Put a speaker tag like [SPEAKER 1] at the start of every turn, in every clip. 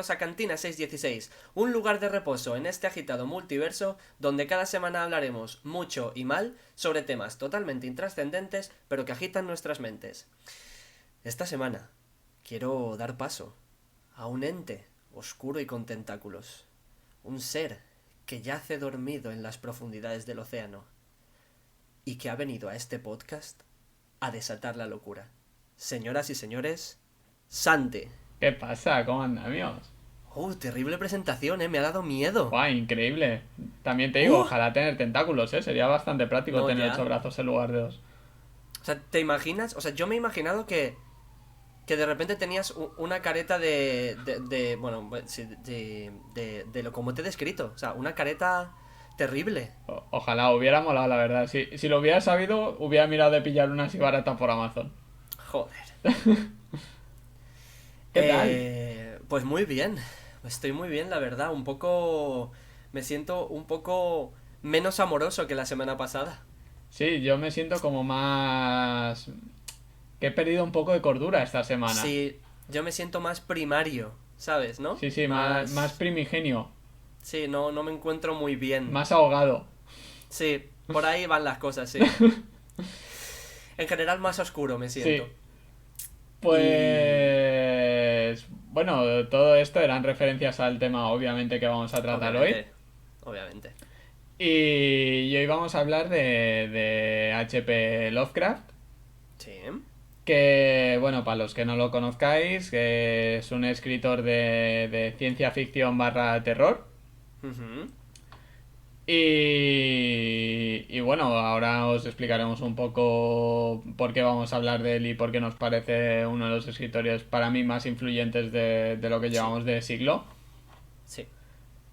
[SPEAKER 1] bienvenidos a Cantina 616, un lugar de reposo en este agitado multiverso donde cada semana hablaremos mucho y mal sobre temas totalmente intrascendentes pero que agitan nuestras mentes. Esta semana quiero dar paso a un ente oscuro y con tentáculos, un ser que yace dormido en las profundidades del océano y que ha venido a este podcast a desatar la locura. Señoras y señores, Santi.
[SPEAKER 2] ¿Qué pasa? ¿Cómo andamos?
[SPEAKER 1] Terrible presentación, me ha dado miedo.
[SPEAKER 2] Guau, increíble. También te digo, ojalá tener tentáculos, Sería bastante práctico
[SPEAKER 1] No,
[SPEAKER 2] tener
[SPEAKER 1] ya.
[SPEAKER 2] 8 brazos en lugar de 2.
[SPEAKER 1] O sea, ¿te imaginas? O sea, yo me he imaginado que de repente tenías una careta bueno, sí, de lo como te he descrito. O sea, una careta terrible.
[SPEAKER 2] Ojalá, hubiera molado, la verdad. Si lo hubiera sabido, hubiera mirado de pillar una así barata por Amazon.
[SPEAKER 1] Joder.
[SPEAKER 2] ¿Qué tal?
[SPEAKER 1] Pues muy bien. Estoy muy bien, la verdad. Me siento un poco menos amoroso que la semana pasada.
[SPEAKER 2] Sí, yo me siento como más... que he perdido un poco de cordura esta semana.
[SPEAKER 1] Sí, yo me siento más primario, ¿sabes? ¿No?
[SPEAKER 2] Sí, más primigenio.
[SPEAKER 1] Sí, no me encuentro muy bien.
[SPEAKER 2] Más ahogado.
[SPEAKER 1] Sí, por ahí van las cosas, sí. En general más oscuro me siento.
[SPEAKER 2] Sí. Pues... Bueno, todo esto eran referencias al tema, obviamente, que vamos a tratar hoy.
[SPEAKER 1] Obviamente.
[SPEAKER 2] Y hoy vamos a hablar de H.P. Lovecraft.
[SPEAKER 1] Sí.
[SPEAKER 2] Que, bueno, para los que no lo conozcáis, que es un escritor de ciencia ficción / terror.
[SPEAKER 1] Uh-huh.
[SPEAKER 2] Y bueno, ahora os explicaremos un poco por qué vamos a hablar de él y por qué nos parece uno de los escritores para mí más influyentes de lo que llevamos de siglo.
[SPEAKER 1] Sí.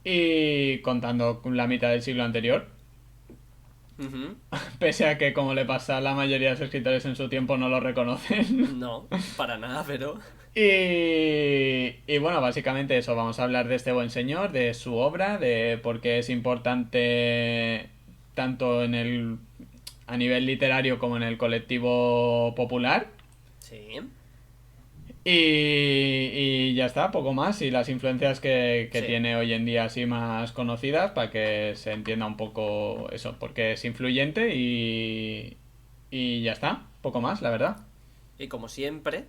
[SPEAKER 2] Y contando la mitad del siglo anterior.
[SPEAKER 1] Uh-huh.
[SPEAKER 2] Pese a que, como le pasa a la mayoría de los escritores en su tiempo, no lo reconocen.
[SPEAKER 1] No, para nada, pero...
[SPEAKER 2] Y bueno, básicamente eso, vamos a hablar de este buen señor, de su obra, de por qué es importante tanto a nivel literario como en el colectivo popular.
[SPEAKER 1] Sí.
[SPEAKER 2] Y ya está, poco más. Y las influencias que
[SPEAKER 1] Sí.
[SPEAKER 2] tiene hoy en día así más conocidas para que se entienda un poco eso, porque es influyente y ya está, poco más, la verdad.
[SPEAKER 1] Y como siempre,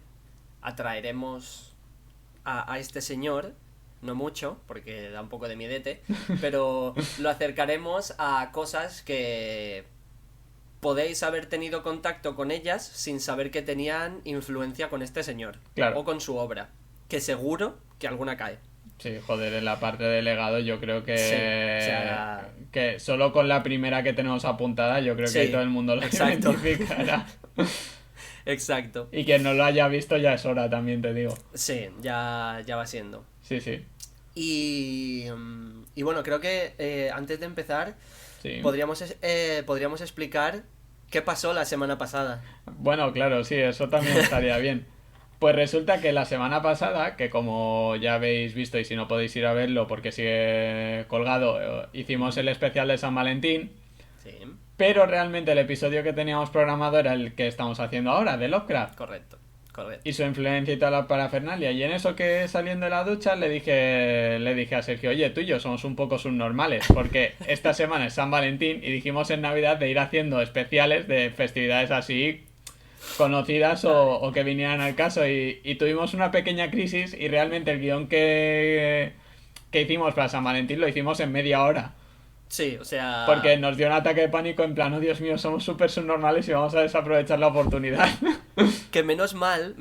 [SPEAKER 1] atraeremos a este señor, no mucho, porque da un poco de miedete, pero lo acercaremos a cosas que podéis haber tenido contacto con ellas sin saber que tenían influencia con este señor.
[SPEAKER 2] Claro.
[SPEAKER 1] O con su obra. Que seguro que alguna cae.
[SPEAKER 2] Sí, joder, en la parte de legado yo creo que...
[SPEAKER 1] Sí, o sea...
[SPEAKER 2] que solo con la primera que tenemos apuntada yo creo que
[SPEAKER 1] Sí,
[SPEAKER 2] ahí todo el mundo lo
[SPEAKER 1] exacto.
[SPEAKER 2] identificará.
[SPEAKER 1] Exacto.
[SPEAKER 2] Y quien no lo haya visto ya es hora, también te digo.
[SPEAKER 1] Sí, ya va siendo.
[SPEAKER 2] Sí, sí.
[SPEAKER 1] Y bueno, creo que antes de empezar
[SPEAKER 2] Sí.
[SPEAKER 1] podríamos explicar qué pasó la semana pasada.
[SPEAKER 2] Bueno, claro, sí, eso también estaría bien. Pues resulta que la semana pasada, que como ya habéis visto y si no podéis ir a verlo porque sigue colgado, hicimos el especial de San Valentín,
[SPEAKER 1] Sí,
[SPEAKER 2] pero realmente el episodio que teníamos programado era el que estamos haciendo ahora, de Lovecraft.
[SPEAKER 1] correcto.
[SPEAKER 2] Y su influencia y toda la parafernalia. Y en eso que saliendo de la ducha le dije a Sergio, oye, tú y yo somos un poco subnormales, porque esta semana es San Valentín y dijimos en Navidad de ir haciendo especiales de festividades así conocidas o que vinieran al caso. Y tuvimos una pequeña crisis y realmente el guión que hicimos para San Valentín lo hicimos en media hora.
[SPEAKER 1] Sí, o sea...
[SPEAKER 2] Porque nos dio un ataque de pánico en plan, oh Dios mío, somos súper subnormales y vamos a desaprovechar la oportunidad.
[SPEAKER 1] Que menos mal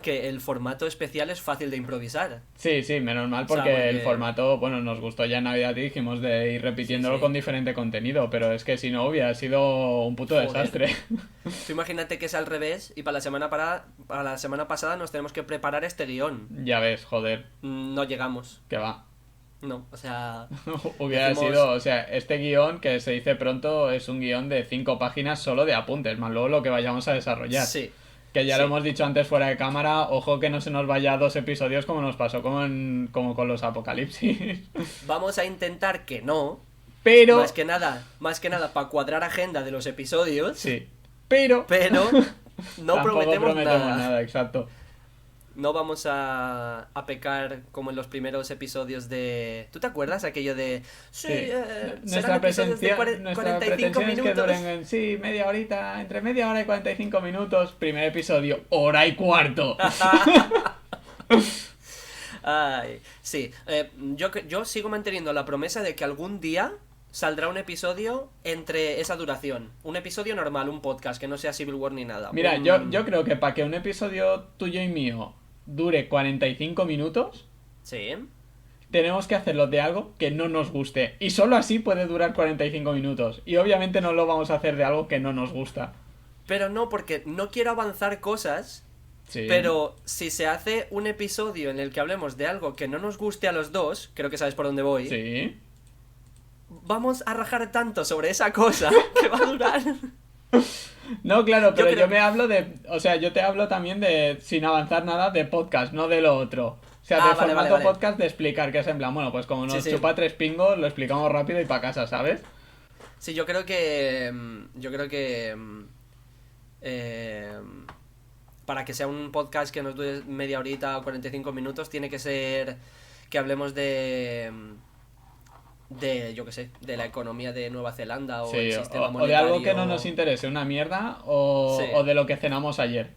[SPEAKER 1] que el formato especial es fácil de improvisar.
[SPEAKER 2] Sí, menos mal porque,
[SPEAKER 1] porque...
[SPEAKER 2] el formato, bueno, nos gustó ya en Navidad y dijimos de ir repitiéndolo con diferente contenido, pero es que si no hubiera sido un puto desastre.
[SPEAKER 1] Tú imagínate que es al revés y para la semana pasada nos tenemos que preparar este guión.
[SPEAKER 2] Ya ves, joder,
[SPEAKER 1] No llegamos.
[SPEAKER 2] que va.
[SPEAKER 1] No, o sea...
[SPEAKER 2] Hubiera
[SPEAKER 1] decimos-
[SPEAKER 2] sido, o sea, este guión que se dice pronto es un guión de 5 páginas solo de apuntes, más luego lo que vayamos a desarrollar.
[SPEAKER 1] Sí.
[SPEAKER 2] Que ya
[SPEAKER 1] Sí.
[SPEAKER 2] lo hemos dicho antes fuera de cámara, ojo que no se nos vaya 2 episodios como nos pasó como con los apocalipsis.
[SPEAKER 1] Vamos a intentar que no.
[SPEAKER 2] Pero...
[SPEAKER 1] Más que nada para cuadrar agenda de los episodios.
[SPEAKER 2] Sí, pero
[SPEAKER 1] Pero no
[SPEAKER 2] tampoco
[SPEAKER 1] prometemos nada.
[SPEAKER 2] nada, exacto.
[SPEAKER 1] No vamos a pecar como en los primeros episodios de... ¿Tú te acuerdas aquello de... Sí,
[SPEAKER 2] Sí.
[SPEAKER 1] serán episodios de
[SPEAKER 2] Nuestra
[SPEAKER 1] 45
[SPEAKER 2] pretensión es que
[SPEAKER 1] minutos.
[SPEAKER 2] duren sí, media horita, entre media hora y 45 minutos. Primer episodio, hora y cuarto.
[SPEAKER 1] Ay, sí. Yo sigo manteniendo la promesa de que algún día saldrá un episodio entre esa duración. Un episodio normal, un podcast, que no sea Civil War ni nada.
[SPEAKER 2] Mira, yo creo que para que un episodio tuyo y mío dure 45 minutos,
[SPEAKER 1] Sí.
[SPEAKER 2] tenemos que hacerlo de algo que no nos guste. Y solo así puede durar 45 minutos. Y obviamente no lo vamos a hacer de algo que no nos gusta.
[SPEAKER 1] Pero no, porque no quiero avanzar cosas.
[SPEAKER 2] Sí.
[SPEAKER 1] Pero si se hace un episodio en el que hablemos de algo que no nos guste a los dos, creo que sabes por dónde voy.
[SPEAKER 2] Sí.
[SPEAKER 1] Vamos a rajar tanto sobre esa cosa que va a durar.
[SPEAKER 2] No, claro, pero yo
[SPEAKER 1] creo-
[SPEAKER 2] me hablo de... O sea, yo te hablo también de, sin avanzar nada, de podcast, no de lo otro. O sea,
[SPEAKER 1] Ah,
[SPEAKER 2] de
[SPEAKER 1] vale,
[SPEAKER 2] formato
[SPEAKER 1] vale.
[SPEAKER 2] podcast de explicar, que es en plan, bueno, pues como nos
[SPEAKER 1] Sí, sí.
[SPEAKER 2] chupa 3 pingos, lo explicamos rápido y para casa, ¿sabes?
[SPEAKER 1] Sí, yo creo que. Yo creo que. eh, para que sea un podcast que nos dure media horita o 45 minutos, tiene que ser que hablemos yo qué sé, de la economía de Nueva Zelanda o el
[SPEAKER 2] Sí,
[SPEAKER 1] sistema
[SPEAKER 2] o de
[SPEAKER 1] monetario.
[SPEAKER 2] algo que no nos interese, una mierda,
[SPEAKER 1] Sí.
[SPEAKER 2] o de lo que cenamos ayer.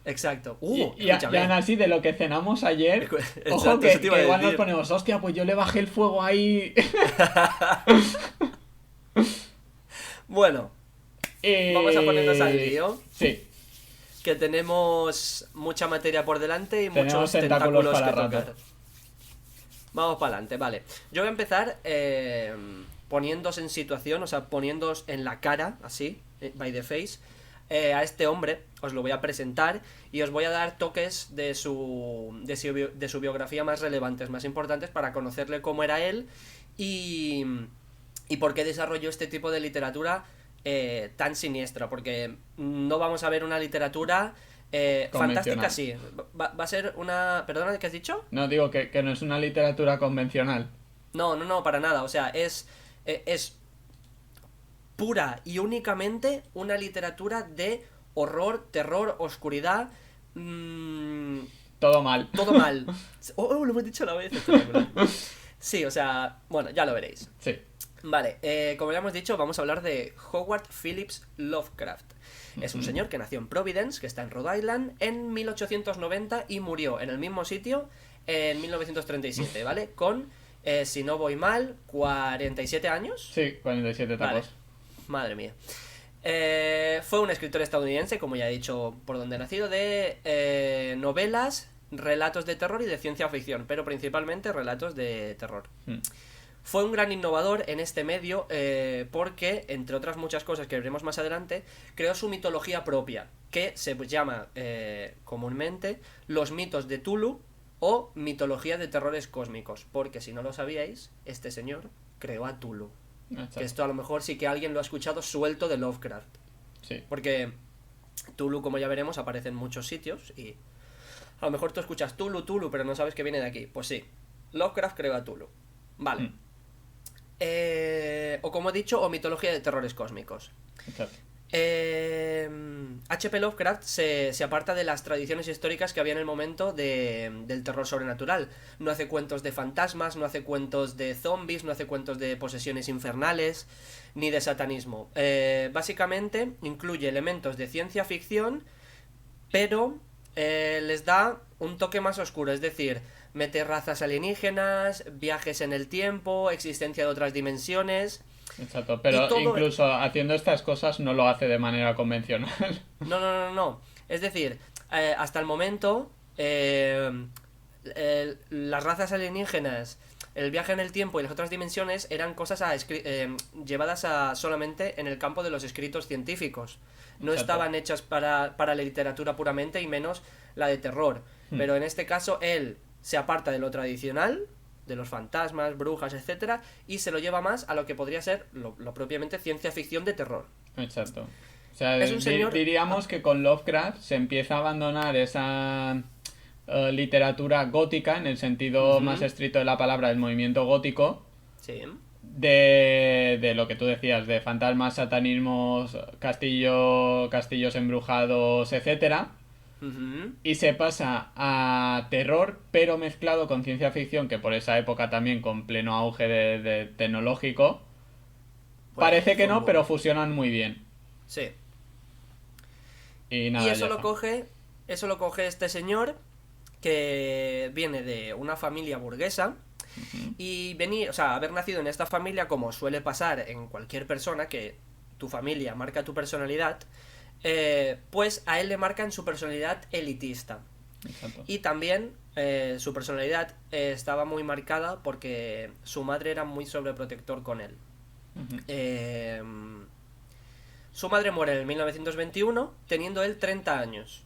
[SPEAKER 1] Exacto.
[SPEAKER 2] Y
[SPEAKER 1] Escúchame.
[SPEAKER 2] aún así, de lo que cenamos ayer,
[SPEAKER 1] Exacto,
[SPEAKER 2] ojo
[SPEAKER 1] eso te iba a
[SPEAKER 2] que igual nos
[SPEAKER 1] decir.
[SPEAKER 2] ponemos, hostia, pues yo le bajé el fuego ahí.
[SPEAKER 1] Bueno, vamos a ponernos al lío.
[SPEAKER 2] Sí,
[SPEAKER 1] Que tenemos mucha materia por delante y
[SPEAKER 2] Tenemos
[SPEAKER 1] muchos
[SPEAKER 2] tentáculos
[SPEAKER 1] tentáculos que
[SPEAKER 2] para rato.
[SPEAKER 1] tocar. Vamos para adelante, vale. Yo voy a empezar poniéndoos en situación, o sea, poniéndoos en la cara, así, by the face, a este hombre. Os lo voy a presentar y os voy a dar toques de su biografía más relevantes, más importantes, para conocerle cómo era él y por qué desarrolló este tipo de literatura tan siniestra. Porque no vamos a ver una literatura fantástica,
[SPEAKER 2] Convencional.
[SPEAKER 1] sí. Va a ser una... ¿Perdona, qué has dicho?
[SPEAKER 2] no digo que no es una literatura convencional.
[SPEAKER 1] No, para nada. O sea, es pura y únicamente una literatura de horror, terror, oscuridad.
[SPEAKER 2] Todo mal.
[SPEAKER 1] Todo mal. Lo hemos dicho a la vez. Espectacular. Sí, o sea, bueno, ya lo veréis.
[SPEAKER 2] Sí.
[SPEAKER 1] Vale, como ya hemos dicho, vamos a hablar de Howard Phillips Lovecraft. Es un señor que nació en Providence, que está en Rhode Island, en 1890 y murió en el mismo sitio en 1937, ¿vale? Con, si no voy mal, 47 años.
[SPEAKER 2] Sí, 47
[SPEAKER 1] Vale.
[SPEAKER 2] tacos.
[SPEAKER 1] Madre mía. Fue un escritor estadounidense, como ya he dicho por donde he nacido, de novelas, relatos de terror y de ciencia ficción, pero principalmente relatos de terror. Fue un gran innovador en este medio porque, entre otras muchas cosas que veremos más adelante, creó su mitología propia, que se llama comúnmente los mitos de Tulu o mitología de terrores cósmicos, porque si no lo sabíais, este señor creó a Tulu.
[SPEAKER 2] Exacto.
[SPEAKER 1] Que esto a lo mejor sí que alguien lo ha escuchado suelto de Lovecraft,
[SPEAKER 2] Sí.
[SPEAKER 1] porque Tulu, como ya veremos, aparece en muchos sitios y a lo mejor tú escuchas Tulu, pero no sabes que viene de aquí. Pues sí, Lovecraft creó a Tulu. Vale. O como he dicho, o mitología de terrores cósmicos.
[SPEAKER 2] Exacto.
[SPEAKER 1] H.P. Lovecraft se aparta de las tradiciones históricas que había en el momento del terror sobrenatural. No hace cuentos de fantasmas, no hace cuentos de zombies, no hace cuentos de posesiones infernales, ni de satanismo. Básicamente incluye elementos de ciencia ficción, pero les da un toque más oscuro, es decir, mete razas alienígenas, viajes en el tiempo, existencia de otras dimensiones.
[SPEAKER 2] Exacto, pero
[SPEAKER 1] Y todo-
[SPEAKER 2] incluso haciendo estas cosas no lo hace de manera convencional.
[SPEAKER 1] No. Es decir, hasta el momento, las razas alienígenas, el viaje en el tiempo y las otras dimensiones eran cosas llevadas solamente en el campo de los escritos científicos. No
[SPEAKER 2] Exacto.
[SPEAKER 1] estaban hechas para la literatura puramente y menos la de terror. Pero en este caso él se aparta de lo tradicional, de los fantasmas, brujas, etcétera, y se lo lleva más a lo que podría ser lo propiamente ciencia ficción de terror.
[SPEAKER 2] Exacto. O sea,
[SPEAKER 1] Es un señor-
[SPEAKER 2] diríamos que con Lovecraft se empieza a abandonar esa literatura gótica, en el sentido
[SPEAKER 1] Ujú.
[SPEAKER 2] más estricto de la palabra, del movimiento gótico,
[SPEAKER 1] Sí.
[SPEAKER 2] de lo que tú decías, de fantasmas, satanismos, castillos embrujados, etcétera,
[SPEAKER 1] Ujú.
[SPEAKER 2] y se pasa a terror, pero mezclado con ciencia ficción, que por esa época también con pleno auge de tecnológico.
[SPEAKER 1] Pues
[SPEAKER 2] Parece que
[SPEAKER 1] fue un
[SPEAKER 2] no, pero
[SPEAKER 1] boom.
[SPEAKER 2] fusionan muy bien.
[SPEAKER 1] Sí.
[SPEAKER 2] Y
[SPEAKER 1] Y
[SPEAKER 2] nada, ya está.
[SPEAKER 1] eso lo coge este señor que viene de una familia burguesa y venir, o sea, haber nacido en esta familia, como suele pasar en cualquier persona, que tu familia marca tu personalidad, pues a él le marcan su personalidad elitista.
[SPEAKER 2] Exacto.
[SPEAKER 1] Y también su personalidad estaba muy marcada porque su madre era muy sobreprotector con él.
[SPEAKER 2] Ujú.
[SPEAKER 1] Eh, Su madre muere en 1921, teniendo él 30 años.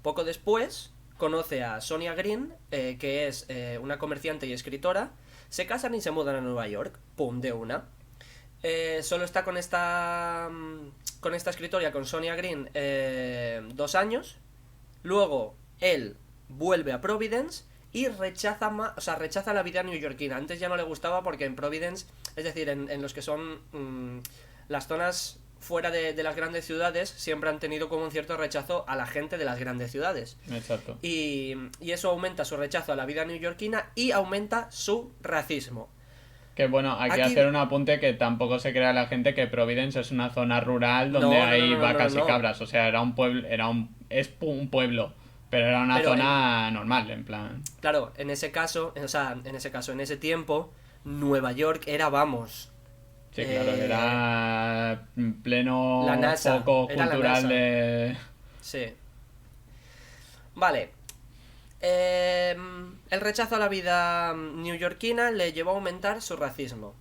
[SPEAKER 1] Poco después, conoce a Sonia Green, que es una comerciante y escritora. Se casan y se mudan a Nueva York. Pum, de una. Solo está con esta escritora, con Sonia Green, 2 años. Luego, él vuelve a Providence y rechaza la vida neoyorquina. Antes ya no le gustaba porque en Providence, es decir, en los que son las zonas fuera de las grandes ciudades, siempre han tenido como un cierto rechazo a la gente de las grandes ciudades.
[SPEAKER 2] Exacto.
[SPEAKER 1] Y eso aumenta su rechazo a la vida neoyorquina y aumenta su racismo.
[SPEAKER 2] Que bueno, hay que hacer
[SPEAKER 1] Aquí...
[SPEAKER 2] un apunte que tampoco se crea la gente que Providence es una zona rural donde
[SPEAKER 1] No, no, no,
[SPEAKER 2] hay
[SPEAKER 1] no, no, no,
[SPEAKER 2] vacas y
[SPEAKER 1] no.
[SPEAKER 2] cabras. O sea, era un pueblo, un pueblo, pero era una
[SPEAKER 1] Pero
[SPEAKER 2] zona normal, en plan.
[SPEAKER 1] claro, en ese caso, en ese tiempo, Nueva York era, vamos,
[SPEAKER 2] Sí, claro,
[SPEAKER 1] eh,
[SPEAKER 2] era
[SPEAKER 1] la
[SPEAKER 2] pleno
[SPEAKER 1] NASA,
[SPEAKER 2] foco
[SPEAKER 1] era la
[SPEAKER 2] cultural
[SPEAKER 1] NASA.
[SPEAKER 2] de...
[SPEAKER 1] Sí. Vale. Eh, el rechazo a la vida neoyorquina le llevó a aumentar su racismo.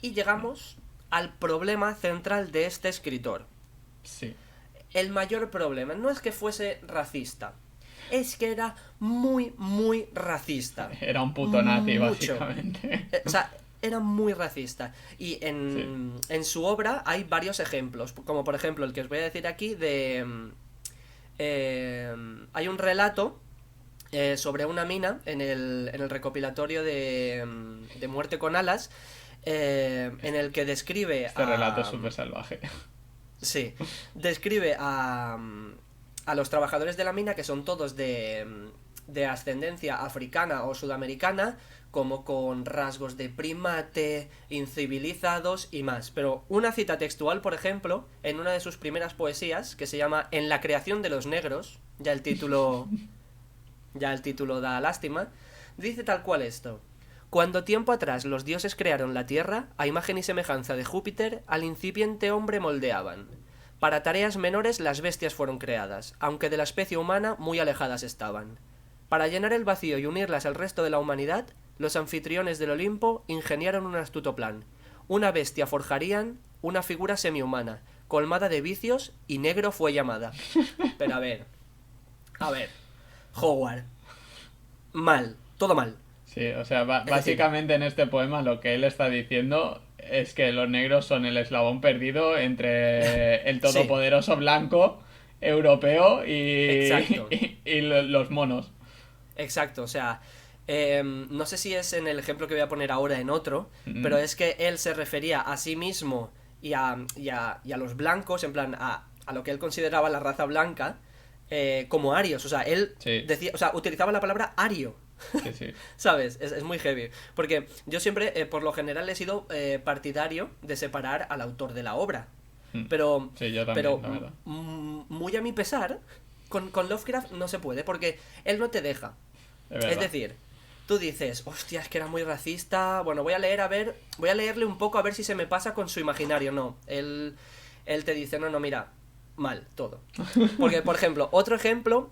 [SPEAKER 1] Y llegamos al problema central de este escritor.
[SPEAKER 2] Sí,
[SPEAKER 1] El mayor problema no es que fuese racista, es que era muy, muy racista.
[SPEAKER 2] era un puto nazi,
[SPEAKER 1] Mucho.
[SPEAKER 2] básicamente.
[SPEAKER 1] O sea, era muy racista. Y
[SPEAKER 2] Sí.
[SPEAKER 1] en su obra hay varios ejemplos, como por ejemplo el que os voy a decir aquí de... hay un relato sobre una mina en el recopilatorio de Muerte con Alas, en el que describe
[SPEAKER 2] Este relato es
[SPEAKER 1] a...
[SPEAKER 2] súper salvaje.
[SPEAKER 1] Sí, describe a los trabajadores de la mina, que son todos de ascendencia africana o sudamericana, como con rasgos de primate, incivilizados y más. Pero una cita textual, por ejemplo, en una de sus primeras poesías, que se llama En la creación de los negros, ya el título da lástima, dice tal cual esto. Cuando tiempo atrás los dioses crearon la tierra, a imagen y semejanza de Júpiter, al incipiente hombre moldeaban. Para tareas menores las bestias fueron creadas, aunque de la especie humana muy alejadas estaban. Para llenar el vacío y unirlas al resto de la humanidad, los anfitriones del Olimpo ingeniaron un astuto plan. Una bestia forjarían, una figura semihumana, colmada de vicios, y negro fue llamada. Pero a ver, Howard, mal, todo mal.
[SPEAKER 2] Sí, o sea,
[SPEAKER 1] Es decir,
[SPEAKER 2] básicamente en este poema lo que él está diciendo es que los negros son el eslabón perdido entre el
[SPEAKER 1] sí,
[SPEAKER 2] todopoderoso blanco europeo y,
[SPEAKER 1] exacto.
[SPEAKER 2] y los monos.
[SPEAKER 1] Exacto, o sea, no sé si es en el ejemplo que voy a poner ahora en otro, pero
[SPEAKER 2] Mm,
[SPEAKER 1] es que él se refería a sí mismo y a los blancos, en plan, a lo que él consideraba la raza blanca, como arios. O sea, él
[SPEAKER 2] sí,
[SPEAKER 1] decía, o sea, utilizaba la palabra ario.
[SPEAKER 2] sí, sí.
[SPEAKER 1] ¿Sabes? Es muy heavy. Porque yo siempre, por lo general, he sido partidario de separar al autor de la obra.
[SPEAKER 2] Mm,
[SPEAKER 1] Pero,
[SPEAKER 2] sí, yo también,
[SPEAKER 1] pero
[SPEAKER 2] la verdad.
[SPEAKER 1] muy a mi pesar, con Lovecraft no se puede, porque él no te deja.
[SPEAKER 2] Es
[SPEAKER 1] Es
[SPEAKER 2] verdad.
[SPEAKER 1] decir, tú dices, hostia, es que era muy racista. Bueno, voy a leerle un poco a ver si se me pasa con su imaginario. No, él te dice, no, no, mira, mal, todo. Porque, por ejemplo, otro ejemplo,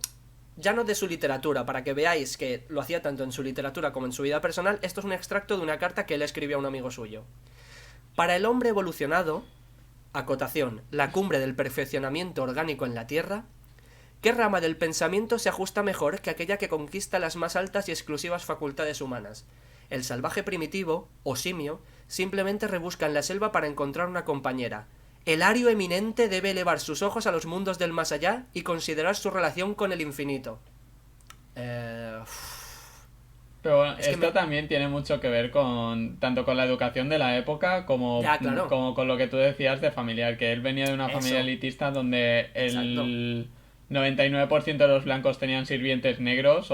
[SPEAKER 1] ya no de su literatura, para que veáis que lo hacía tanto en su literatura como en su vida personal, esto es un extracto de una carta que él escribió a un amigo suyo. Para el hombre evolucionado, acotación, la cumbre del perfeccionamiento orgánico en la Tierra, ¿qué rama del pensamiento se ajusta mejor que aquella que conquista las más altas y exclusivas facultades humanas? El salvaje primitivo, o simio, simplemente rebusca en la selva para encontrar una compañera. El ario eminente debe elevar sus ojos a los mundos del más allá y considerar su relación con el infinito.
[SPEAKER 2] Pero bueno,
[SPEAKER 1] Es que
[SPEAKER 2] esto
[SPEAKER 1] me...
[SPEAKER 2] también tiene mucho que ver con tanto con la educación de la época como,
[SPEAKER 1] Ya, claro.
[SPEAKER 2] como con lo que tú decías de familiar, que él venía de una familia
[SPEAKER 1] Eso.
[SPEAKER 2] elitista donde
[SPEAKER 1] Exacto.
[SPEAKER 2] 99% de los blancos tenían sirvientes negros
[SPEAKER 1] Sí.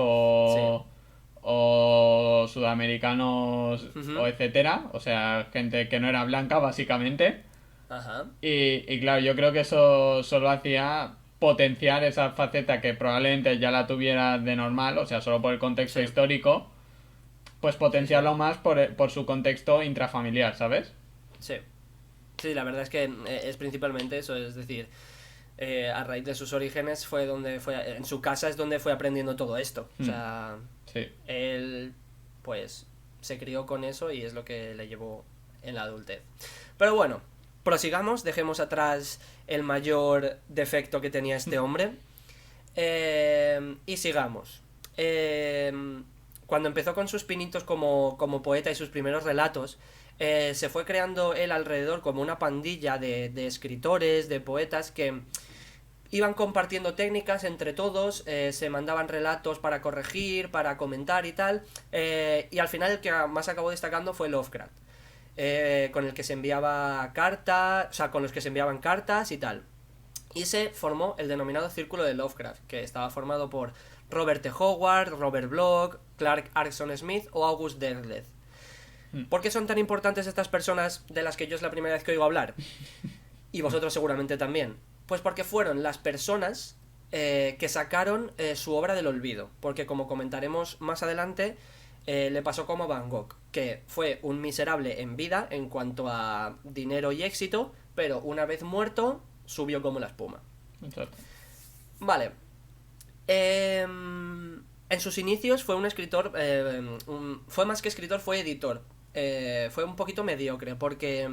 [SPEAKER 2] o sudamericanos
[SPEAKER 1] Ujú.
[SPEAKER 2] o etcétera, o sea, gente que no era blanca básicamente.
[SPEAKER 1] Ajá.
[SPEAKER 2] Y claro, yo creo que eso solo hacía potenciar esa faceta que probablemente ya la tuviera de normal, o sea, solo por el contexto
[SPEAKER 1] Sí.
[SPEAKER 2] histórico, pues
[SPEAKER 1] Sí, sí.
[SPEAKER 2] potenciarlo más por su contexto intrafamiliar, ¿sabes?
[SPEAKER 1] Sí. Sí, la verdad es que es principalmente eso, es decir, a raíz de sus orígenes fue donde fue, en su casa es donde fue aprendiendo todo esto. O
[SPEAKER 2] Hmm,
[SPEAKER 1] sea,
[SPEAKER 2] sí.
[SPEAKER 1] él pues se crió con eso y es lo que le llevó en la adultez. Pero bueno, prosigamos, dejemos atrás el mayor defecto que tenía este hombre y sigamos. Cuando empezó con sus pinitos como poeta y sus primeros relatos, se fue creando él alrededor como una pandilla de escritores, de poetas que iban compartiendo técnicas entre todos, se mandaban relatos para corregir, para comentar y tal, y al final el que más acabó destacando fue Lovecraft, con el que se enviaba cartas, o sea, con los que se enviaban cartas y tal. Y se formó el denominado Círculo de Lovecraft, que estaba formado por Robert T. Howard, Robert Bloch, Clark Arson Smith o August Derleth.
[SPEAKER 2] Hmm.
[SPEAKER 1] ¿Por qué son tan importantes estas personas de las que yo es la primera vez que oigo hablar? Y vosotros seguramente también. Pues porque fueron las personas que sacaron su obra del olvido. Porque como comentaremos más adelante, le pasó como a Van Gogh, que fue un miserable en vida en cuanto a dinero y éxito, pero una vez muerto, subió como la espuma.
[SPEAKER 2] Exacto.
[SPEAKER 1] Vale. En sus inicios fue un escritor, fue más que escritor, fue editor. Fue un poquito mediocre, porque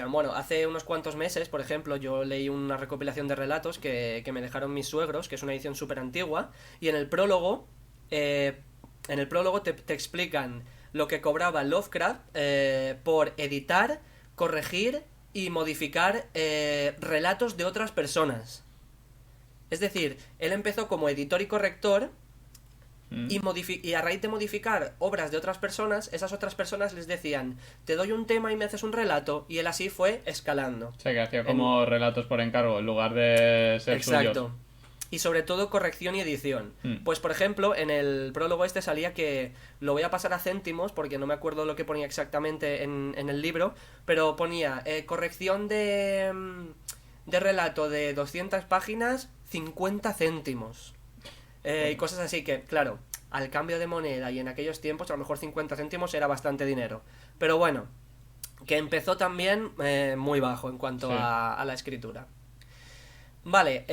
[SPEAKER 1] bueno, hace unos cuantos meses, por ejemplo, yo leí una recopilación de relatos que me dejaron mis suegros, que es una edición súper antigua, y eh, en el prólogo te explican lo que cobraba Lovecraft por editar, corregir y modificar relatos de otras personas. Es decir, él empezó como editor y corrector
[SPEAKER 2] Hmm.
[SPEAKER 1] y a raíz de modificar obras de otras personas, esas otras personas les decían, te doy un tema y me haces un relato, y él así fue escalando.
[SPEAKER 2] O sea, que hacía
[SPEAKER 1] En...
[SPEAKER 2] como relatos por encargo en lugar de ser suyos.
[SPEAKER 1] Exacto. Y sobre todo corrección y edición.
[SPEAKER 2] Hmm.
[SPEAKER 1] Pues por ejemplo, en el prólogo este salía que lo voy a pasar a céntimos, porque no me acuerdo lo que ponía exactamente en el libro, pero ponía corrección de relato de 200 páginas, 50 céntimos. Y
[SPEAKER 2] Joder.
[SPEAKER 1] cosas así que, claro, al cambio de moneda y en aquellos tiempos a lo mejor 50 céntimos era bastante dinero. Pero bueno, que empezó también muy bajo en cuanto
[SPEAKER 2] Sí.
[SPEAKER 1] a la escritura. Vale,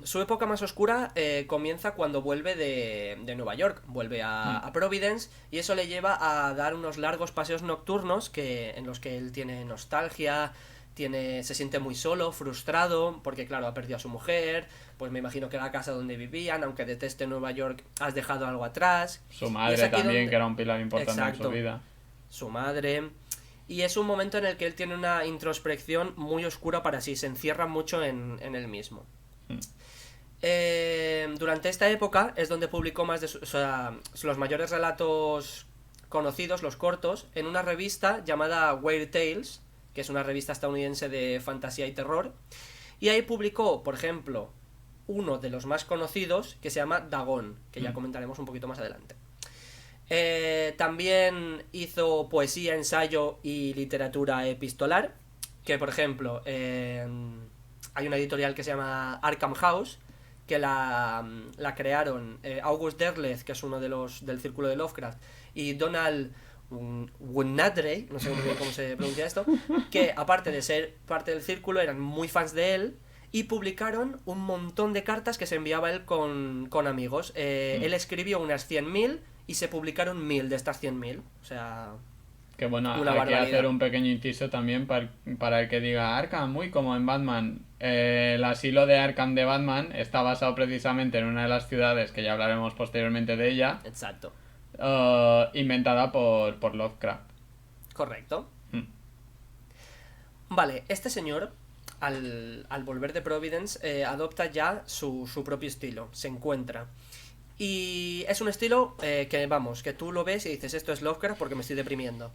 [SPEAKER 1] su época más oscura comienza cuando vuelve de Nueva York, vuelve
[SPEAKER 2] Hmm.
[SPEAKER 1] a Providence y eso le lleva a dar unos largos paseos nocturnos en los que él tiene nostalgia, se siente muy solo, frustrado, porque claro, ha perdido a su mujer, pues me imagino que la casa donde vivían, aunque deteste Nueva York, has dejado algo atrás.
[SPEAKER 2] Su
[SPEAKER 1] Y es
[SPEAKER 2] madre
[SPEAKER 1] aquí
[SPEAKER 2] también,
[SPEAKER 1] donde...
[SPEAKER 2] que era un pilar importante en su
[SPEAKER 1] Exacto,
[SPEAKER 2] vida.
[SPEAKER 1] su madre. Y es un momento en el que él tiene una introspección muy oscura para sí, se encierra mucho en él mismo.
[SPEAKER 2] Hmm.
[SPEAKER 1] Durante esta época es donde publicó más de o sea, los mayores relatos conocidos, los cortos, en una revista llamada Weird Tales, que es una revista estadounidense de fantasía y terror. Y ahí publicó, por ejemplo, uno de los más conocidos, que se llama Dagon, que ya
[SPEAKER 2] Hmm.
[SPEAKER 1] comentaremos un poquito más adelante. También hizo poesía, ensayo y literatura epistolar, que por ejemplo hay una editorial que se llama Arkham House, que la crearon August Derleth, que es uno de los del círculo de Lovecraft, y Donald Woodnadre, no sé muy bien cómo se pronuncia esto, que aparte de ser parte del círculo eran muy fans de él y publicaron un montón de cartas que se enviaba él con amigos.
[SPEAKER 2] Hmm.
[SPEAKER 1] Él escribió unas 100.000 y se publicaron 1.000 de estas 100.000. O sea,
[SPEAKER 2] Que bueno,
[SPEAKER 1] una
[SPEAKER 2] hay que hacer
[SPEAKER 1] barbaridad.
[SPEAKER 2] un pequeño inciso también para el que diga Arkham, muy como en Batman. El asilo de Arkham de Batman está basado precisamente en una de las ciudades, que ya hablaremos posteriormente de ella,
[SPEAKER 1] Exacto.
[SPEAKER 2] inventada por Lovecraft.
[SPEAKER 1] Correcto.
[SPEAKER 2] Hmm.
[SPEAKER 1] Vale, este señor, al volver de Providence, adopta ya su propio estilo. Se encuentra. Y es un estilo que, vamos, que tú lo ves y dices, esto es Lovecraft porque me estoy deprimiendo.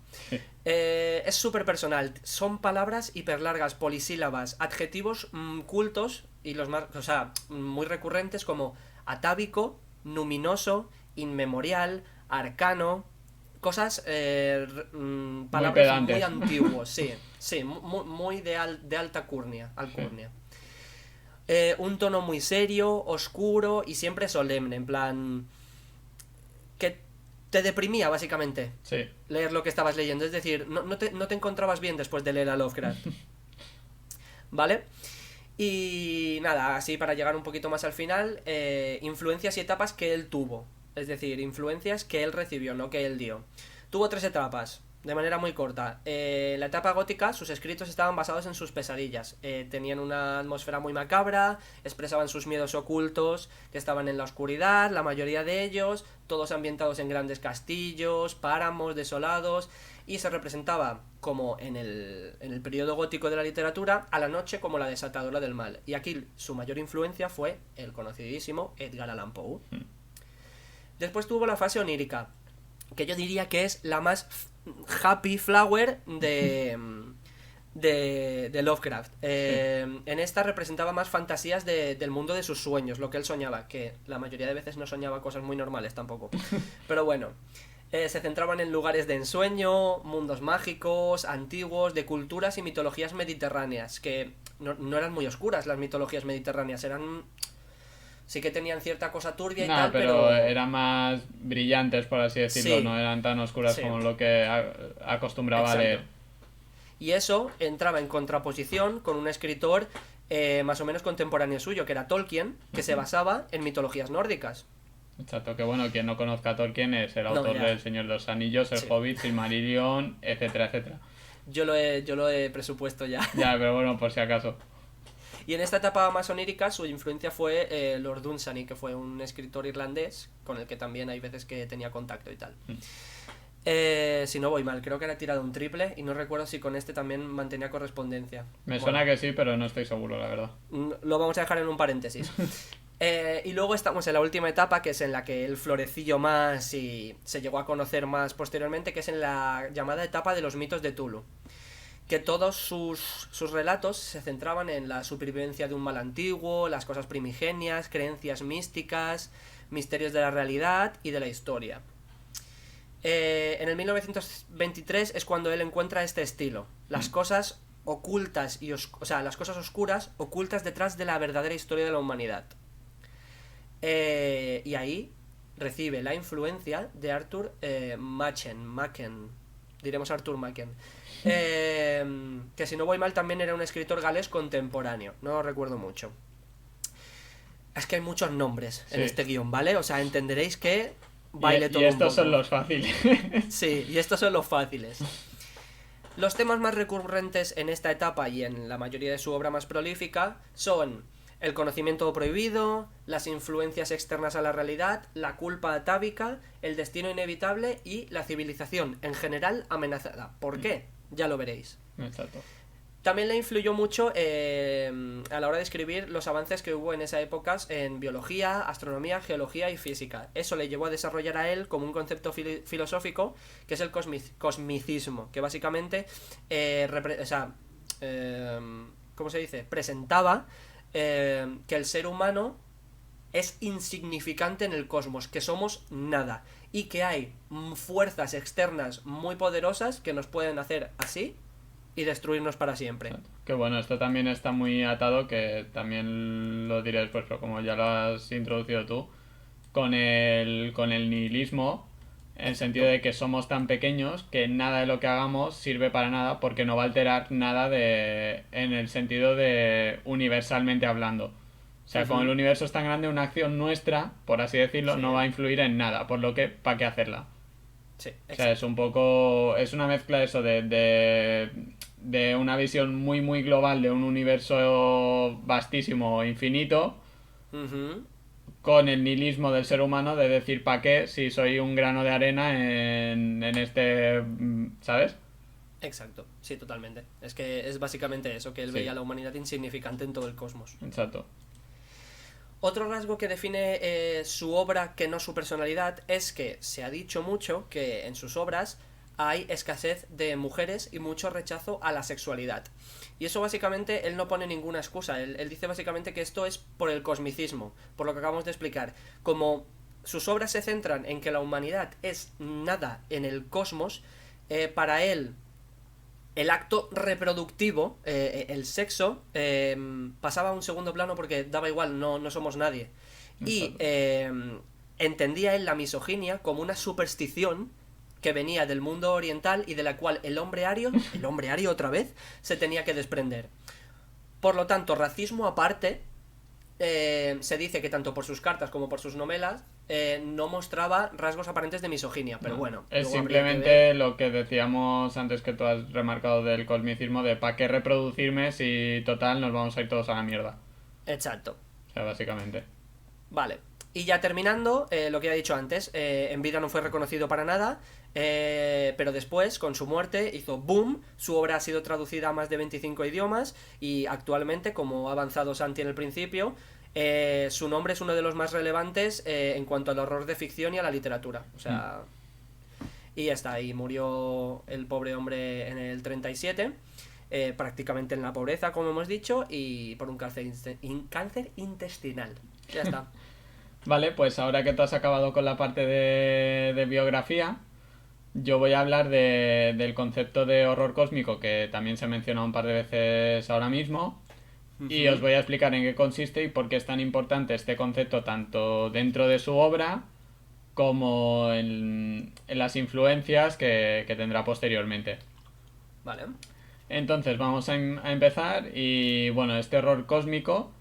[SPEAKER 1] Es súper personal. Son palabras hiperlargas, polisílabas, adjetivos cultos y los más, o sea, muy recurrentes como atávico, luminoso, inmemorial, arcano, cosas, palabras muy
[SPEAKER 2] pedantes.
[SPEAKER 1] antiguos, sí, sí, muy de alta alcurnia. Un tono muy serio, oscuro y siempre solemne, en plan que te deprimía básicamente
[SPEAKER 2] Sí.
[SPEAKER 1] leer lo que estabas leyendo, es decir, no te encontrabas bien después de leer a Lovecraft. ¿Vale? Y nada, así para llegar un poquito más al final, influencias y etapas que él tuvo. Es decir, influencias que él recibió, no que él dio. Tuvo 3 etapas, de manera muy corta. La etapa gótica, sus escritos estaban basados en sus pesadillas. Tenían una atmósfera muy macabra, expresaban sus miedos ocultos, que estaban en la oscuridad, la mayoría de ellos, todos ambientados en grandes castillos, páramos desolados, y se representaba, como en el periodo gótico de la literatura, a la noche como la desatadora del mal. Y aquí su mayor influencia fue el conocidísimo Edgar Allan Poe. Después tuvo la fase onírica, que yo diría que es la más happy flower de Lovecraft. En esta representaba más fantasías del mundo de sus sueños, lo que él soñaba, que la mayoría de veces no soñaba cosas muy normales tampoco. Pero bueno, se centraban en lugares de ensueño, mundos mágicos, antiguos, de culturas y mitologías mediterráneas, que no eran muy oscuras las mitologías mediterráneas, eran... Sí que tenían cierta cosa turbia y
[SPEAKER 2] Nah,
[SPEAKER 1] tal,
[SPEAKER 2] pero
[SPEAKER 1] pero...
[SPEAKER 2] eran más brillantes, por así decirlo,
[SPEAKER 1] Sí,
[SPEAKER 2] no eran tan oscuras
[SPEAKER 1] sí,
[SPEAKER 2] como lo que acostumbraba a
[SPEAKER 1] exacto.
[SPEAKER 2] leer.
[SPEAKER 1] Y eso entraba en contraposición con un escritor más o menos contemporáneo suyo, que era Tolkien, que se basaba en mitologías nórdicas.
[SPEAKER 2] Exacto, que bueno, quien no conozca a Tolkien es el
[SPEAKER 1] No,
[SPEAKER 2] autor
[SPEAKER 1] ya.
[SPEAKER 2] del Señor de los Anillos, El
[SPEAKER 1] Sí.
[SPEAKER 2] Hobbit, Silmarillion, etcétera, etcétera.
[SPEAKER 1] Yo lo he presupuesto ya.
[SPEAKER 2] Ya, pero bueno, por si acaso.
[SPEAKER 1] Y en esta etapa más onírica su influencia fue Lord Dunsany, que fue un escritor irlandés con el que también hay veces que tenía contacto y tal. Si no voy mal, creo que le he tirado un triple y no recuerdo si con este también mantenía correspondencia.
[SPEAKER 2] Me
[SPEAKER 1] Bueno,
[SPEAKER 2] suena que sí, pero no estoy seguro, la verdad.
[SPEAKER 1] lo vamos a dejar en un paréntesis. Y luego estamos en la última etapa, que es en la que él floreció más y se llegó a conocer más posteriormente, que es en la llamada etapa de los mitos de Tulu. Que todos sus relatos se centraban en la supervivencia de un mal antiguo, las cosas primigenias, creencias místicas, misterios de la realidad y de la historia. En el 1923 es cuando él encuentra este estilo, las cosas ocultas o sea, las cosas oscuras ocultas detrás de la verdadera historia de la humanidad. Y ahí recibe la influencia de Arthur Machen, diremos Arthur Machen, que si no voy mal también era un escritor galés contemporáneo, no lo recuerdo mucho. Es que hay muchos nombres en
[SPEAKER 2] Sí.
[SPEAKER 1] este guión, ¿vale? O sea, entenderéis que baile
[SPEAKER 2] Y
[SPEAKER 1] todo un
[SPEAKER 2] estos
[SPEAKER 1] poco.
[SPEAKER 2] son los fáciles.
[SPEAKER 1] Sí, y estos son los fáciles. Los temas más recurrentes en esta etapa y en la mayoría de su obra más prolífica son el conocimiento prohibido, las influencias externas a la realidad, la culpa atávica, el destino inevitable y la civilización en general amenazada. ¿Por qué? Ya lo veréis.
[SPEAKER 2] Exacto.
[SPEAKER 1] También le influyó mucho a la hora de escribir los avances que hubo en esa época en biología, astronomía, geología y física. Eso le llevó a desarrollar a él como un concepto filosófico que es el cosmicismo, que básicamente, ¿cómo se dice? Presentaba que el ser humano es insignificante en el cosmos, que somos nada y que hay fuerzas externas muy poderosas que nos pueden hacer así y destruirnos para siempre.
[SPEAKER 2] Que bueno, esto también está muy atado, que también lo diré después, pero como ya lo has introducido tú, con el nihilismo, en el sentido de que somos tan pequeños que nada de lo que hagamos sirve para nada porque no va a alterar nada en el sentido de universalmente hablando. O sea, como el universo es tan grande, una acción nuestra, por así decirlo,
[SPEAKER 1] Sí.
[SPEAKER 2] no va a influir en nada, por lo que, ¿para qué hacerla?
[SPEAKER 1] Sí,
[SPEAKER 2] O sea,
[SPEAKER 1] exacto.
[SPEAKER 2] es un poco. Es una mezcla de eso, de una visión muy, muy global de un universo vastísimo, infinito,
[SPEAKER 1] Ujú.
[SPEAKER 2] con el nihilismo del ser humano de decir, ¿para qué si soy un grano de arena en este. ¿Sabes?
[SPEAKER 1] Exacto, sí, totalmente. Es que es básicamente eso, que él
[SPEAKER 2] Sí,
[SPEAKER 1] veía a la humanidad insignificante en todo el cosmos.
[SPEAKER 2] exacto.
[SPEAKER 1] Otro rasgo que define su obra, que no su personalidad, es que se ha dicho mucho que en sus obras hay escasez de mujeres y mucho rechazo a la sexualidad. Y eso básicamente él no pone ninguna excusa, él dice básicamente que esto es por el cosmicismo, por lo que acabamos de explicar. Como sus obras se centran en que la humanidad es nada en el cosmos, para él el acto reproductivo, el sexo, pasaba a un segundo plano porque daba igual, no somos nadie. Y entendía él la misoginia como una superstición que venía del mundo oriental y de la cual el hombre ario otra vez, se tenía que desprender. Por lo tanto, racismo aparte, se dice que tanto por sus cartas como por sus novelas no mostraba rasgos aparentes de misoginia, pero bueno.
[SPEAKER 2] Es
[SPEAKER 1] luego
[SPEAKER 2] simplemente lo que decíamos antes, que tú has remarcado del cosmicismo, de ¿para qué reproducirme si total nos vamos a ir todos a la mierda?
[SPEAKER 1] Exacto.
[SPEAKER 2] O sea, básicamente.
[SPEAKER 1] Vale. Y ya terminando, lo que he dicho antes, en vida no fue reconocido para nada, pero después, con su muerte, hizo boom, su obra ha sido traducida a más de 25 idiomas y actualmente, como ha avanzado Santi en el principio, su nombre es uno de los más relevantes en cuanto al horror de ficción y a la literatura. O sea... Y ya está, y murió el pobre hombre en el 37, prácticamente en la pobreza, como hemos dicho, y por un cáncer intestinal. Ya está.
[SPEAKER 2] Vale, pues ahora que tú has acabado con la parte de biografía, yo voy a hablar del concepto de horror cósmico, que también se ha mencionado un par de veces ahora mismo, y os voy a explicar en qué consiste y por qué es tan importante este concepto tanto dentro de su obra como en las influencias que tendrá posteriormente.
[SPEAKER 1] Vale.
[SPEAKER 2] Entonces vamos a empezar y bueno, este horror cósmico,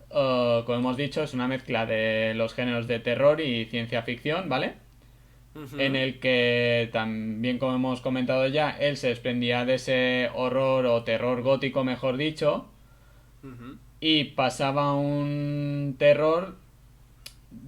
[SPEAKER 2] como hemos dicho, es una mezcla de los géneros de terror y ciencia ficción, ¿vale? En el que también, como hemos comentado ya, él se desprendía de ese horror o terror gótico, mejor dicho, y pasaba a un terror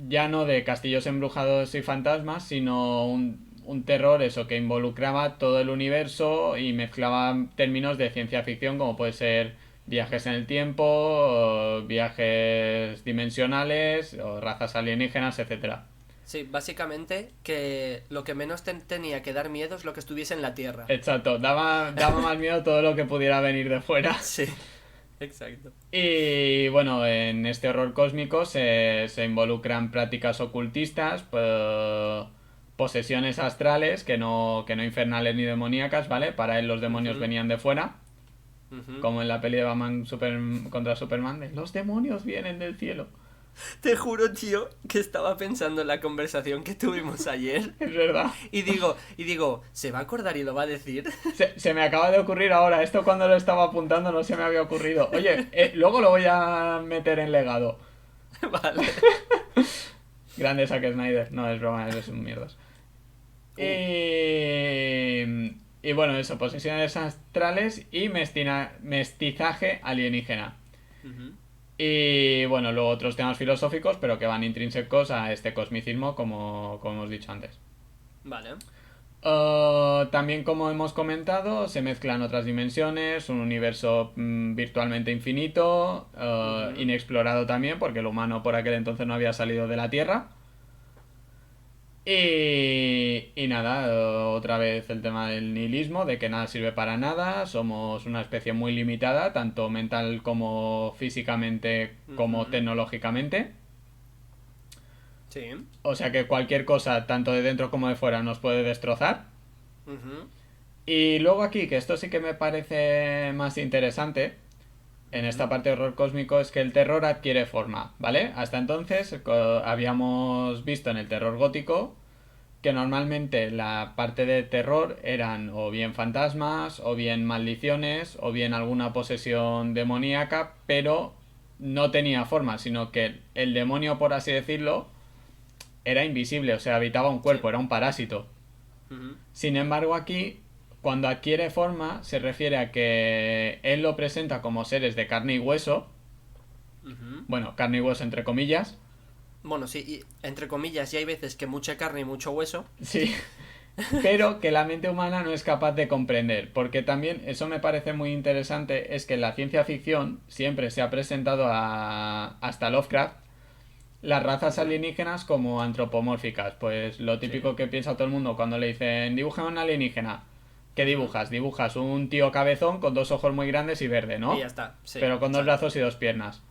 [SPEAKER 2] ya no de castillos embrujados y fantasmas, sino un terror eso que involucraba todo el universo y mezclaba términos de ciencia ficción como puede ser viajes en el tiempo, o viajes dimensionales o razas alienígenas, etcétera.
[SPEAKER 1] Sí, básicamente que lo que menos tenía que dar miedo es lo que estuviese en la Tierra.
[SPEAKER 2] Exacto, daba más miedo todo lo que pudiera venir de fuera.
[SPEAKER 1] Sí, exacto.
[SPEAKER 2] Y bueno, en este horror cósmico se involucran prácticas ocultistas, posesiones astrales, que no infernales ni demoníacas, ¿vale? Para él los demonios venían de fuera, como en la peli de Batman contra Superman, de los demonios vienen del cielo.
[SPEAKER 1] Te juro, tío, que estaba pensando en la conversación que tuvimos ayer.
[SPEAKER 2] Es verdad.
[SPEAKER 1] Y digo, ¿se va a acordar y lo va a decir?
[SPEAKER 2] Se me acaba de ocurrir ahora. Esto cuando lo estaba apuntando no se me había ocurrido. Oye, luego lo voy a meter en legado.
[SPEAKER 1] Vale.
[SPEAKER 2] Grande Zack Snyder. No, es broma, eres un mierdas. Y bueno, eso, posesiones astrales y mestizaje alienígena. Y bueno, luego otros temas filosóficos, pero que van intrínsecos a este cosmicismo, como hemos dicho antes.
[SPEAKER 1] Vale.
[SPEAKER 2] También, como hemos comentado, se mezclan otras dimensiones, un universo virtualmente infinito, inexplorado también, porque el humano por aquel entonces no había salido de la Tierra. Y nada, otra vez el tema del nihilismo, de que nada sirve para nada, somos una especie muy limitada, tanto mental como físicamente, como tecnológicamente.
[SPEAKER 1] Sí.
[SPEAKER 2] O sea que cualquier cosa, tanto de dentro como de fuera, nos puede destrozar. Y luego aquí, que esto sí que me parece más interesante, en esta parte de horror cósmico, es que el terror adquiere forma, ¿vale? Hasta entonces habíamos visto en el terror gótico que normalmente la parte de terror eran o bien fantasmas, o bien maldiciones, o bien alguna posesión demoníaca, pero no tenía forma, sino que el demonio, por así decirlo, era invisible, o sea, habitaba un cuerpo, era un parásito. Sin embargo, aquí, cuando adquiere forma, se refiere a que él lo presenta como seres de carne y hueso. Bueno, carne y hueso entre comillas.
[SPEAKER 1] Bueno, sí, y entre comillas, y hay veces que mucha carne y mucho hueso.
[SPEAKER 2] Sí, pero que la mente humana no es capaz de comprender, porque también eso me parece muy interesante, es que en la ciencia ficción siempre se ha presentado hasta Lovecraft las razas alienígenas como antropomórficas. Pues lo
[SPEAKER 1] Sí.
[SPEAKER 2] típico que piensa todo el mundo cuando le dicen dibuja un alienígena. ¿Qué
[SPEAKER 1] Ujú.
[SPEAKER 2] dibujas? Dibujas un tío cabezón con dos ojos muy grandes y verde,
[SPEAKER 1] Y ya
[SPEAKER 2] ¿no?
[SPEAKER 1] está, sí,
[SPEAKER 2] Pero con dos
[SPEAKER 1] exacto.
[SPEAKER 2] brazos y dos piernas.
[SPEAKER 1] Sí,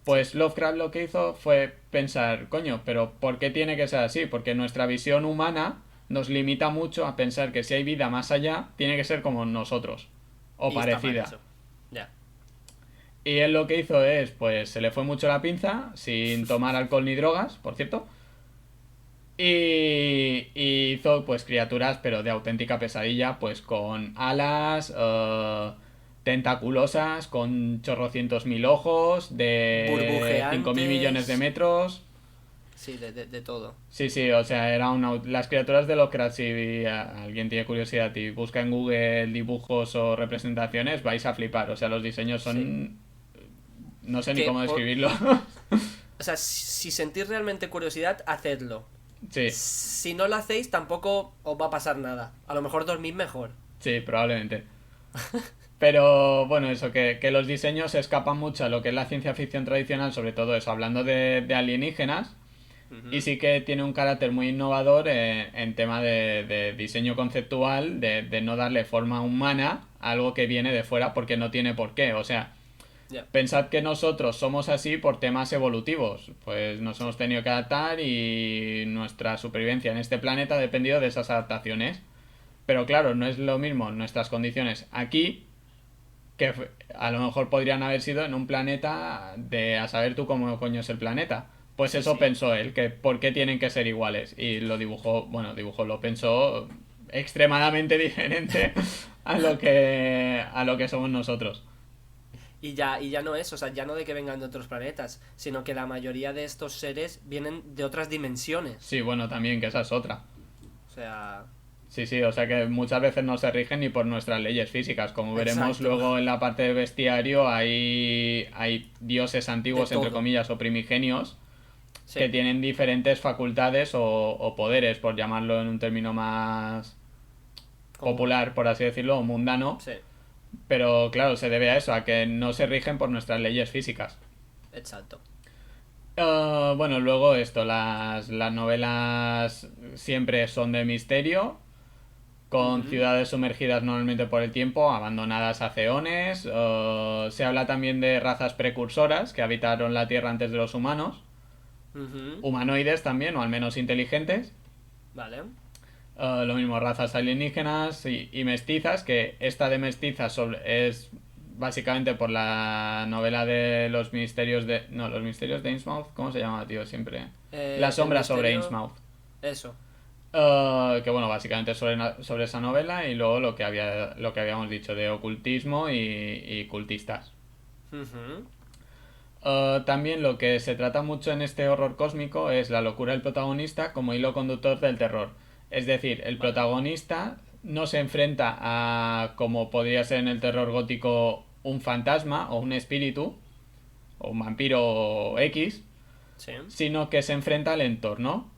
[SPEAKER 2] Pues Lovecraft lo que hizo fue pensar, coño, pero ¿por qué tiene que ser así? Porque nuestra visión humana nos limita mucho a pensar que si hay vida más allá, tiene que ser como nosotros. O
[SPEAKER 1] y está mal
[SPEAKER 2] parecida.
[SPEAKER 1] eso. Ya.
[SPEAKER 2] Y él lo que hizo es, pues se le fue mucho la pinza, sin tomar alcohol ni drogas, por cierto. Y hizo pues criaturas, pero de auténtica pesadilla, pues con alas, tentaculosas, con chorrocientos mil ojos, de 5.000 millones de
[SPEAKER 1] Burbujeantes.
[SPEAKER 2] metros.
[SPEAKER 1] Sí, de todo.
[SPEAKER 2] Sí, sí, o sea, las criaturas de Lovecraft, si alguien tiene curiosidad y busca en Google dibujos o representaciones, vais a flipar. O sea, los diseños
[SPEAKER 1] Sí.
[SPEAKER 2] son... No sé ni
[SPEAKER 1] Que
[SPEAKER 2] cómo
[SPEAKER 1] por,
[SPEAKER 2] describirlo.
[SPEAKER 1] o sea, si sentís realmente curiosidad, hacedlo.
[SPEAKER 2] Sí,
[SPEAKER 1] Si no lo hacéis, tampoco os va a pasar nada. A lo mejor dormís mejor.
[SPEAKER 2] sí, probablemente. Pero bueno, eso, que los diseños se escapan mucho a lo que es la ciencia ficción tradicional, sobre todo eso, hablando de alienígenas. Y
[SPEAKER 1] Ujú.
[SPEAKER 2] sí que tiene un carácter muy innovador en tema de diseño conceptual, de no darle forma humana a algo que viene de fuera porque no tiene por qué. O sea,
[SPEAKER 1] Ya.
[SPEAKER 2] pensad que nosotros somos así por temas evolutivos. Pues nos
[SPEAKER 1] Sí.
[SPEAKER 2] hemos tenido que adaptar y nuestra supervivencia en este planeta ha dependido de esas adaptaciones. Pero claro, no es lo mismo nuestras condiciones aquí que a lo mejor podrían haber sido en un planeta de a saber tú cómo coño es el planeta. Pues
[SPEAKER 1] Sí,
[SPEAKER 2] eso
[SPEAKER 1] sí.
[SPEAKER 2] pensó él, que por qué tienen que ser iguales. Y lo dibujó, bueno, dibujó, lo pensó extremadamente diferente a lo que somos nosotros.
[SPEAKER 1] Y ya no es, o sea, ya no de que vengan de otros planetas, sino que la mayoría de estos seres vienen de otras dimensiones.
[SPEAKER 2] Sí, bueno, también, que esa es otra.
[SPEAKER 1] O sea,
[SPEAKER 2] Sí, sí, o sea que muchas veces no se rigen ni por nuestras leyes físicas. Como veremos
[SPEAKER 1] exacto.
[SPEAKER 2] luego en la parte de bestiario, hay dioses
[SPEAKER 1] De
[SPEAKER 2] antiguos, entre
[SPEAKER 1] todo.
[SPEAKER 2] comillas, o primigenios, que
[SPEAKER 1] Sí.
[SPEAKER 2] tienen diferentes facultades o poderes, por llamarlo en un término más
[SPEAKER 1] Común.
[SPEAKER 2] popular, por así decirlo, o mundano.
[SPEAKER 1] Sí.
[SPEAKER 2] Pero claro, se debe a eso, a que no se rigen por nuestras leyes físicas.
[SPEAKER 1] Exacto.
[SPEAKER 2] Bueno, luego esto, las novelas siempre son de misterio, con
[SPEAKER 1] Ujú.
[SPEAKER 2] ciudades sumergidas normalmente por el tiempo, abandonadas hace eones. Se habla también de razas precursoras que habitaron la Tierra antes de los humanos,
[SPEAKER 1] Ujú.
[SPEAKER 2] humanoides también, o al menos inteligentes.
[SPEAKER 1] Vale.
[SPEAKER 2] Lo mismo, razas alienígenas y mestizas, que esta de mestizas es básicamente por la novela de los misterios de... No, los misterios de Innsmouth, ¿cómo se llama, tío? Siempre. La
[SPEAKER 1] El
[SPEAKER 2] sombra sobre
[SPEAKER 1] misterio.
[SPEAKER 2] Innsmouth.
[SPEAKER 1] Eso.
[SPEAKER 2] Que bueno, básicamente sobre esa novela y luego lo que habíamos dicho de ocultismo y cultistas.
[SPEAKER 1] Ujú.
[SPEAKER 2] También lo que se trata mucho en este horror cósmico es la locura del protagonista como hilo conductor del terror. Es decir, el
[SPEAKER 1] Vale.
[SPEAKER 2] protagonista no se enfrenta a, como podría ser en el terror gótico, un fantasma o un espíritu, o un vampiro X,
[SPEAKER 1] Sí.
[SPEAKER 2] sino que se enfrenta al entorno.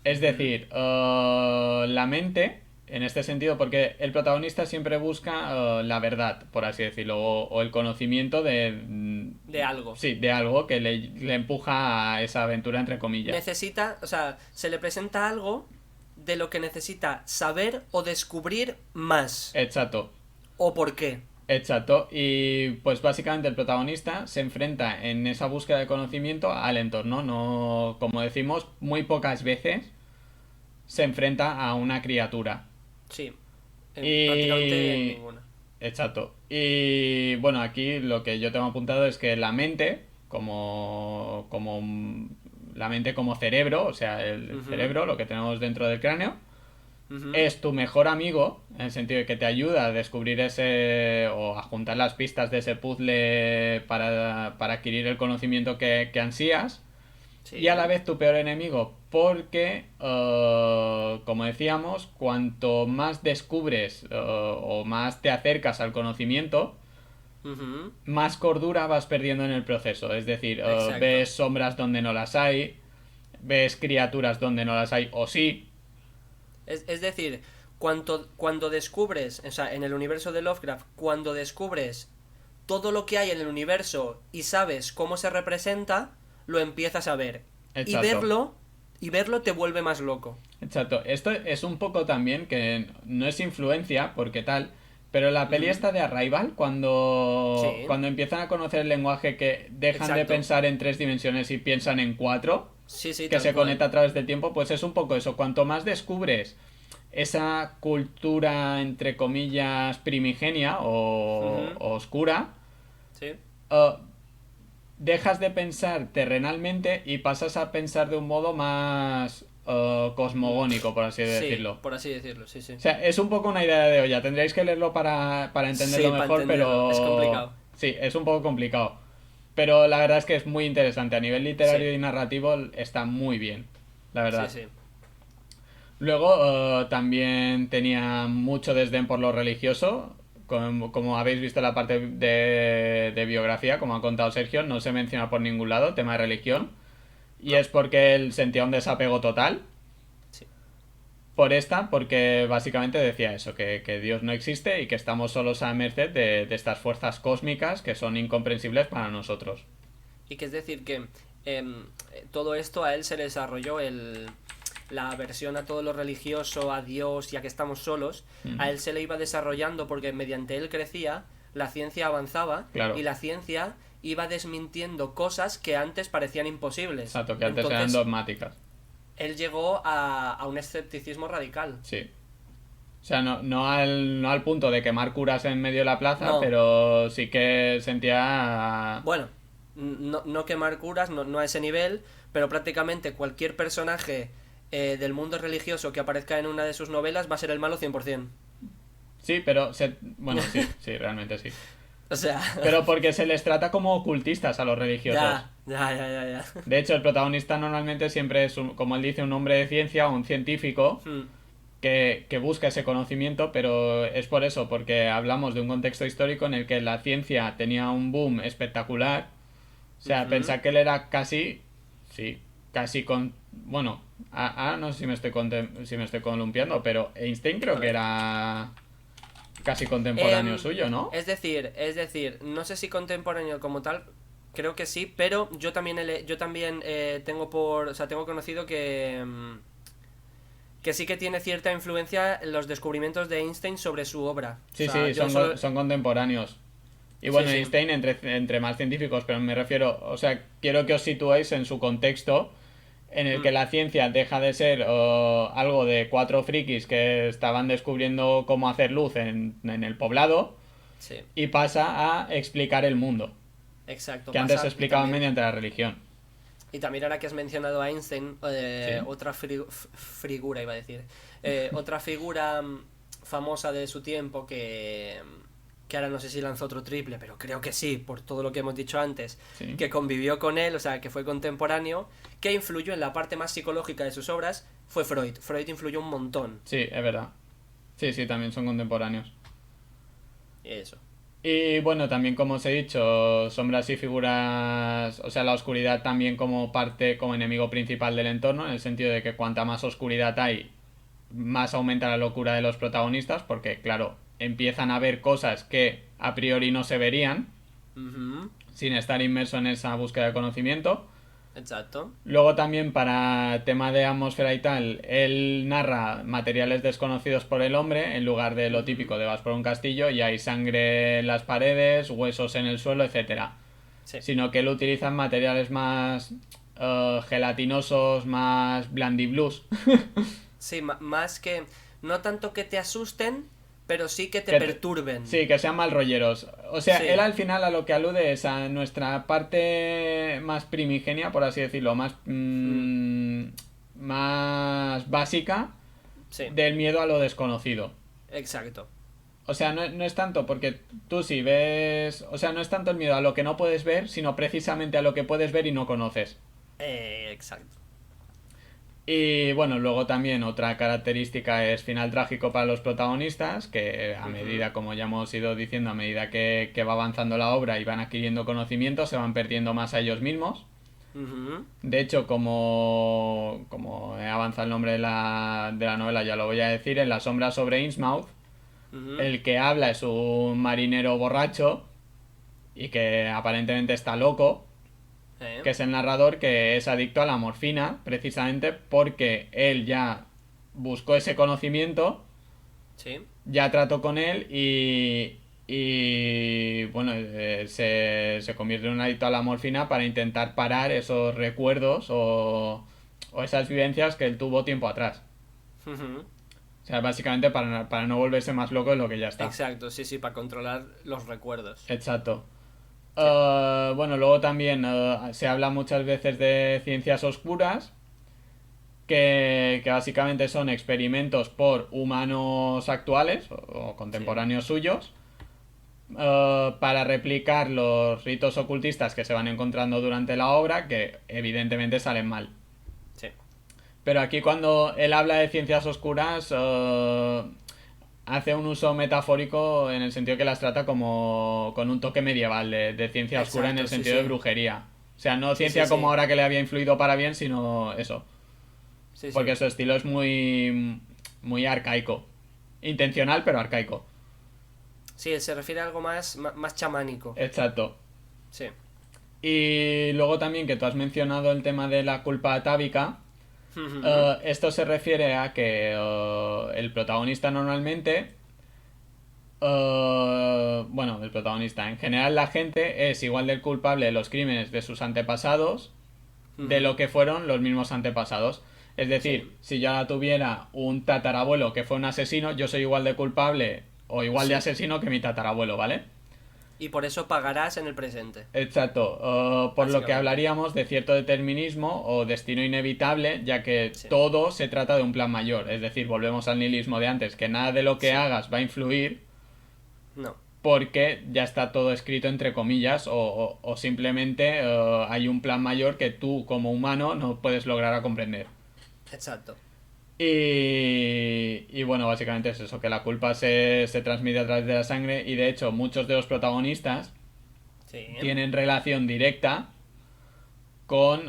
[SPEAKER 2] Es
[SPEAKER 1] Ujú.
[SPEAKER 2] decir, la mente, en este sentido, porque el protagonista siempre busca la verdad, por así decirlo, o el conocimiento
[SPEAKER 1] De algo.
[SPEAKER 2] sí, de algo que le empuja a esa aventura, entre comillas.
[SPEAKER 1] Necesita, o sea, se le presenta algo de lo que necesita saber o descubrir más.
[SPEAKER 2] Exacto,
[SPEAKER 1] ¿O por qué?
[SPEAKER 2] exacto. Y pues básicamente el protagonista se enfrenta en esa búsqueda de conocimiento al entorno. No, como decimos, muy pocas veces se enfrenta a una criatura.
[SPEAKER 1] Sí. Prácticamente en
[SPEAKER 2] Y
[SPEAKER 1] ninguna.
[SPEAKER 2] exacto. Y bueno, aquí lo que yo tengo apuntado es que la mente, la mente como cerebro, o sea, el
[SPEAKER 1] Ujú.
[SPEAKER 2] cerebro, lo que tenemos dentro del cráneo,
[SPEAKER 1] Ujú.
[SPEAKER 2] es tu mejor amigo, en el sentido de que te ayuda a descubrir ese o a juntar las pistas de ese puzzle para adquirir el conocimiento que ansías y a la
[SPEAKER 1] Sí.
[SPEAKER 2] vez tu peor enemigo, porque, como decíamos, cuanto más descubres o más te acercas al conocimiento,
[SPEAKER 1] Ujú.
[SPEAKER 2] más cordura vas perdiendo en el proceso. Es decir,
[SPEAKER 1] Exacto.
[SPEAKER 2] ves sombras donde no las hay, ves criaturas donde no las hay, o sí.
[SPEAKER 1] Es decir, cuando descubres, o sea, en el universo de Lovecraft, cuando descubres todo lo que hay en el universo y sabes cómo se representa, lo empiezas a ver. y
[SPEAKER 2] Exacto.
[SPEAKER 1] verlo te vuelve más loco.
[SPEAKER 2] Exacto. Esto es un poco también que no es influencia, porque tal, pero la peli
[SPEAKER 1] Ujú.
[SPEAKER 2] esta de Arrival, cuando,
[SPEAKER 1] Sí,
[SPEAKER 2] cuando empiezan a conocer el lenguaje que dejan de
[SPEAKER 1] exacto.
[SPEAKER 2] pensar en 3 dimensiones y piensan en 4,
[SPEAKER 1] Sí, sí,
[SPEAKER 2] que
[SPEAKER 1] tal
[SPEAKER 2] se
[SPEAKER 1] cual.
[SPEAKER 2] conecta a través del tiempo, pues es un poco eso. Cuanto más descubres esa cultura, entre comillas, primigenia
[SPEAKER 1] Ujú.
[SPEAKER 2] o oscura,
[SPEAKER 1] Sí,
[SPEAKER 2] eh, dejas de pensar terrenalmente y pasas a pensar de un modo más cosmogónico, por así
[SPEAKER 1] sí,
[SPEAKER 2] decirlo.
[SPEAKER 1] por así decirlo, sí, sí.
[SPEAKER 2] O sea, es un poco una idea de olla. Tendréis que leerlo para entenderlo
[SPEAKER 1] Sí, para
[SPEAKER 2] mejor,
[SPEAKER 1] entenderlo, es
[SPEAKER 2] pero
[SPEAKER 1] complicado.
[SPEAKER 2] sí, es un poco complicado. Pero la verdad es que es muy interesante. A nivel
[SPEAKER 1] Sí,
[SPEAKER 2] literario y narrativo está muy bien, la
[SPEAKER 1] sí,
[SPEAKER 2] verdad.
[SPEAKER 1] sí.
[SPEAKER 2] Luego también tenía mucho desdén por lo religioso. Como habéis visto en la parte de biografía, como ha contado Sergio, no se menciona por ningún lado tema de religión. Y
[SPEAKER 1] No,
[SPEAKER 2] es porque él sentía un desapego total
[SPEAKER 1] sí.
[SPEAKER 2] por esta, porque básicamente decía eso, que Dios no existe y que estamos solos a merced de estas fuerzas cósmicas que son incomprensibles para nosotros.
[SPEAKER 1] Y que es decir que todo esto a él se le desarrolló la aversión a todo lo religioso, a Dios, ya que estamos solos, a él se le iba desarrollando porque mediante él crecía, la ciencia avanzaba y
[SPEAKER 2] Claro,
[SPEAKER 1] la ciencia iba desmintiendo cosas que antes parecían imposibles.
[SPEAKER 2] exacto, que antes eran
[SPEAKER 1] Entonces,
[SPEAKER 2] dogmáticas.
[SPEAKER 1] él llegó a un escepticismo radical.
[SPEAKER 2] Sí. O sea, no al punto de quemar curas en medio de la plaza,
[SPEAKER 1] No,
[SPEAKER 2] pero sí que sentía...
[SPEAKER 1] bueno, no quemar curas, no a ese nivel, pero prácticamente cualquier personaje del mundo religioso que aparezca en una de sus novelas va a ser el malo 100%.
[SPEAKER 2] Sí, pero... Bueno, sí, sí, realmente sí.
[SPEAKER 1] O sea,
[SPEAKER 2] Pero porque se les trata como ocultistas a los religiosos.
[SPEAKER 1] ya.
[SPEAKER 2] De hecho, el protagonista normalmente siempre es, como él dice, un hombre de ciencia o un científico
[SPEAKER 1] Hmm,
[SPEAKER 2] que busca ese conocimiento, pero es por eso, porque hablamos de un contexto histórico en el que la ciencia tenía un boom espectacular. O sea,
[SPEAKER 1] ujú.
[SPEAKER 2] pensar que él era casi, sí, casi con, bueno, ahora no sé si me estoy columpiando, pero Einstein creo que
[SPEAKER 1] Vale.
[SPEAKER 2] era casi contemporáneo
[SPEAKER 1] Em,
[SPEAKER 2] suyo, ¿no?
[SPEAKER 1] es decir, no sé si contemporáneo como tal, creo que sí, pero yo también o sea, tengo conocido que sí que tiene cierta influencia en los descubrimientos de Einstein sobre su obra. O
[SPEAKER 2] Sí,
[SPEAKER 1] sea,
[SPEAKER 2] sí,
[SPEAKER 1] yo
[SPEAKER 2] son,
[SPEAKER 1] solo...
[SPEAKER 2] son contemporáneos. Y
[SPEAKER 1] Sí,
[SPEAKER 2] bueno,
[SPEAKER 1] sí.
[SPEAKER 2] Einstein entre más científicos, pero me refiero, o sea, quiero que os situéis en su contexto en el que
[SPEAKER 1] Mm,
[SPEAKER 2] la ciencia deja de ser algo de 4 frikis que estaban descubriendo cómo hacer luz en el poblado
[SPEAKER 1] sí,
[SPEAKER 2] y pasa a explicar el mundo,
[SPEAKER 1] exacto,
[SPEAKER 2] que antes se
[SPEAKER 1] pasa. Y
[SPEAKER 2] explicaba
[SPEAKER 1] también
[SPEAKER 2] mediante la religión.
[SPEAKER 1] ahora que has mencionado a Einstein,
[SPEAKER 2] Sí,
[SPEAKER 1] otra figura, iba a decir, otra figura famosa de su tiempo que ahora no sé si lanzó otro triple, pero creo que sí, por todo lo que hemos dicho antes,
[SPEAKER 2] sí,
[SPEAKER 1] que convivió con él, o sea, que fue contemporáneo, que influyó en la parte más psicológica de sus obras, fue Freud. Freud influyó un montón.
[SPEAKER 2] sí, es verdad. Sí, sí, también son contemporáneos.
[SPEAKER 1] Y eso.
[SPEAKER 2] Y bueno, también como os he dicho, sombras y figuras, o sea, la oscuridad también como parte, como enemigo principal del entorno, en el sentido de que cuanta más oscuridad hay, más aumenta la locura de los protagonistas, porque claro, empiezan a ver cosas que a priori no se verían,
[SPEAKER 1] Ujú,
[SPEAKER 2] sin estar inmerso en esa búsqueda de conocimiento.
[SPEAKER 1] exacto.
[SPEAKER 2] Luego también para tema de atmósfera y tal, él narra materiales desconocidos por el hombre en lugar de lo
[SPEAKER 1] Ujú,
[SPEAKER 2] típico de vas por un castillo y hay sangre en las paredes, huesos en el suelo, etcétera.
[SPEAKER 1] sí.
[SPEAKER 2] Sino que él utiliza materiales más gelatinosos, más blandiblus.
[SPEAKER 1] Sí, más que... No tanto que te asusten, pero sí que te
[SPEAKER 2] que te-
[SPEAKER 1] perturben.
[SPEAKER 2] sí, que sean mal rolleros. O sea, él
[SPEAKER 1] Sí.
[SPEAKER 2] al final a lo que alude es a nuestra parte más primigenia, por así decirlo,
[SPEAKER 1] Mm,
[SPEAKER 2] más básica
[SPEAKER 1] sí,
[SPEAKER 2] del miedo a lo desconocido.
[SPEAKER 1] exacto.
[SPEAKER 2] O sea, no es tanto porque tú si ves... O sea, no es tanto el miedo a lo que no puedes ver, sino precisamente a lo que puedes ver y no conoces.
[SPEAKER 1] Exacto.
[SPEAKER 2] Y bueno, luego también otra característica es final trágico para los protagonistas, que a
[SPEAKER 1] Ujú,
[SPEAKER 2] medida, como ya hemos ido diciendo, a medida que va avanzando la obra y van adquiriendo conocimiento, se van perdiendo más a ellos mismos.
[SPEAKER 1] ujú,
[SPEAKER 2] De hecho, como he avanzado el nombre de la novela, ya lo voy a decir, en La sombra sobre Innsmouth,
[SPEAKER 1] ujú.
[SPEAKER 2] el que habla es un marinero borracho y que aparentemente está loco. que es el narrador, que es adicto a la morfina, precisamente porque él ya buscó ese conocimiento,
[SPEAKER 1] Sí.
[SPEAKER 2] ya trató con él y bueno, se convierte en un adicto a la morfina para intentar parar esos recuerdos o esas vivencias que él tuvo tiempo atrás.
[SPEAKER 1] Ujú.
[SPEAKER 2] O sea, básicamente para no volverse más loco de lo que ya está.
[SPEAKER 1] Exacto, sí, sí, para controlar los recuerdos.
[SPEAKER 2] Exacto.
[SPEAKER 1] Sí.
[SPEAKER 2] Bueno, luego también se habla muchas veces de ciencias oscuras, que básicamente son experimentos por humanos actuales o
[SPEAKER 1] Sí.
[SPEAKER 2] contemporáneos suyos, para replicar los ritos ocultistas que se van encontrando durante la obra, que evidentemente salen mal.
[SPEAKER 1] Sí.
[SPEAKER 2] Pero aquí cuando él habla de ciencias oscuras, hace un uso metafórico en el sentido que las trata como con un toque medieval de ciencia oscura en el
[SPEAKER 1] Exacto, sí,
[SPEAKER 2] sentido de
[SPEAKER 1] sí.
[SPEAKER 2] brujería. O sea, no
[SPEAKER 1] Sí, sí,
[SPEAKER 2] ciencia como
[SPEAKER 1] sí.
[SPEAKER 2] ahora que le había influido para bien, sino eso.
[SPEAKER 1] Sí, sí.
[SPEAKER 2] Porque su estilo es muy arcaico. Intencional, pero arcaico.
[SPEAKER 1] Sí, se refiere a algo más chamánico.
[SPEAKER 2] Exacto.
[SPEAKER 1] Sí.
[SPEAKER 2] Y luego también que tú has mencionado el tema de la culpa atávica.
[SPEAKER 1] Ujú.
[SPEAKER 2] Esto se refiere a que el protagonista normalmente, bueno, el protagonista, en general la gente es igual de culpable de los crímenes de sus antepasados de lo
[SPEAKER 1] Ujú.
[SPEAKER 2] que fueron los mismos antepasados. Es
[SPEAKER 1] Sí.
[SPEAKER 2] decir, si yo tuviera un tatarabuelo que fue un asesino, yo soy igual de culpable o igual de
[SPEAKER 1] Sí.
[SPEAKER 2] asesino que mi tatarabuelo, ¿vale?
[SPEAKER 1] Y por eso pagarás en el presente.
[SPEAKER 2] Exacto, por lo que
[SPEAKER 1] Básicamente.
[SPEAKER 2] hablaríamos de cierto determinismo o destino inevitable, ya que
[SPEAKER 1] Sí.
[SPEAKER 2] todo se trata de un plan mayor, es decir, volvemos al nihilismo de antes, que nada de lo que
[SPEAKER 1] Sí.
[SPEAKER 2] hagas va a influir
[SPEAKER 1] No.
[SPEAKER 2] porque ya está todo escrito entre comillas o simplemente hay un plan mayor que tú como humano no puedes lograr a comprender.
[SPEAKER 1] Exacto.
[SPEAKER 2] Y bueno, básicamente es eso, que la culpa se transmite a través de la sangre y de hecho muchos de los protagonistas
[SPEAKER 1] Sí.
[SPEAKER 2] tienen relación directa con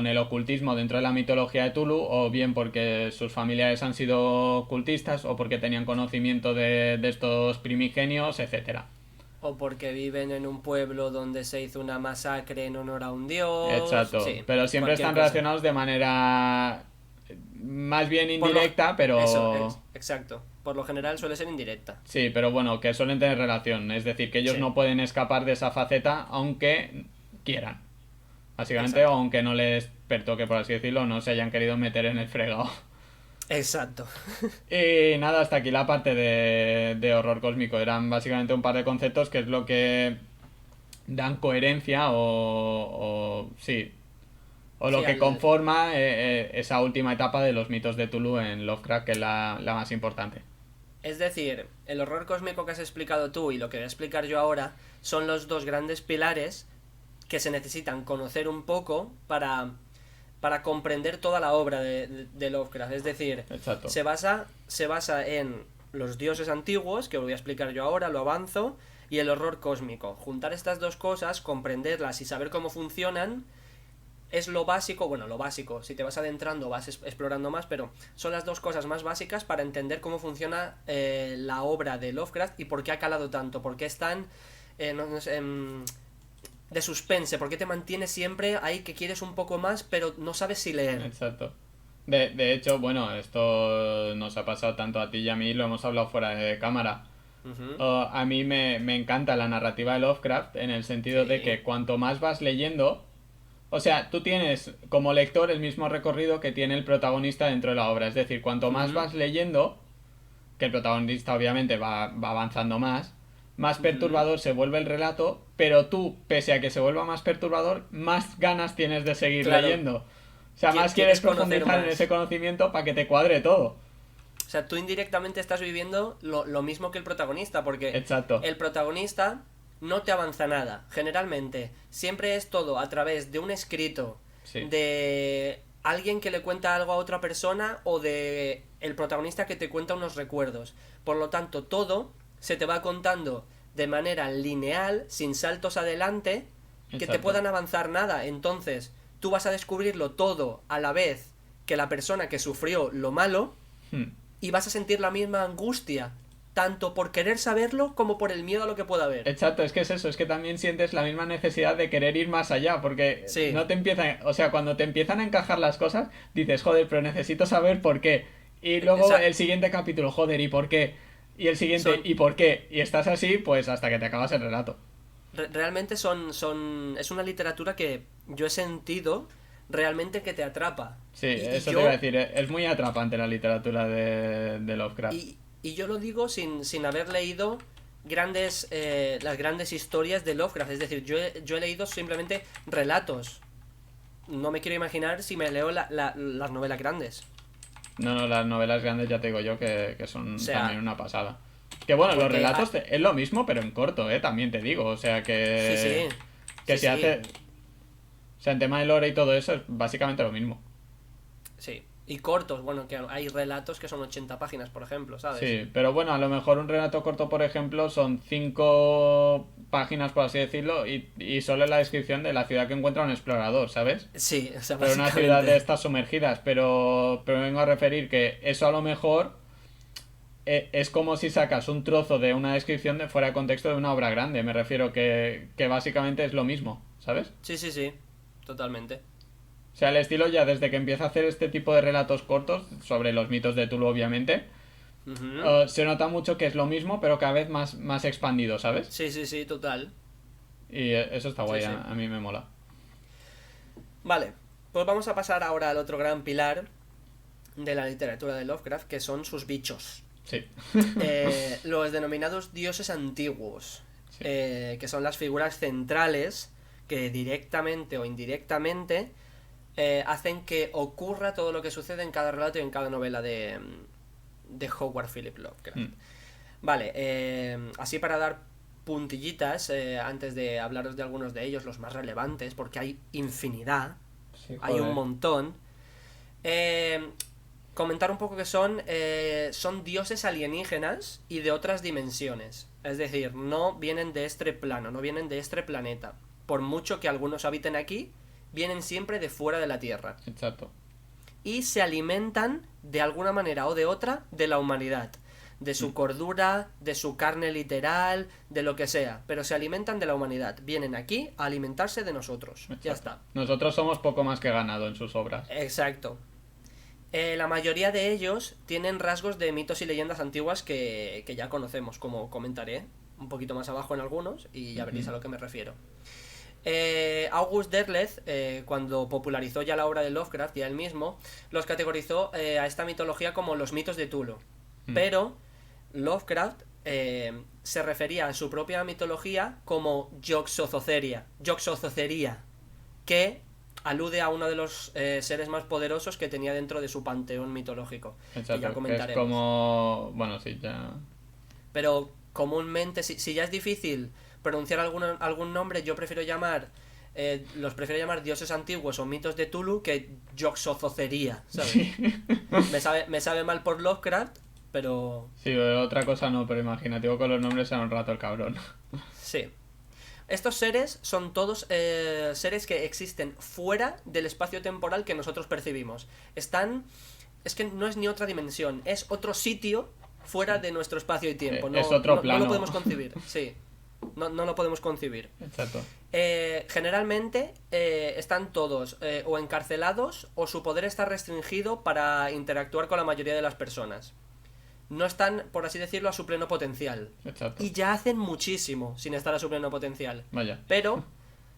[SPEAKER 2] el ocultismo dentro de la mitología de Tulu, o bien porque sus familiares han sido ocultistas, o porque tenían conocimiento de estos primigenios, etcétera.
[SPEAKER 1] O porque viven en un pueblo donde se hizo una masacre en honor a un dios.
[SPEAKER 2] Exacto.
[SPEAKER 1] Sí,
[SPEAKER 2] Pero siempre
[SPEAKER 1] cualquier
[SPEAKER 2] están
[SPEAKER 1] cosa.
[SPEAKER 2] relacionados de manera más bien
[SPEAKER 1] Por lo...
[SPEAKER 2] indirecta,
[SPEAKER 1] Eso,
[SPEAKER 2] pero...
[SPEAKER 1] exacto. Por lo general suele ser indirecta.
[SPEAKER 2] Sí, pero bueno, que suelen tener relación. Es decir, que ellos
[SPEAKER 1] Sí,
[SPEAKER 2] no pueden escapar de esa faceta aunque quieran. Básicamente, o
[SPEAKER 1] exacto.
[SPEAKER 2] aunque no les pertoque, por así decirlo, no se hayan querido meter en el fregado.
[SPEAKER 1] Exacto.
[SPEAKER 2] Y nada, hasta aquí la parte de horror cósmico. Eran básicamente un par de conceptos que es lo que dan coherencia sí, o lo
[SPEAKER 1] Sí,
[SPEAKER 2] que conforma esa última etapa de los mitos de Tulu en Lovecraft, que es la más importante.
[SPEAKER 1] es decir, el horror cósmico que has explicado tú y lo que voy a explicar yo ahora son los dos grandes pilares que se necesitan conocer un poco para comprender toda la obra de Lovecraft. Es decir,
[SPEAKER 2] Exacto.
[SPEAKER 1] se basa en los dioses antiguos, que lo voy a explicar yo ahora, lo avanzo, y el horror cósmico. Juntar estas dos cosas, comprenderlas y saber cómo funcionan es lo básico, bueno, lo básico, si te vas adentrando vas explorando más, pero son las dos cosas más básicas para entender cómo funciona la obra de Lovecraft y por qué ha calado tanto, por qué es tan no sé, de suspense, por qué te mantiene siempre ahí que quieres un poco más, pero no sabes si leer.
[SPEAKER 2] Exacto. De hecho, bueno, esto nos ha pasado tanto a ti y a mí, lo hemos hablado fuera de cámara.
[SPEAKER 1] Ujú.
[SPEAKER 2] A mí me encanta la narrativa de Lovecraft en el sentido de
[SPEAKER 1] Sí.
[SPEAKER 2] que cuanto más vas leyendo, o sea, tú tienes como lector el mismo recorrido que tiene el protagonista dentro de la obra. Es decir, cuanto más
[SPEAKER 1] Ujú.
[SPEAKER 2] vas leyendo, que el protagonista obviamente va avanzando más
[SPEAKER 1] Ujú.
[SPEAKER 2] perturbador se vuelve el relato, pero tú, pese a que se vuelva más perturbador, más ganas tienes de seguir
[SPEAKER 1] Claro,
[SPEAKER 2] leyendo. O sea, más quieres
[SPEAKER 1] quieres conocer
[SPEAKER 2] profundizar en ese
[SPEAKER 1] más.
[SPEAKER 2] conocimiento para que te cuadre todo.
[SPEAKER 1] O sea, tú indirectamente estás viviendo lo mismo que el protagonista, porque
[SPEAKER 2] Exacto.
[SPEAKER 1] el protagonista no te avanza nada. Generalmente, siempre es todo a través de un escrito,
[SPEAKER 2] Sí.
[SPEAKER 1] de alguien que le cuenta algo a otra persona o de el protagonista que te cuenta unos recuerdos. Por lo tanto, todo se te va contando de manera lineal, sin saltos adelante, que te
[SPEAKER 2] Exacto.
[SPEAKER 1] puedan avanzar nada. Entonces, tú vas a descubrirlo todo a la vez que la persona que sufrió lo malo
[SPEAKER 2] Hmm.
[SPEAKER 1] y vas a sentir la misma angustia tanto por querer saberlo como por el miedo a lo que pueda haber.
[SPEAKER 2] Exacto, es que es eso, es que también sientes la misma necesidad de querer ir más allá, porque
[SPEAKER 1] Sí.
[SPEAKER 2] no te empiezan, o sea, cuando te empiezan a encajar las cosas, dices, joder, pero necesito saber por qué. Y luego
[SPEAKER 1] Exacto.
[SPEAKER 2] el siguiente capítulo, joder, ¿y por qué? Y el siguiente,
[SPEAKER 1] Son-
[SPEAKER 2] ¿y por qué? Y estás así, pues hasta que te acabas el relato.
[SPEAKER 1] Realmente es una literatura que yo he sentido realmente que te atrapa.
[SPEAKER 2] Sí,
[SPEAKER 1] Y
[SPEAKER 2] eso te
[SPEAKER 1] yo,
[SPEAKER 2] iba a decir, es muy atrapante la literatura de Lovecraft.
[SPEAKER 1] y yo lo digo sin haber leído las grandes historias de Lovecraft. Es decir, yo he leído simplemente relatos. No me quiero imaginar si me leo las novelas grandes.
[SPEAKER 2] No, las novelas grandes ya te digo yo que son
[SPEAKER 1] O sea,
[SPEAKER 2] también una pasada. Que bueno, los
[SPEAKER 1] porque
[SPEAKER 2] relatos es lo mismo, pero en corto, también te digo. O sea
[SPEAKER 1] sí, sí.
[SPEAKER 2] que
[SPEAKER 1] Sí,
[SPEAKER 2] se
[SPEAKER 1] sí.
[SPEAKER 2] hace. O sea, en tema de lore y todo eso es básicamente lo mismo.
[SPEAKER 1] Sí. Y cortos, bueno, que hay relatos que son 80 páginas, por ejemplo, ¿sabes?
[SPEAKER 2] Sí, pero bueno, a lo mejor un relato corto, por ejemplo, son 5 páginas, por así decirlo, y solo la descripción de la ciudad que encuentra un explorador, ¿sabes?
[SPEAKER 1] Sí, o sea,
[SPEAKER 2] Pero una
[SPEAKER 1] básicamente.
[SPEAKER 2] ciudad de estas sumergidas, pero vengo a referir que eso a lo mejor es como si sacas un trozo de una descripción de fuera de contexto de una obra grande. Me refiero que básicamente es lo mismo, ¿sabes?
[SPEAKER 1] Sí, sí, sí. Totalmente.
[SPEAKER 2] O sea, el estilo ya desde que empieza a hacer este tipo de relatos cortos, sobre los mitos de Tulu obviamente,
[SPEAKER 1] Ujú.
[SPEAKER 2] se nota mucho que es lo mismo, pero cada vez más expandido, ¿sabes?
[SPEAKER 1] Sí, sí, sí, total.
[SPEAKER 2] Y eso está
[SPEAKER 1] Sí,
[SPEAKER 2] guay,
[SPEAKER 1] sí.
[SPEAKER 2] a mí me mola.
[SPEAKER 1] Vale, pues vamos a pasar ahora al otro gran pilar de la literatura de Lovecraft, que son sus bichos.
[SPEAKER 2] Sí,
[SPEAKER 1] Los denominados dioses antiguos,
[SPEAKER 2] sí,
[SPEAKER 1] que son las figuras centrales que directamente o indirectamente hacen que ocurra todo lo que sucede en cada relato y en cada novela de Howard Philip Lovecraft.
[SPEAKER 2] Mm.
[SPEAKER 1] Vale, así para dar puntillitas, antes de hablaros de algunos de ellos, los más relevantes, porque hay infinidad,
[SPEAKER 2] sí,
[SPEAKER 1] hay un
[SPEAKER 2] joder.
[SPEAKER 1] montón. Eh, Comentar un poco que son dioses alienígenas y de otras dimensiones. Es decir, no vienen de este plano, no vienen de este planeta. Por mucho que algunos habiten aquí, vienen siempre de fuera de la Tierra.
[SPEAKER 2] Exacto.
[SPEAKER 1] Y se alimentan de alguna manera o de otra de la humanidad. De su cordura, de su carne literal, de lo que sea. Pero se alimentan de la humanidad. Vienen aquí a alimentarse de nosotros. Ya
[SPEAKER 2] Exacto.
[SPEAKER 1] está.
[SPEAKER 2] Nosotros somos poco más que ganado en sus obras.
[SPEAKER 1] Exacto. La mayoría de ellos tienen rasgos de mitos y leyendas antiguas que ya conocemos, como comentaré un poquito más abajo en algunos, y ya veréis a lo que me refiero. August Derleth, cuando popularizó ya la obra de Lovecraft, ya él mismo, los categorizó a esta mitología como los mitos de Tulu. Pero Lovecraft se refería a su propia mitología como Yoxozoceria, que alude a uno de los seres más poderosos que tenía dentro de su panteón mitológico. Que ya
[SPEAKER 2] Exacto, que es
[SPEAKER 1] comentaremos.
[SPEAKER 2] como... Bueno, sí, ya...
[SPEAKER 1] Pero comúnmente, si ya es difícil pronunciar algún nombre, yo prefiero llamar... los prefiero llamar dioses antiguos o mitos de Tulu que Yoxozocería, ¿sabes? Me sabe mal por Lovecraft, pero
[SPEAKER 2] Sí, otra cosa no, pero imagínate con los nombres era un rato el cabrón.
[SPEAKER 1] sí. Estos seres son todos seres que existen fuera del espacio temporal que nosotros percibimos. Es que no es ni otra dimensión, es otro sitio fuera de nuestro espacio y tiempo.
[SPEAKER 2] Es otro
[SPEAKER 1] no
[SPEAKER 2] plano.
[SPEAKER 1] lo podemos concebir, sí. No lo podemos concebir.
[SPEAKER 2] Exacto.
[SPEAKER 1] Generalmente están todos o encarcelados o su poder está restringido para interactuar con la mayoría de las personas. No están, por así decirlo, a su pleno potencial.
[SPEAKER 2] Exacto.
[SPEAKER 1] Y ya hacen muchísimo sin estar a su pleno potencial.
[SPEAKER 2] Vaya.
[SPEAKER 1] Pero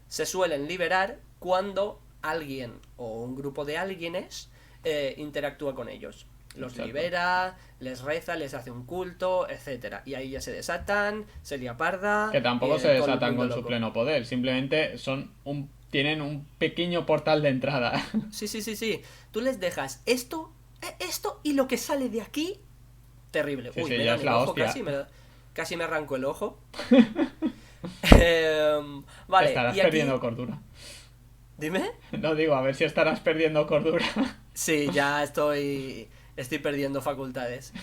[SPEAKER 1] se suelen liberar cuando alguien o un grupo de alguienes interactúa con ellos. Los
[SPEAKER 2] Exacto.
[SPEAKER 1] libera, les reza, les hace un culto, etcétera. Y ahí ya se desatan, se lía parda.
[SPEAKER 2] Que tampoco
[SPEAKER 1] y,
[SPEAKER 2] se
[SPEAKER 1] el
[SPEAKER 2] desatan
[SPEAKER 1] mundo
[SPEAKER 2] con su
[SPEAKER 1] loco.
[SPEAKER 2] pleno poder, simplemente tienen un pequeño portal de entrada.
[SPEAKER 1] Sí, sí, sí, sí. Tú les dejas esto y lo que sale de aquí, terrible.
[SPEAKER 2] Sí,
[SPEAKER 1] Uy,
[SPEAKER 2] sí,
[SPEAKER 1] me
[SPEAKER 2] ya
[SPEAKER 1] dan
[SPEAKER 2] es
[SPEAKER 1] el
[SPEAKER 2] la
[SPEAKER 1] ojo
[SPEAKER 2] hostia.
[SPEAKER 1] casi me arranco el ojo. Vale,
[SPEAKER 2] Estarás
[SPEAKER 1] y aquí...
[SPEAKER 2] perdiendo cordura.
[SPEAKER 1] Dime.
[SPEAKER 2] No digo, a ver si estarás perdiendo cordura.
[SPEAKER 1] Sí, ya estoy perdiendo facultades.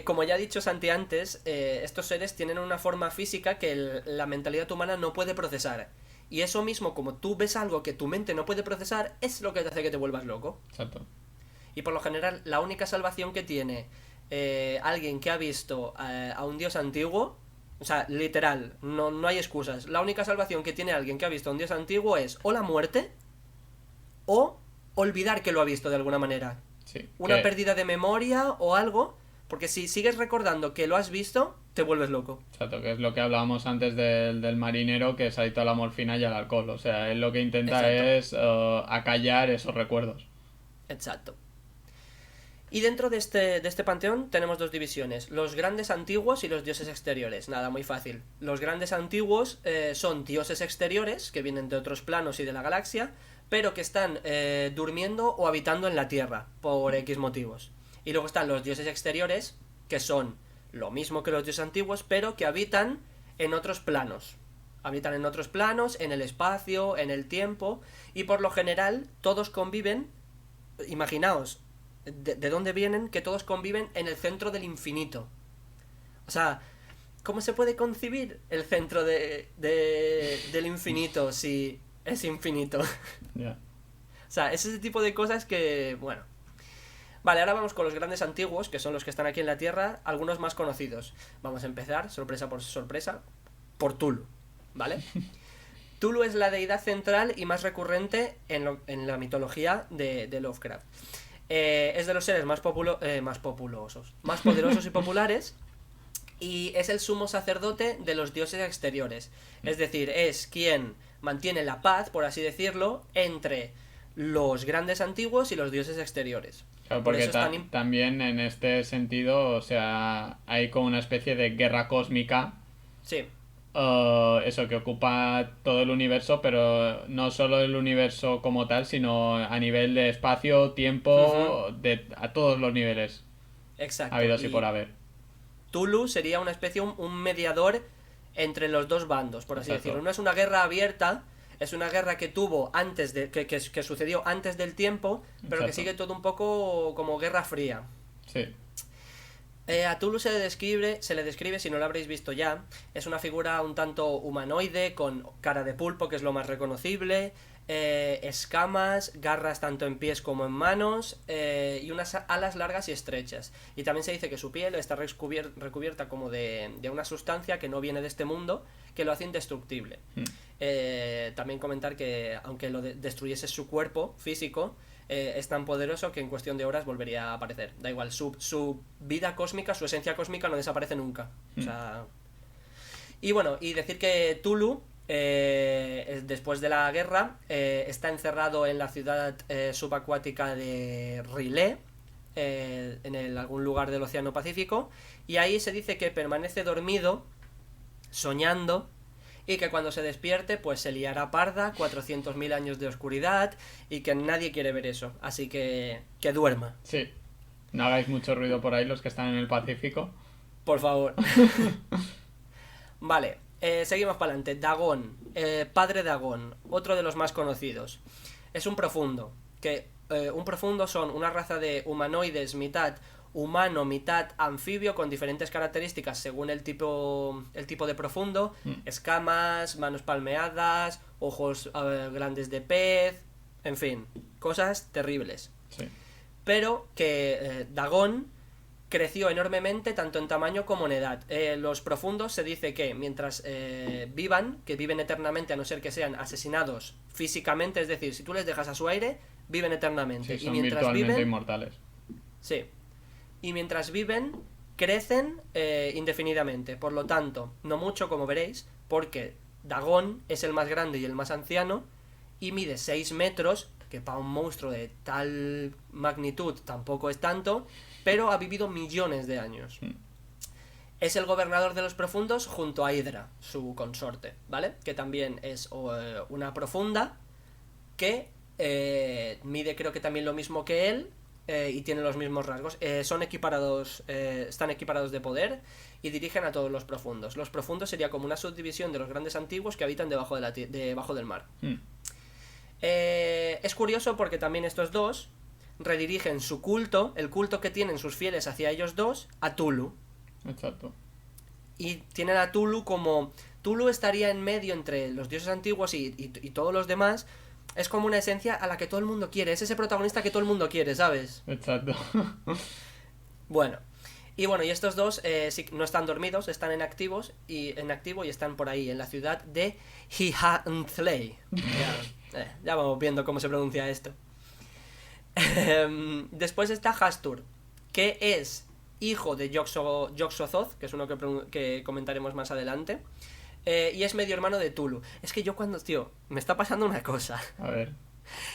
[SPEAKER 1] Como ya ha dicho Santi antes, estos seres tienen una forma física que la mentalidad humana no puede procesar. Y eso mismo, como tú ves algo que tu mente no puede procesar, es lo que te hace que te vuelvas loco.
[SPEAKER 2] Exacto.
[SPEAKER 1] Y por lo general, la única salvación que tiene alguien que ha visto a un dios antiguo, o sea, literal, no hay excusas. La única salvación que tiene alguien que ha visto a un dios antiguo es o la muerte o olvidar que lo ha visto de alguna manera.
[SPEAKER 2] Sí,
[SPEAKER 1] Una pérdida de memoria o algo, porque si sigues recordando que lo has visto, te vuelves loco.
[SPEAKER 2] Exacto, que es lo que hablábamos antes del marinero que es adicto a la morfina y al alcohol. O sea, él lo que intenta es acallar esos recuerdos.
[SPEAKER 1] Exacto. Y dentro de este panteón tenemos dos divisiones, los grandes antiguos y los dioses exteriores. Nada, muy fácil. Los grandes antiguos son dioses exteriores, que vienen de otros planos y de la galaxia, pero que están durmiendo o habitando en la Tierra, por X motivos. Y luego están los dioses exteriores, que son lo mismo que los dioses antiguos, pero que habitan en otros planos. Habitan en otros planos, en el espacio, en el tiempo, y por lo general todos conviven, imaginaos, de dónde vienen, que todos conviven en el centro del infinito. O sea, ¿cómo se puede concebir el centro del infinito si es infinito?
[SPEAKER 2] Yeah.
[SPEAKER 1] O sea, es ese tipo de cosas que, bueno. Vale, ahora vamos con los grandes antiguos, que son los que están aquí en la Tierra, algunos más conocidos. Vamos a empezar, sorpresa por sorpresa, por Tulu, ¿vale? Tulu es la deidad central y más recurrente en la mitología de Lovecraft. Es de los seres más populosos, más poderosos y populares, y es el sumo sacerdote de los dioses exteriores. Es decir, es quien mantiene la paz, por así decirlo, entre los grandes antiguos y los dioses exteriores.
[SPEAKER 2] Claro,
[SPEAKER 1] Por
[SPEAKER 2] porque
[SPEAKER 1] eso es tan
[SPEAKER 2] también en este sentido, o sea, hay como una especie de guerra cósmica.
[SPEAKER 1] Sí,
[SPEAKER 2] Eso que ocupa todo el universo, pero no solo el universo como tal, sino a nivel de espacio, tiempo, a todos los niveles.
[SPEAKER 1] exacto.
[SPEAKER 2] Ha habido así
[SPEAKER 1] Y
[SPEAKER 2] por haber.
[SPEAKER 1] Tulu sería una especie, un mediador entre los dos bandos, por así
[SPEAKER 2] Exacto.
[SPEAKER 1] decirlo. No es una guerra abierta, es una guerra que tuvo antes de que sucedió antes del tiempo, pero que
[SPEAKER 2] Exacto.
[SPEAKER 1] sigue todo un poco como guerra fría.
[SPEAKER 2] Sí.
[SPEAKER 1] A Tulu se le describe, si no lo habréis visto ya, es una figura un tanto humanoide, con cara de pulpo, que es lo más reconocible, escamas, garras tanto en pies como en manos, y unas alas largas y estrechas. Y también se dice que su piel está recubierta como de una sustancia que no viene de este mundo, que lo hace indestructible. También comentar que aunque destruyese su cuerpo físico, es tan poderoso que en cuestión de horas volvería a aparecer. Da igual, su vida cósmica, su esencia cósmica no desaparece nunca. O sea... Y bueno, y decir que Tulu, después de la guerra, está encerrado en la ciudad subacuática de Rilé, en algún lugar del Océano Pacífico, y ahí se dice que permanece dormido, soñando, y que cuando se despierte pues se liará parda, 400.000 años de oscuridad, y que nadie quiere ver eso, así que duerma.
[SPEAKER 2] Sí. No hagáis mucho ruido por ahí los que están en el Pacífico.
[SPEAKER 1] Por favor. Vale, seguimos para adelante. Dagón, padre Dagón, otro de los más conocidos. Es un profundo, un profundo son una raza de humanoides mitad humano, mitad anfibio, con diferentes características según el tipo de profundo, escamas, manos palmeadas, ojos grandes de pez, en fin, cosas terribles.
[SPEAKER 2] Sí.
[SPEAKER 1] Pero que Dagón creció enormemente tanto en tamaño como en edad. Los profundos se dice que mientras vivan, que viven eternamente a no ser que sean asesinados físicamente, es decir, si tú les dejas a su aire, viven eternamente.
[SPEAKER 2] Sí, son
[SPEAKER 1] y mientras
[SPEAKER 2] virtualmente
[SPEAKER 1] viven,
[SPEAKER 2] inmortales.
[SPEAKER 1] sí. Y mientras viven, crecen indefinidamente. Por lo tanto, no mucho como veréis, porque Dagón es el más grande y el más anciano, y mide 6 metros, que para un monstruo de tal magnitud tampoco es tanto, pero ha vivido millones de años. Es el gobernador de los profundos junto a Hydra, su consorte, ¿vale? Que también es una profunda que mide creo que también lo mismo que él, y tiene los mismos rasgos. Están equiparados de poder y dirigen a todos los profundos. Los profundos sería como una subdivisión de los grandes antiguos que habitan debajo del mar. Es curioso porque también estos dos redirigen su culto, el culto que tienen sus fieles hacia ellos dos, a Tulu.
[SPEAKER 2] Exacto.
[SPEAKER 1] Y tienen a Tulu como... Tulu estaría en medio entre los dioses antiguos y todos los demás. Es como una esencia a la que todo el mundo quiere. Es ese protagonista que todo el mundo quiere, ¿sabes?
[SPEAKER 2] Exacto.
[SPEAKER 1] Bueno, Y bueno, y estos dos sí, no están dormidos, están en activo y están por ahí, en la ciudad de Hihantley. Ya vamos viendo cómo se pronuncia esto. Después está Hastur, que es hijo de Yog-Sothoth, que es uno que comentaremos más adelante. Y es medio hermano de Tulu. Es que yo tío, me está pasando una cosa.
[SPEAKER 2] A ver.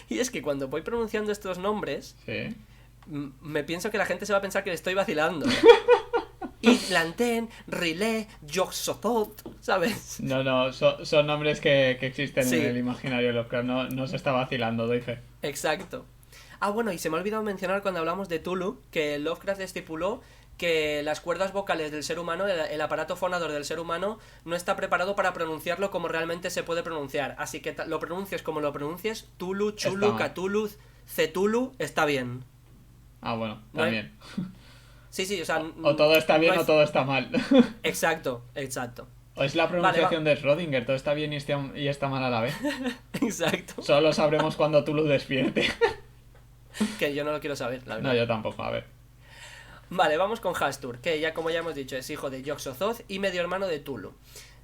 [SPEAKER 1] Y es que cuando voy pronunciando estos nombres,
[SPEAKER 2] Sí.
[SPEAKER 1] me pienso que la gente se va a pensar que le estoy vacilando. Y Planten, Rilé, Yog-Sothoth, ¿sabes?
[SPEAKER 2] No, son nombres que existen
[SPEAKER 1] Sí.
[SPEAKER 2] en el imaginario Lovecraft. No se está vacilando, doy fe.
[SPEAKER 1] Exacto. Ah, bueno, y se me ha olvidado mencionar cuando hablamos de Tulu que Lovecraft estipuló que las cuerdas vocales del ser humano, el aparato fonador del ser humano, no está preparado para pronunciarlo como realmente se puede pronunciar. Así que lo pronuncies como lo pronuncies, Tulu, Chulu, Cthulhu, Cthulhu, está bien.
[SPEAKER 2] Ah, bueno,
[SPEAKER 1] No hay-
[SPEAKER 2] también.
[SPEAKER 1] Sí, o sea...
[SPEAKER 2] O todo está
[SPEAKER 1] no
[SPEAKER 2] bien
[SPEAKER 1] hay-
[SPEAKER 2] o todo está mal.
[SPEAKER 1] Exacto.
[SPEAKER 2] O es la pronunciación de Schrödinger, todo está bien y está mal a la vez.
[SPEAKER 1] Exacto.
[SPEAKER 2] Solo lo sabremos cuando tú lo despierte.
[SPEAKER 1] Que yo no lo quiero saber, la verdad.
[SPEAKER 2] No, yo tampoco, a ver.
[SPEAKER 1] Vale, vamos con Hastur, que ya como ya hemos dicho es hijo de Yog-Sothoth y medio hermano de Tulu.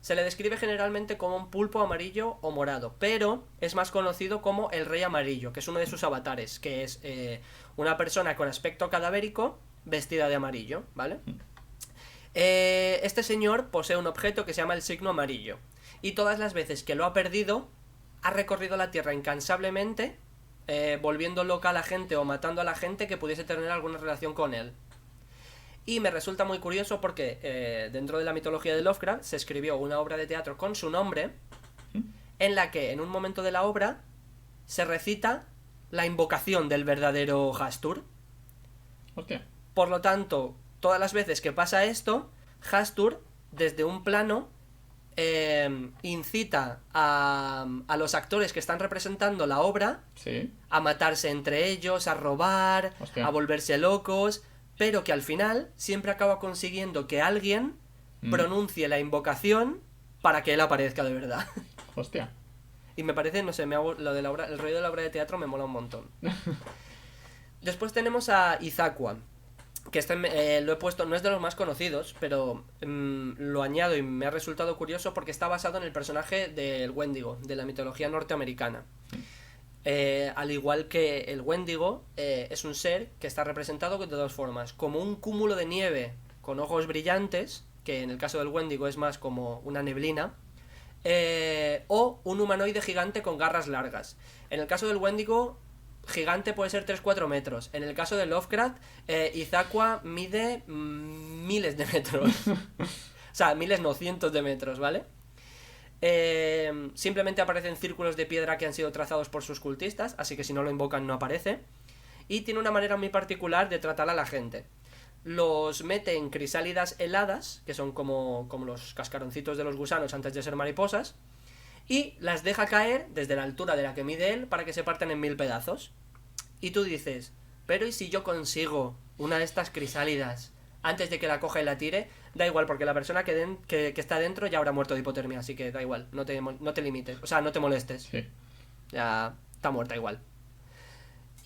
[SPEAKER 1] Se le describe generalmente como un pulpo amarillo o morado, pero es más conocido como el Rey Amarillo, que es uno de sus avatares, que es una persona con aspecto cadavérico vestida de amarillo, ¿vale? Este señor posee un objeto que se llama el signo amarillo, y todas las veces que lo ha perdido, ha recorrido la Tierra incansablemente, volviendo loca a la gente o matando a la gente que pudiese tener alguna relación con él. Y me resulta muy curioso porque dentro de la mitología de Lovecraft se escribió una obra de teatro con su nombre, en la que en un momento de la obra se recita la invocación del verdadero Hastur.
[SPEAKER 2] Hostia.
[SPEAKER 1] Por lo tanto, todas las veces que pasa esto, Hastur, desde un plano, incita a los actores que están representando la obra
[SPEAKER 2] Sí.
[SPEAKER 1] a matarse entre ellos, a robar,
[SPEAKER 2] Hostia.
[SPEAKER 1] a volverse locos, pero que al final siempre acaba consiguiendo que alguien pronuncie la invocación para que él aparezca de verdad.
[SPEAKER 2] Hostia.
[SPEAKER 1] Y me parece, no sé, lo de la obra, el rollo de la obra de teatro me mola un montón. Después tenemos a Izakua, que lo he puesto, no es de los más conocidos, pero lo añado y me ha resultado curioso porque está basado en el personaje del Wendigo, de la mitología norteamericana. Al igual que el Wendigo, es un ser que está representado de dos formas: como un cúmulo de nieve con ojos brillantes, que en el caso del Wendigo es más como una neblina, o un humanoide gigante con garras largas. En el caso del Wendigo, gigante puede ser 3-4 metros. En el caso de Lovecraft, Izakua mide miles de metros. O sea, miles no, cientos de metros, ¿vale? Simplemente aparecen círculos de piedra que han sido trazados por sus cultistas, así que si no lo invocan no aparece. Y tiene una manera muy particular de tratar a la gente. Los mete en crisálidas heladas, que son como los cascaroncitos de los gusanos antes de ser mariposas, y las deja caer desde la altura de la que mide él para que se partan en 1000 pedazos. Y tú dices, pero ¿y si yo consigo una de estas crisálidas antes de que la coja y la tire? Da igual, porque la persona que está dentro ya habrá muerto de hipotermia, así que da igual, no te limites, o sea, no te molestes.
[SPEAKER 2] Sí.
[SPEAKER 1] Ya está muerta igual.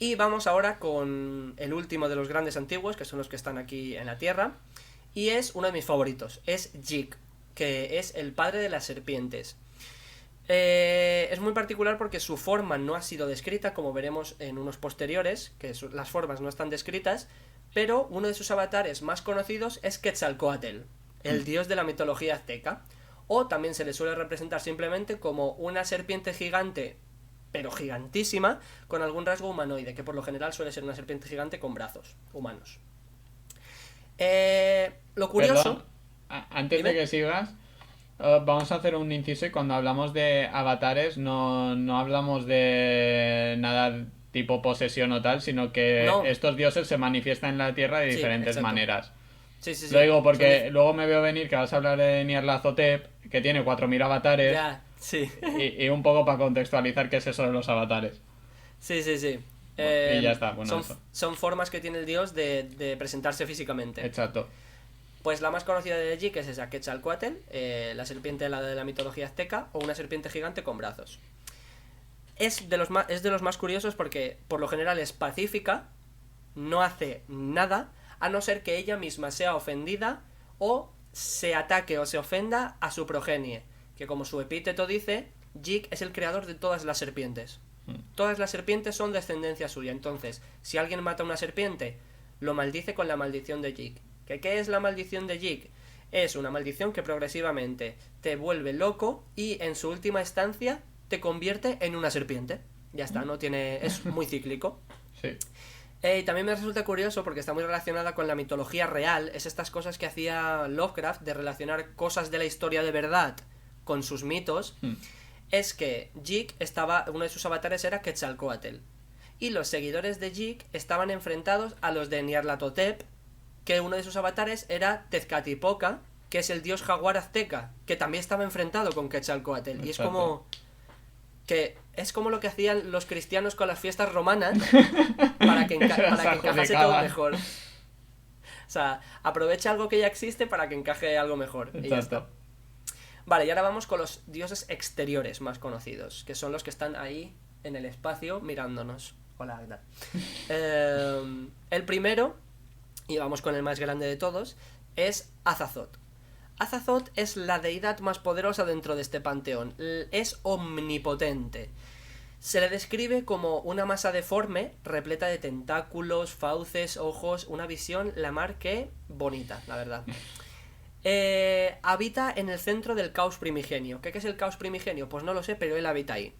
[SPEAKER 1] Y vamos ahora con el último de los grandes antiguos, que son los que están aquí en la Tierra, y es uno de mis favoritos, es Jig, que es el padre de las serpientes. Es muy particular porque su forma no ha sido descrita, como veremos en unos posteriores, que las formas no están descritas, pero uno de sus avatares más conocidos es Quetzalcóatl, el dios de la mitología azteca, o también se le suele representar simplemente como una serpiente gigante, pero gigantísima, con algún rasgo humanoide, que por lo general suele ser una serpiente gigante con brazos humanos. Lo curioso...
[SPEAKER 2] Perdón, antes
[SPEAKER 1] Dime.
[SPEAKER 2] de que sigas, vamos a hacer un inciso y cuando hablamos de avatares no hablamos de nada tipo posesión o tal, sino que
[SPEAKER 1] No.
[SPEAKER 2] estos dioses se manifiestan en la Tierra de
[SPEAKER 1] Sí,
[SPEAKER 2] diferentes
[SPEAKER 1] exacto.
[SPEAKER 2] maneras.
[SPEAKER 1] Sí.
[SPEAKER 2] Lo digo porque luego me veo venir que vas a hablar de Nyarlathotep, que tiene 4000 avatares,
[SPEAKER 1] Ya, sí.
[SPEAKER 2] y un poco para contextualizar qué es eso de los avatares.
[SPEAKER 1] Sí.
[SPEAKER 2] Y ya está, bueno, eso.
[SPEAKER 1] son formas que tiene el dios de presentarse físicamente.
[SPEAKER 2] Exacto.
[SPEAKER 1] Pues la más conocida de allí, que es esa, Quetzalcóatl, la serpiente de la mitología azteca, o una serpiente gigante con brazos. Es de los más curiosos porque por lo general es pacífica, no hace nada, a no ser que ella misma sea ofendida o se ataque o se ofenda a su progenie, que como su epíteto dice, Jig es el creador de todas las serpientes. Todas las serpientes son descendencia suya, entonces, si alguien mata a una serpiente, lo maldice con la maldición de Jig. ¿Qué es la maldición de Jig? Es una maldición que progresivamente te vuelve loco y en su última instancia te convierte en una serpiente. Ya está, no tiene, es muy cíclico.
[SPEAKER 2] Sí.
[SPEAKER 1] Y también me resulta curioso porque está muy relacionada con la mitología real. Es estas cosas que hacía Lovecraft de relacionar cosas de la historia de verdad con sus mitos. Es que Jig estaba, uno de sus avatares era Quetzalcóatl. Y los seguidores de Jig estaban enfrentados a los de Nyarlathotep, que uno de sus avatares era Tezcatlipoca, que es el dios jaguar azteca, que también estaba enfrentado con Quetzalcóatl.
[SPEAKER 2] Exacto.
[SPEAKER 1] Y es como que es como lo que hacían los cristianos con las fiestas romanas para que encajase todo mejor. O sea, aprovecha algo que ya existe para que encaje algo mejor.
[SPEAKER 2] Exacto.
[SPEAKER 1] Y ya está. Vale, y ahora vamos con los dioses exteriores más conocidos, que son los que están ahí en el espacio mirándonos. Hola, ¿qué tal? El primero, y vamos con el más grande de todos, es Azathoth. Azathoth es la deidad más poderosa dentro de este panteón. Es omnipotente. Se le describe como una masa deforme, repleta de tentáculos, fauces, ojos, una visión la mar que bonita, la verdad. Habita en el centro del caos primigenio. ¿Qué es el caos primigenio? Pues no lo sé, pero él habita ahí.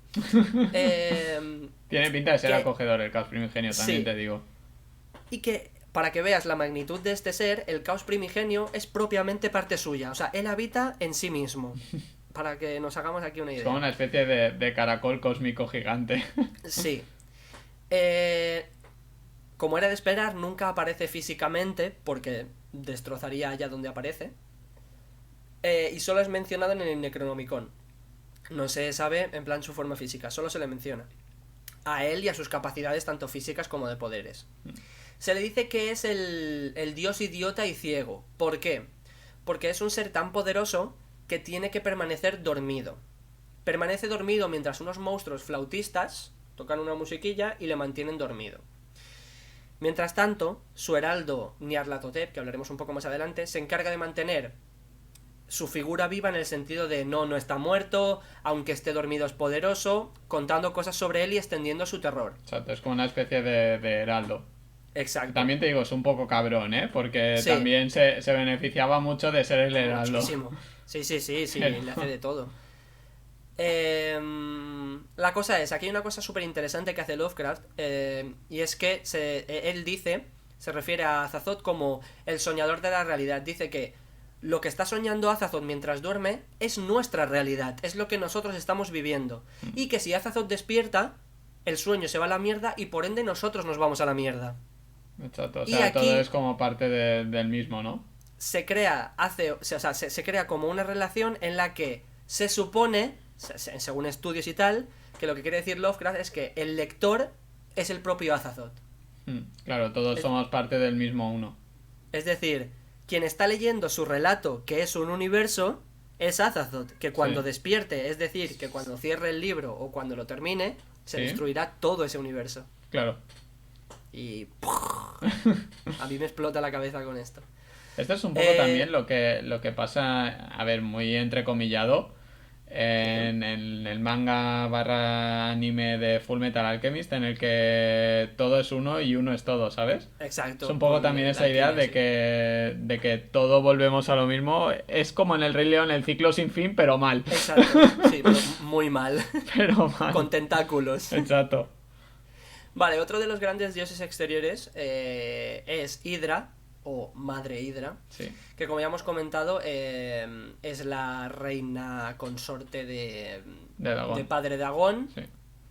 [SPEAKER 2] Tiene pinta de ser acogedor el caos primigenio, también sí. Te digo.
[SPEAKER 1] Y que, para que veas la magnitud de este ser, el caos primigenio es propiamente parte suya. O sea, él habita en sí mismo. Para que nos hagamos aquí una idea.
[SPEAKER 2] Es como una especie de caracol cósmico gigante.
[SPEAKER 1] Sí. Como era de esperar, nunca aparece físicamente, porque destrozaría allá donde aparece. Y solo es mencionado en el Necronomicon. No se sabe en plan su forma física, solo se le menciona a él y a sus capacidades tanto físicas como de poderes. Se le dice que es el dios idiota y ciego. ¿Por qué? Porque es un ser tan poderoso que tiene que permanecer dormido. Permanece dormido mientras unos monstruos flautistas tocan una musiquilla y le mantienen dormido. Mientras tanto, su heraldo Nyarlathotep, que hablaremos un poco más adelante, se encarga de mantener su figura viva en el sentido de no está muerto, aunque esté dormido es poderoso, contando cosas sobre él y extendiendo su terror.
[SPEAKER 2] Exacto, es como una especie de heraldo.
[SPEAKER 1] Exacto.
[SPEAKER 2] También te digo, es un poco cabrón, ¿eh? Porque sí. También se beneficiaba mucho de ser el heraldo.
[SPEAKER 1] Muchísimo. Sí, le hace de todo. La cosa es, aquí hay una cosa súper interesante que hace Lovecraft, y es que él dice, se refiere a Azathoth como el soñador de la realidad. Dice que lo que está soñando Azathoth mientras duerme es nuestra realidad, es lo que nosotros estamos viviendo. Y que si Azathoth despierta, el sueño se va a la mierda y por ende nosotros nos vamos a la mierda.
[SPEAKER 2] Exacto, o sea, aquí todo es como parte del mismo, ¿no?
[SPEAKER 1] Se crea, se crea como una relación en la que se supone, según estudios y tal, que lo que quiere decir Lovecraft es que el lector es el propio Azathoth.
[SPEAKER 2] Claro, todos somos parte del mismo uno.
[SPEAKER 1] Es decir, quien está leyendo su relato, que es un universo, es Azathoth, que cuando despierte, es decir, que cuando cierre el libro o cuando lo termine, se destruirá todo ese universo.
[SPEAKER 2] Claro.
[SPEAKER 1] Y a mí me explota la cabeza con esto.
[SPEAKER 2] Esto es un poco también lo que pasa, a ver, muy entrecomillado, en el manga / anime de Full Metal Alchemist, en el que todo es uno y uno es todo, ¿sabes?
[SPEAKER 1] Exacto.
[SPEAKER 2] Es un poco también esa idea de que todo volvemos a lo mismo. Es como en el Rey León, el ciclo sin fin, pero mal.
[SPEAKER 1] Exacto, sí, pero muy mal.
[SPEAKER 2] Pero mal.
[SPEAKER 1] Con tentáculos.
[SPEAKER 2] Exacto.
[SPEAKER 1] Vale, otro de los grandes dioses exteriores es Hidra, o Madre Hidra,
[SPEAKER 2] sí.
[SPEAKER 1] Que como ya hemos comentado, es la reina consorte de Padre Dagón,
[SPEAKER 2] sí.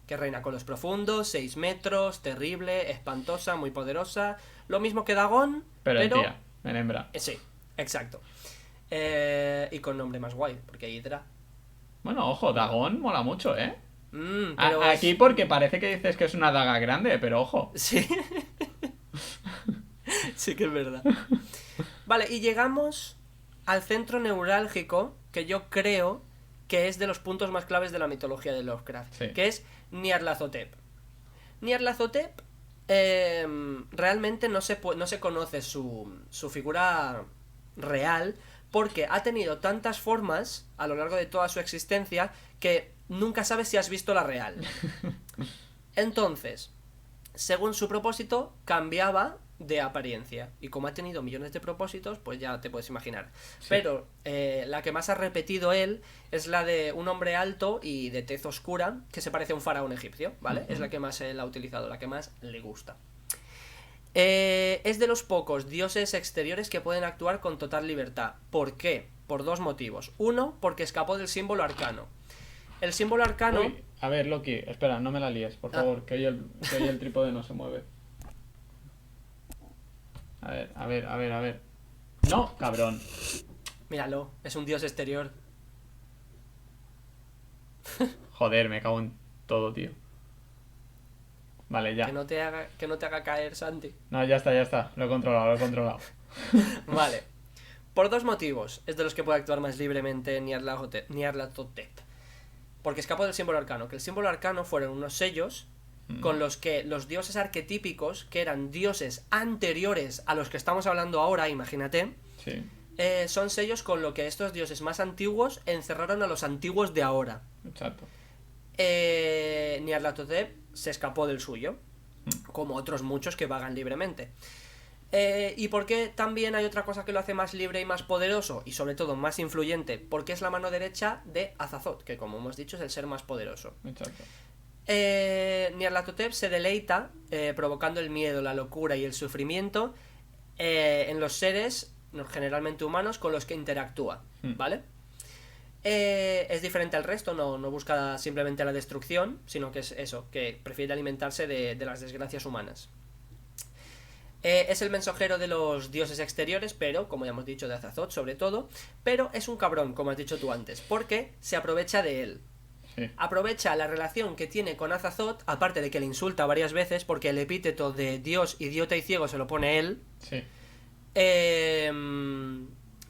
[SPEAKER 1] Que reina con los profundos, 6 metros, terrible, espantosa, muy poderosa, lo mismo que Dagón,
[SPEAKER 2] pero en hembra.
[SPEAKER 1] Sí, exacto. Y con nombre más guay, porque Hidra.
[SPEAKER 2] Bueno, ojo, Dagón mola mucho, ¿eh?
[SPEAKER 1] Pero
[SPEAKER 2] aquí porque parece que dices que es una daga grande, pero ojo.
[SPEAKER 1] Sí. Sí que es verdad. Vale, y llegamos al centro neurálgico, que yo creo que es de los puntos más claves de la mitología de Lovecraft,
[SPEAKER 2] sí.
[SPEAKER 1] Que es Nyarlathotep. Nyarlathotep realmente no se conoce su figura real, porque ha tenido tantas formas a lo largo de toda su existencia que nunca sabes si has visto la real. Entonces, según su propósito, cambiaba de apariencia. Y como ha tenido millones de propósitos, pues ya te puedes imaginar.
[SPEAKER 2] Sí.
[SPEAKER 1] Pero la que más ha repetido él es la de un hombre alto y de tez oscura que se parece a un faraón egipcio, ¿vale? Es la que más él ha utilizado, la que más le gusta. Es de los pocos dioses exteriores que pueden actuar con total libertad. ¿Por qué? Por dos motivos. Uno, porque escapó del símbolo arcano. El símbolo arcano...
[SPEAKER 2] Uy, a ver, Loki, espera, no me la líes, por favor, que hoy el trípode no se mueve. A ver. ¡No, cabrón!
[SPEAKER 1] Míralo, es un dios exterior.
[SPEAKER 2] Joder, me cago en todo, tío. Vale, ya.
[SPEAKER 1] Que no te haga caer, Santi.
[SPEAKER 2] No, ya está, lo he controlado.
[SPEAKER 1] Vale. Por dos motivos es de los que puede actuar más libremente Nyarlathotep. Porque escapó del símbolo arcano. Que el símbolo arcano fueron unos sellos con los que los dioses arquetípicos, que eran dioses anteriores a los que estamos hablando ahora, imagínate,
[SPEAKER 2] Sí,
[SPEAKER 1] son sellos con lo que estos dioses más antiguos encerraron a los antiguos de ahora.
[SPEAKER 2] exacto.
[SPEAKER 1] Nyarlathotep se escapó del suyo, como otros muchos que vagan libremente. ¿Y por qué también hay otra cosa que lo hace más libre y más poderoso? Y sobre todo más influyente, porque es la mano derecha de Azathoth, que como hemos dicho es el ser más poderoso.
[SPEAKER 2] Exacto.
[SPEAKER 1] Nyarlathotep se deleita provocando el miedo, la locura y el sufrimiento en los seres, generalmente humanos, con los que interactúa, ¿vale? Es diferente al resto, no busca simplemente la destrucción, sino que es eso, que prefiere alimentarse de las desgracias humanas. Es el mensajero de los dioses exteriores, pero, como ya hemos dicho, de Azathoth sobre todo, pero es un cabrón, como has dicho tú antes, porque se aprovecha de él.
[SPEAKER 2] Sí.
[SPEAKER 1] Aprovecha la relación que tiene con Azathoth, aparte de que le insulta varias veces, porque el epíteto de Dios, idiota y ciego se lo pone él.
[SPEAKER 2] Sí.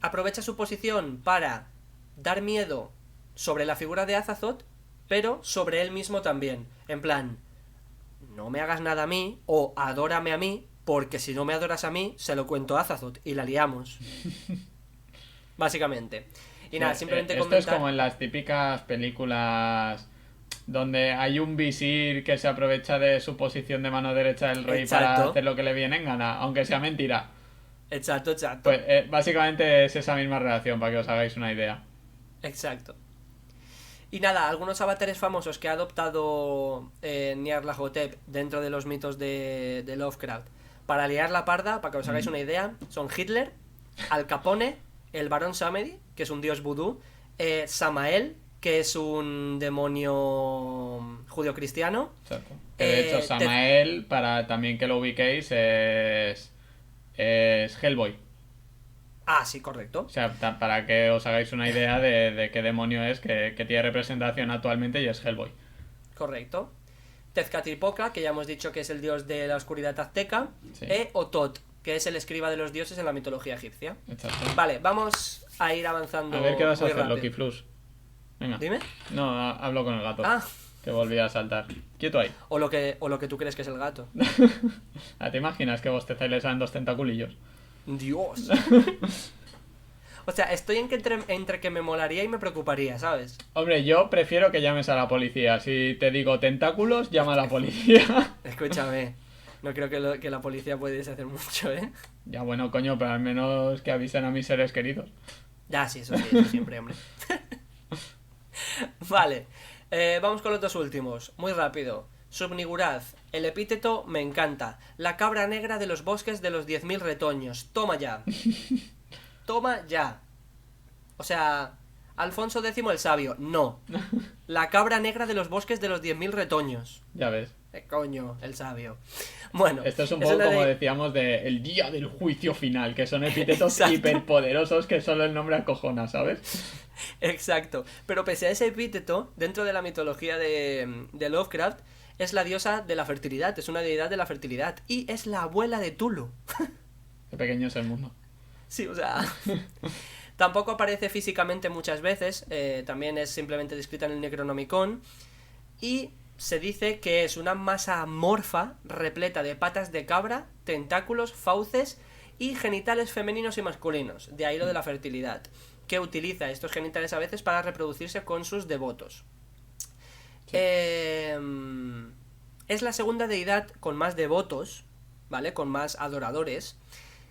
[SPEAKER 1] Aprovecha su posición para dar miedo sobre la figura de Azathoth, pero sobre él mismo también. En plan, no me hagas nada a mí, o adórame a mí, porque si no me adoras a mí, se lo cuento a Azathoth y la liamos. Básicamente. Y nada, simplemente
[SPEAKER 2] esto
[SPEAKER 1] comentar...
[SPEAKER 2] es como en las típicas películas donde hay un visir que se aprovecha de su posición de mano derecha del rey para
[SPEAKER 1] Exacto.
[SPEAKER 2] hacer lo que le viene en gana, aunque sea mentira.
[SPEAKER 1] Exacto.
[SPEAKER 2] Pues básicamente es esa misma relación, para que os hagáis una idea.
[SPEAKER 1] Exacto. Y nada, algunos avatares famosos que ha adoptado Nyarlathotep dentro de los mitos de Lovecraft para liar la parda, para que os hagáis una idea, son Hitler, Al Capone, el Barón Samedi, que es un dios vudú, Samael, que es un demonio judío-cristiano.
[SPEAKER 2] Exacto. Que de hecho Samael, para también que lo ubiquéis, es Hellboy.
[SPEAKER 1] Ah, sí, correcto.
[SPEAKER 2] O sea, para que os hagáis una idea de qué demonio es, que tiene representación actualmente y es Hellboy.
[SPEAKER 1] Correcto. Tezcatlipoca, que ya hemos dicho que es el dios de la oscuridad azteca.
[SPEAKER 2] Sí.
[SPEAKER 1] Otot, que es el escriba de los dioses en la mitología egipcia.
[SPEAKER 2] Exacto.
[SPEAKER 1] Vale, vamos a ir avanzando.
[SPEAKER 2] A ver qué vas a
[SPEAKER 1] muy
[SPEAKER 2] hacer,
[SPEAKER 1] rápido.
[SPEAKER 2] Loki Flus. Venga.
[SPEAKER 1] Dime.
[SPEAKER 2] No, hablo con el gato.
[SPEAKER 1] Ah,
[SPEAKER 2] Que volvía a saltar. Quieto ahí.
[SPEAKER 1] o lo que tú crees que es el gato.
[SPEAKER 2] ¿Te imaginas que bosteza y le salen dos tentaculillos?
[SPEAKER 1] Dios. O sea, estoy entre que me molaría y me preocuparía, ¿sabes?
[SPEAKER 2] Hombre, yo prefiero que llames a la policía. Si te digo tentáculos, llama a la policía.
[SPEAKER 1] Escúchame. No creo que la policía pudiese hacer mucho, ¿eh?
[SPEAKER 2] Ya bueno, coño, pero al menos que avisen a mis seres queridos.
[SPEAKER 1] Ya, sí, eso siempre, hombre. Vale. Vamos con los dos últimos. Muy rápido. Subniguraz. El epíteto me encanta. La cabra negra de los bosques de los 10.000 retoños. Toma ya. Toma ya. O sea, Alfonso X el sabio. No. La cabra negra de los bosques de los 10.000 retoños.
[SPEAKER 2] Ya ves.
[SPEAKER 1] Coño, el sabio. Bueno.
[SPEAKER 2] Esto es un poco
[SPEAKER 1] una
[SPEAKER 2] como
[SPEAKER 1] de-
[SPEAKER 2] decíamos de el día del juicio final, que son epítetos
[SPEAKER 1] Exacto.
[SPEAKER 2] hiperpoderosos que solo el nombre acojona, ¿sabes?
[SPEAKER 1] Exacto. Pero pese a ese epíteto, dentro de la mitología de Lovecraft, es la diosa de la fertilidad. Es una deidad de la fertilidad. Y es la abuela de Tulu.
[SPEAKER 2] Qué pequeño es el mundo.
[SPEAKER 1] Sí, o sea... Tampoco aparece físicamente muchas veces, también es simplemente descrita en el Necronomicon. Y se dice que es una masa amorfa repleta de patas de cabra, tentáculos, fauces y genitales femeninos y masculinos, de ahí lo de la fertilidad, que utiliza estos genitales a veces para reproducirse con sus devotos.
[SPEAKER 2] Sí.
[SPEAKER 1] Es la segunda deidad con más devotos, ¿vale? Con más adoradores,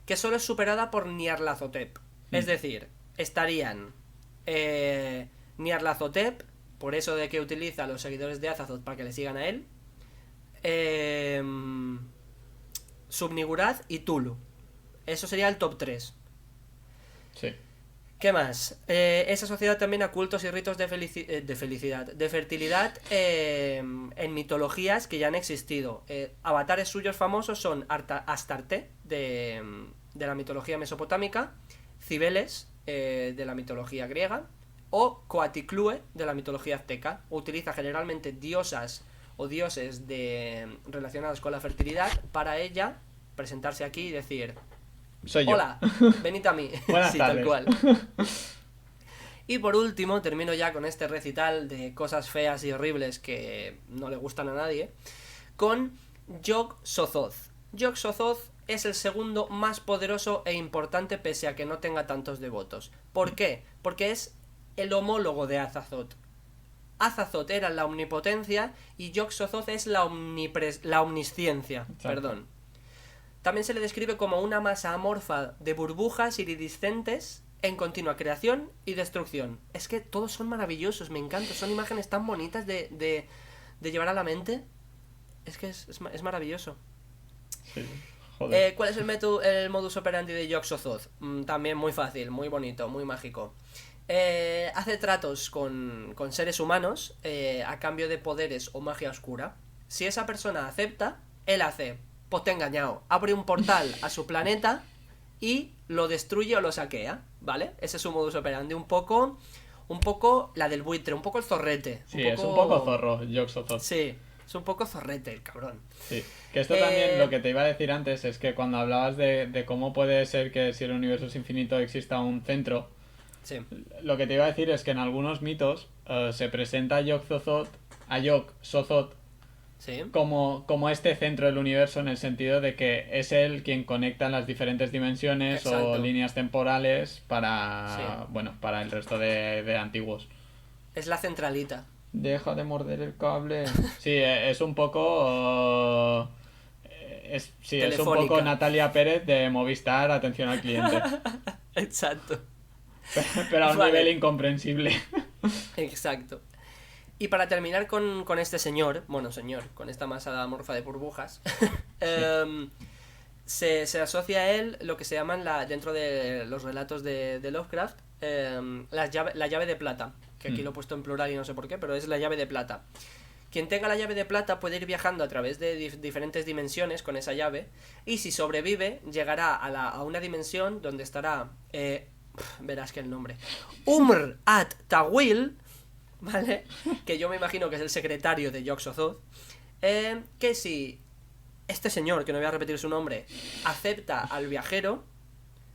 [SPEAKER 1] que solo es superada por Nyarlathotep. Es decir, estarían Nyarlathotep, por eso de que utiliza a los seguidores de Azathoth para que le sigan a él, Subnigurat y Tulu. Eso sería el top 3.
[SPEAKER 2] Sí.
[SPEAKER 1] ¿Qué más? Es asociada también a cultos y ritos de fertilidad en mitologías que ya han existido. Avatares suyos famosos son Astarte, de la mitología mesopotámica, Cibeles, de la mitología griega, o Coatlicue, de la mitología azteca. Utiliza generalmente diosas o dioses relacionados con la fertilidad para ella presentarse aquí y decir:
[SPEAKER 2] Soy yo.
[SPEAKER 1] hola, venid a mí.
[SPEAKER 2] Buenas
[SPEAKER 1] sí,
[SPEAKER 2] tardes.
[SPEAKER 1] tal cual. Y por último, termino ya con este recital de cosas feas y horribles que no le gustan a nadie, con Yog-Sothoth. Yog-Sothoth es el segundo más poderoso e importante pese a que no tenga tantos devotos. ¿Por qué? Porque es el homólogo de Azathoth. Azathoth era la omnipotencia y Yog-Sothoth es la omnisciencia.
[SPEAKER 2] Exacto.
[SPEAKER 1] Perdón. También se le describe como una masa amorfa de burbujas iridiscentes en continua creación y destrucción. Es que todos son maravillosos, me encanta. Son imágenes tan bonitas de llevar a la mente. Es que es maravilloso.
[SPEAKER 2] Sí. Joder.
[SPEAKER 1] ¿Cuál es el modus operandi de Yog-Sothoth? También muy fácil, muy bonito, muy mágico. Hace tratos con seres humanos a cambio de poderes o magia oscura. Si esa persona acepta, él hace: pues te he engañado, abre un portal a su planeta y lo destruye o lo saquea, ¿vale? Ese es su modus operandi, un poco la del buitre, un poco el zorrete.
[SPEAKER 2] Sí, es un poco zorro, Yog-Sothoth.
[SPEAKER 1] Sí, es un poco zorrete el cabrón.
[SPEAKER 2] Sí, que esto también, lo que te iba a decir antes es que cuando hablabas de cómo puede ser que si el universo es infinito exista un centro,
[SPEAKER 1] Sí,
[SPEAKER 2] lo que te iba a decir es que en algunos mitos se presenta a Yog-Sothoth
[SPEAKER 1] sí.
[SPEAKER 2] como este centro del universo, en el sentido de que es él quien conecta las diferentes dimensiones
[SPEAKER 1] Exacto.
[SPEAKER 2] o líneas temporales para,
[SPEAKER 1] Sí.
[SPEAKER 2] bueno, para el resto de antiguos.
[SPEAKER 1] Es la centralita.
[SPEAKER 2] Deja de morder el cable. Sí, es un poco... es un
[SPEAKER 1] Telefónica.
[SPEAKER 2] poco Natalia Pérez de Movistar, atención al cliente.
[SPEAKER 1] Exacto.
[SPEAKER 2] Pero a un
[SPEAKER 1] Vale.
[SPEAKER 2] nivel incomprensible.
[SPEAKER 1] Exacto. Y para terminar con este señor, con esta masa amorfa de burbujas, se asocia a él lo que se llaman, dentro de los relatos de Lovecraft, la llave de plata, que aquí lo he puesto en plural y no sé por qué, pero es la llave de plata. Quien tenga la llave de plata puede ir viajando a través de diferentes dimensiones con esa llave, y si sobrevive llegará a una dimensión donde estará, verás que el nombre, Umr at Tawil, ¿vale? Que yo me imagino que es el secretario de Yog-Sothoth, que si este señor, que no voy a repetir su nombre, acepta al viajero,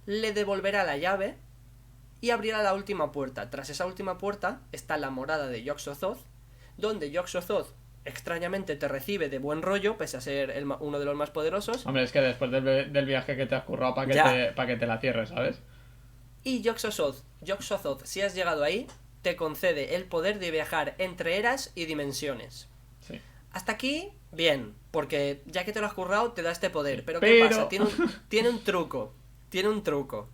[SPEAKER 1] le devolverá la llave y abrirá la última puerta. Tras esa última puerta está la morada de Yog-Sothoth, donde Yog-Sothoth extrañamente te recibe de buen rollo, pese a ser uno de los más poderosos.
[SPEAKER 2] Hombre, es que después del viaje que te has currado para que te la cierres, ¿sabes?
[SPEAKER 1] Y Yog-Sothoth, si has llegado ahí, te concede el poder de viajar entre eras y dimensiones.
[SPEAKER 2] Sí.
[SPEAKER 1] Hasta aquí, bien, porque ya que te lo has currado, te da este poder.
[SPEAKER 2] Sí,
[SPEAKER 1] pero ¿qué
[SPEAKER 2] pero-
[SPEAKER 1] pasa? Tiene un truco. Tiene un truco.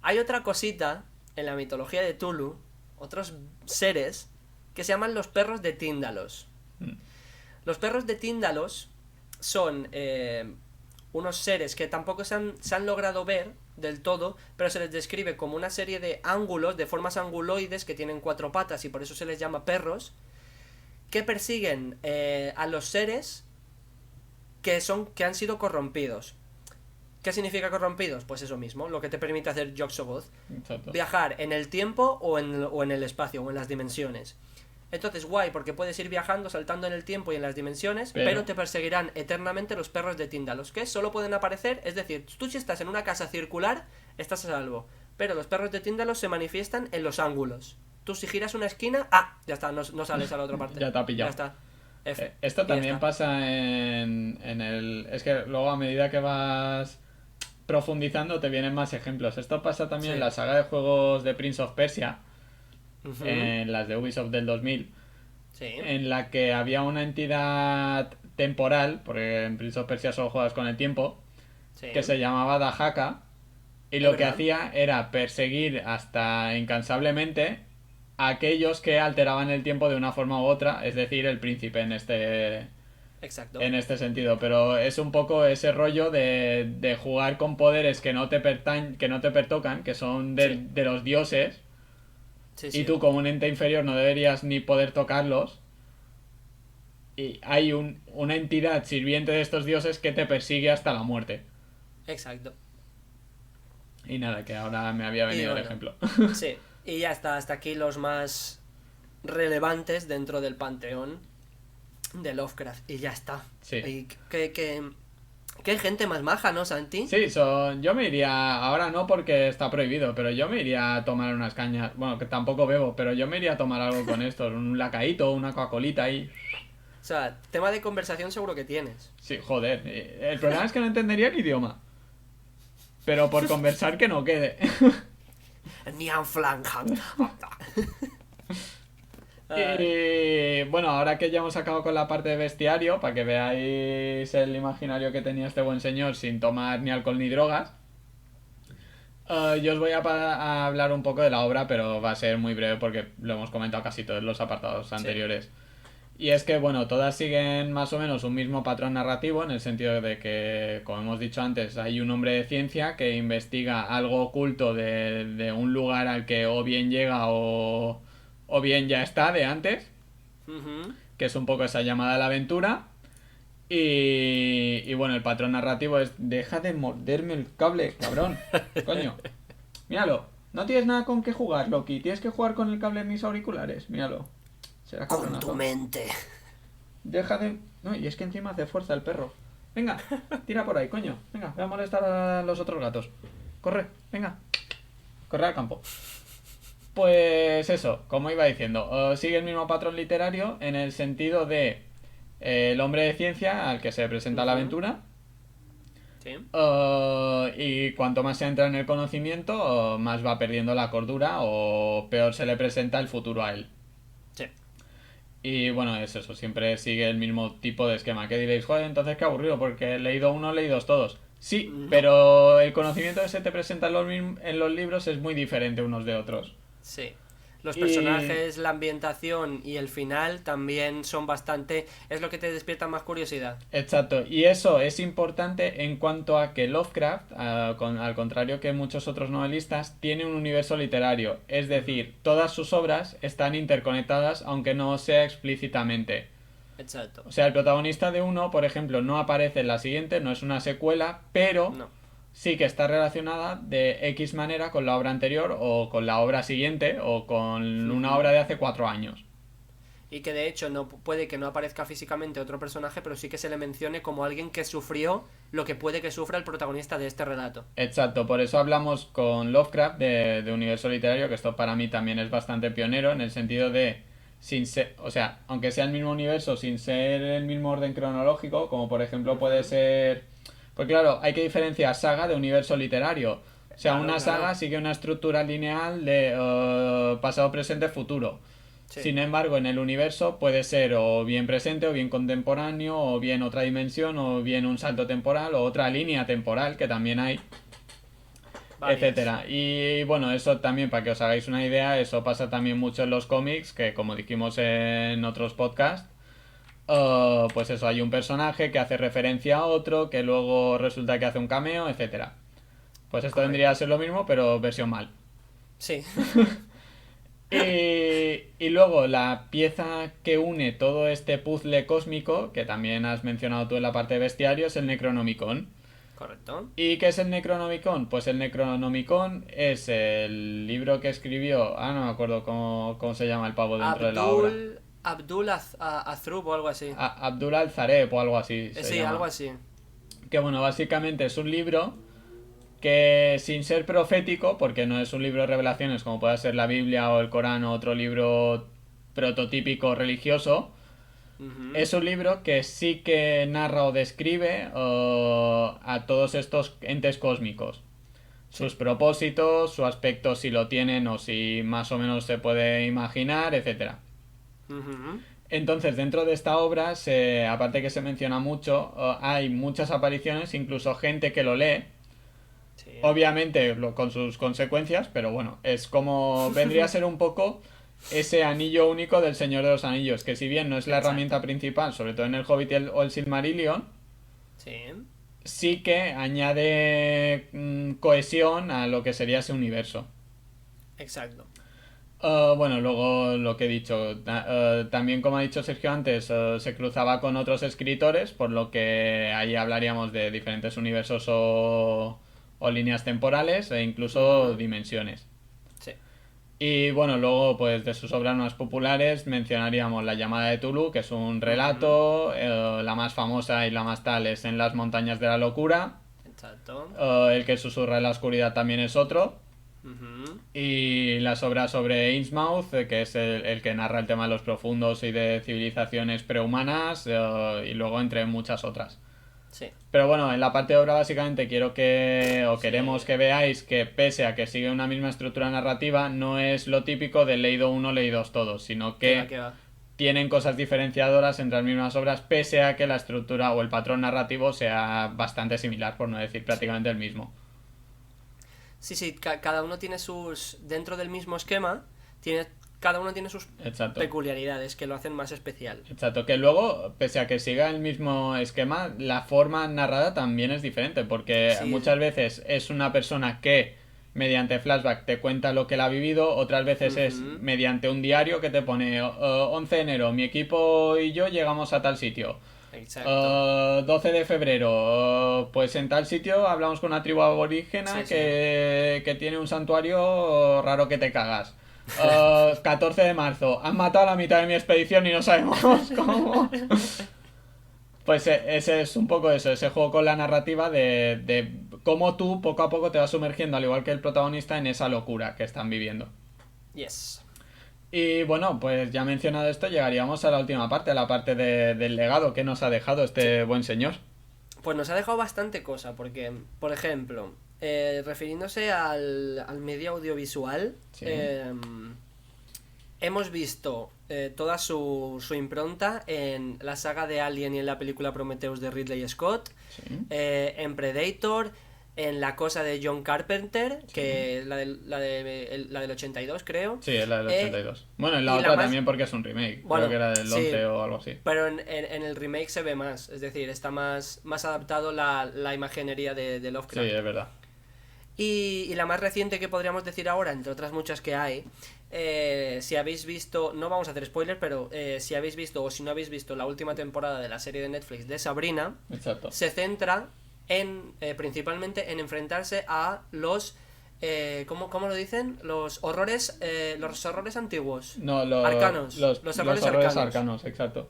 [SPEAKER 1] Hay otra cosita en la mitología de Tulu, otros seres, que se llaman los perros de Tíndalos.
[SPEAKER 2] Mm.
[SPEAKER 1] Los perros de Tíndalos son unos seres que tampoco se han logrado ver del todo, pero se les describe como una serie de ángulos, de formas anguloides que tienen 4 patas y por eso se les llama perros, que persiguen a los seres que han sido corrompidos. ¿Qué significa corrompidos? Pues eso mismo, lo que te permite hacer Yog-Sothoth.
[SPEAKER 2] Exacto.
[SPEAKER 1] Viajar en el tiempo o en el espacio o en las dimensiones. Entonces, guay, porque puedes ir viajando, saltando en el tiempo y en las dimensiones, pero te perseguirán eternamente los perros de Tíndalos, que solo pueden aparecer, es decir, tú si estás en una casa circular, estás a salvo, pero los perros de Tíndalos se manifiestan en los ángulos. Tú si giras una esquina, ya está, no sales a la otra parte.
[SPEAKER 2] Ya te ha pillado.
[SPEAKER 1] Ya está. F.
[SPEAKER 2] Esto
[SPEAKER 1] Y ya
[SPEAKER 2] también
[SPEAKER 1] está.
[SPEAKER 2] pasa en el... Es que luego a medida que vas profundizando te vienen más ejemplos. Esto pasa también en
[SPEAKER 1] Sí.
[SPEAKER 2] la saga de juegos de Prince of Persia,
[SPEAKER 1] Ujú.
[SPEAKER 2] en las de Ubisoft del 2000,
[SPEAKER 1] Sí.
[SPEAKER 2] en la que había una entidad temporal, porque en Prince of Persia solo juegas con el tiempo,
[SPEAKER 1] Sí.
[SPEAKER 2] que se llamaba Dahaka, y
[SPEAKER 1] Es
[SPEAKER 2] lo que
[SPEAKER 1] verdad.
[SPEAKER 2] hacía era perseguir hasta incansablemente a aquellos que alteraban el tiempo de una forma u otra, es decir, el príncipe
[SPEAKER 1] Exacto.
[SPEAKER 2] en este sentido, pero es un poco ese rollo de jugar con poderes que no te que no te pertocan, que son
[SPEAKER 1] Sí.
[SPEAKER 2] de los dioses,
[SPEAKER 1] Sí,
[SPEAKER 2] y
[SPEAKER 1] sí.
[SPEAKER 2] tú como un ente inferior no deberías ni poder tocarlos, y hay una entidad sirviente de estos dioses que te persigue hasta la muerte.
[SPEAKER 1] Exacto.
[SPEAKER 2] Y nada, que ahora me había
[SPEAKER 1] Y
[SPEAKER 2] venido el
[SPEAKER 1] bueno,
[SPEAKER 2] ejemplo.
[SPEAKER 1] sí. Y ya está, hasta aquí los más relevantes dentro del panteón de Lovecraft. Y ya está.
[SPEAKER 2] Sí.
[SPEAKER 1] Y que hay gente más maja, ¿no, Santi?
[SPEAKER 2] Sí, yo me iría, ahora no porque está prohibido, pero yo me iría a tomar unas cañas, bueno, que tampoco bebo, pero yo me iría a tomar algo con estos, un lacaíto, una Coca-Colita ahí.
[SPEAKER 1] O sea, tema de conversación seguro que tienes.
[SPEAKER 2] Sí, joder, el problema es que no entendería el idioma, pero por conversar que no quede.
[SPEAKER 1] Nian Flang. Ay,
[SPEAKER 2] Y bueno, ahora que ya hemos acabado con la parte de bestiario, para que veáis el imaginario que tenía este buen señor sin tomar ni alcohol ni drogas, yo os voy a hablar un poco de la obra, pero va a ser muy breve porque lo hemos comentado casi todos los apartados
[SPEAKER 1] sí.
[SPEAKER 2] anteriores. Y es que, bueno, todas siguen más o menos un mismo patrón narrativo, en el sentido de que, como hemos dicho antes, hay un hombre de ciencia que investiga algo oculto de un lugar al que o bien llega o bien ya está de antes,
[SPEAKER 1] Ujú.
[SPEAKER 2] que es un poco esa llamada a la aventura. Y bueno, el patrón narrativo es: deja de morderme el cable, cabrón. Coño, míralo. No tienes nada con qué jugar, Loki. Tienes que jugar con el cable de mis auriculares. Míralo. Será
[SPEAKER 1] Con tu
[SPEAKER 2] cabronazo.
[SPEAKER 1] mente.
[SPEAKER 2] Deja de... No, y es que encima hace fuerza el perro. Venga, tira por ahí, coño. Venga, voy a molestar a los otros gatos. Corre, venga. Corre al campo. Pues eso, como iba diciendo, sigue el mismo patrón literario en el sentido de el hombre de ciencia al que se presenta la
[SPEAKER 1] Ujú.
[SPEAKER 2] aventura.
[SPEAKER 1] Sí.
[SPEAKER 2] Y cuanto más se entra en el conocimiento, más va perdiendo la cordura o peor se le presenta el futuro a él.
[SPEAKER 1] Sí.
[SPEAKER 2] Y bueno, es eso, siempre sigue el mismo tipo de esquema. Que diréis, joder, entonces qué aburrido, porque he leído uno, leídos todos. Sí,
[SPEAKER 1] No.
[SPEAKER 2] pero el conocimiento que se te presenta en los libros es muy diferente unos de otros.
[SPEAKER 1] Sí. Los
[SPEAKER 2] Y
[SPEAKER 1] personajes, la ambientación y el final también son bastante... Es lo que te despierta más curiosidad.
[SPEAKER 2] exacto, y eso es importante en cuanto a que Lovecraft, al contrario que muchos otros novelistas, tiene un universo literario. Es
[SPEAKER 1] Ujú.
[SPEAKER 2] decir, todas sus obras están interconectadas, aunque no sea explícitamente.
[SPEAKER 1] Exacto.
[SPEAKER 2] O sea, el protagonista de uno, por ejemplo, no aparece en la siguiente, no es una secuela, pero
[SPEAKER 1] No.
[SPEAKER 2] sí que está relacionada de X manera con la obra anterior o con la obra siguiente o con una
[SPEAKER 1] Ujú.
[SPEAKER 2] obra de hace 4 años.
[SPEAKER 1] Y que de hecho no puede que no aparezca físicamente otro personaje, pero sí que se le mencione como alguien que sufrió lo que puede que sufra el protagonista de este relato.
[SPEAKER 2] Exacto, por eso hablamos con Lovecraft de universo literario, que esto para mí también es bastante pionero en el sentido de, sin ser, o sea, aunque sea el mismo universo, sin ser el mismo orden cronológico, como por ejemplo puede
[SPEAKER 1] Ujú.
[SPEAKER 2] ser... Pues claro, hay que diferenciar saga de universo literario. O sea,
[SPEAKER 1] Claro,
[SPEAKER 2] una
[SPEAKER 1] claro.
[SPEAKER 2] saga sigue una estructura lineal de pasado, presente, futuro.
[SPEAKER 1] Sí.
[SPEAKER 2] Sin embargo, en el universo puede ser o bien presente, o bien contemporáneo, o bien otra dimensión, o bien un salto temporal, o otra línea temporal, que también hay,
[SPEAKER 1] Varias.
[SPEAKER 2] etcétera. Y bueno, eso también, para que os hagáis una idea, eso pasa también mucho en los cómics, que como dijimos en otros podcasts, pues eso, hay un personaje que hace referencia a otro, que luego resulta que hace un cameo, etcétera. Pues esto vendría a
[SPEAKER 1] Correcto.
[SPEAKER 2] ser lo mismo, pero versión mal.
[SPEAKER 1] Sí.
[SPEAKER 2] Y luego la pieza que une todo este puzzle cósmico, que también has mencionado tú en la parte de bestiario, es el Necronomicon.
[SPEAKER 1] Correcto.
[SPEAKER 2] ¿Y qué es el Necronomicon? Pues el Necronomicon es el libro que escribió... Ah, no me acuerdo cómo se llama el pavo dentro de la obra.
[SPEAKER 1] Azrub o algo así.
[SPEAKER 2] Abdul al-Zareb o algo así se
[SPEAKER 1] Sí, algo
[SPEAKER 2] llama.
[SPEAKER 1] así.
[SPEAKER 2] Que bueno, básicamente es un libro que sin ser profético, porque no es un libro de revelaciones como puede ser la Biblia o el Corán o otro libro prototípico religioso,
[SPEAKER 1] Ujú.
[SPEAKER 2] Es un libro que sí que narra o describe a todos estos entes cósmicos. Sus
[SPEAKER 1] Sí.
[SPEAKER 2] propósitos, su aspecto si lo tienen o si más o menos se puede imaginar, etcétera.
[SPEAKER 1] Ujú.
[SPEAKER 2] Entonces, dentro de esta obra, aparte que se menciona mucho, hay muchas apariciones, incluso gente que lo lee,
[SPEAKER 1] Sí.
[SPEAKER 2] obviamente con sus consecuencias, pero bueno, es como vendría a ser un poco ese anillo único del Señor de los Anillos, que si bien no es la
[SPEAKER 1] Exacto.
[SPEAKER 2] herramienta principal, sobre todo en el Hobbit o el Silmarillion,
[SPEAKER 1] Sí.
[SPEAKER 2] sí que añade cohesión a lo que sería ese universo.
[SPEAKER 1] Exacto.
[SPEAKER 2] Bueno, luego lo que he dicho, también como ha dicho Sergio antes, se cruzaba con otros escritores, por lo que ahí hablaríamos de diferentes universos o líneas temporales e incluso
[SPEAKER 1] Ujú.
[SPEAKER 2] dimensiones.
[SPEAKER 1] Sí.
[SPEAKER 2] Y bueno, luego pues de sus obras más populares mencionaríamos La llamada de Tulu, que es un
[SPEAKER 1] Ujú.
[SPEAKER 2] relato, la más famosa y la más tal es En las montañas de la locura,
[SPEAKER 1] Exacto.
[SPEAKER 2] El que susurra en la oscuridad también es otro.
[SPEAKER 1] Ujú.
[SPEAKER 2] Y las obras sobre Innsmouth, que es el que narra el tema de los profundos y de civilizaciones prehumanas, y luego entre muchas otras.
[SPEAKER 1] Sí.
[SPEAKER 2] Pero bueno, en la parte de obra básicamente quiero que, o
[SPEAKER 1] Sí.
[SPEAKER 2] queremos que veáis que pese a que sigue una misma estructura narrativa, no es lo típico de leído uno, leídos todos, sino
[SPEAKER 1] ¿Qué va,
[SPEAKER 2] que
[SPEAKER 1] qué va?
[SPEAKER 2] tienen cosas diferenciadoras entre las mismas obras, pese a que la estructura o el patrón narrativo sea bastante similar, por no decir
[SPEAKER 1] Sí.
[SPEAKER 2] prácticamente el mismo.
[SPEAKER 1] Sí, sí, cada uno tiene sus... Dentro del mismo esquema, tiene... cada uno tiene sus
[SPEAKER 2] Exacto.
[SPEAKER 1] peculiaridades que lo hacen más especial.
[SPEAKER 2] Exacto, que luego, pese a que siga el mismo esquema, la forma narrada también es diferente, porque
[SPEAKER 1] Sí.
[SPEAKER 2] muchas veces es una persona que mediante flashback te cuenta lo que él ha vivido, otras veces es
[SPEAKER 1] Ujú.
[SPEAKER 2] mediante un diario que te pone 11 de enero, mi equipo y yo llegamos a tal sitio.
[SPEAKER 1] Exacto.
[SPEAKER 2] 12 de febrero, pues en tal sitio hablamos con una tribu aborígena
[SPEAKER 1] Sí, sí.
[SPEAKER 2] que tiene un santuario raro que te cagas. 14 de marzo, han matado a la mitad de mi expedición y no sabemos cómo. Pues ese es un poco eso, ese juego con la narrativa de cómo tú poco a poco te vas sumergiendo, al igual que el protagonista, en esa locura que están viviendo.
[SPEAKER 1] Yes.
[SPEAKER 2] Y bueno, pues ya mencionado esto, llegaríamos a la última parte, a la parte del legado que nos ha dejado
[SPEAKER 1] Sí.
[SPEAKER 2] este buen señor.
[SPEAKER 1] Pues nos ha dejado bastante cosa, porque, por ejemplo, refiriéndose al medio audiovisual,
[SPEAKER 2] Sí,
[SPEAKER 1] hemos visto toda su impronta en la saga de Alien y en la película Prometheus de Ridley Scott,
[SPEAKER 2] sí,
[SPEAKER 1] en Predator, en La cosa de John Carpenter,
[SPEAKER 2] sí.
[SPEAKER 1] que la del 82 creo,
[SPEAKER 2] Sí, es la del
[SPEAKER 1] eh,
[SPEAKER 2] 82. Bueno, en la
[SPEAKER 1] y la
[SPEAKER 2] otra
[SPEAKER 1] más...
[SPEAKER 2] también porque es un remake. Creo que
[SPEAKER 1] Bueno,
[SPEAKER 2] era del
[SPEAKER 1] sí,
[SPEAKER 2] 11 o algo así.
[SPEAKER 1] pero en el remake se ve más, es decir, está más adaptado la imaginería de
[SPEAKER 2] Sí,
[SPEAKER 1] Lovecraft.
[SPEAKER 2] es verdad.
[SPEAKER 1] Y la más reciente que podríamos decir ahora, entre otras muchas que hay, si habéis visto, no vamos a hacer spoilers, pero si habéis visto o si no habéis visto la última temporada de la serie de Netflix de Sabrina,
[SPEAKER 2] Exacto.
[SPEAKER 1] se centra principalmente en enfrentarse a los... ¿cómo lo dicen? Los horrores antiguos.
[SPEAKER 2] No,
[SPEAKER 1] Arcanos. Los
[SPEAKER 2] los
[SPEAKER 1] horrores
[SPEAKER 2] horrores
[SPEAKER 1] arcanos.
[SPEAKER 2] arcanos, exacto.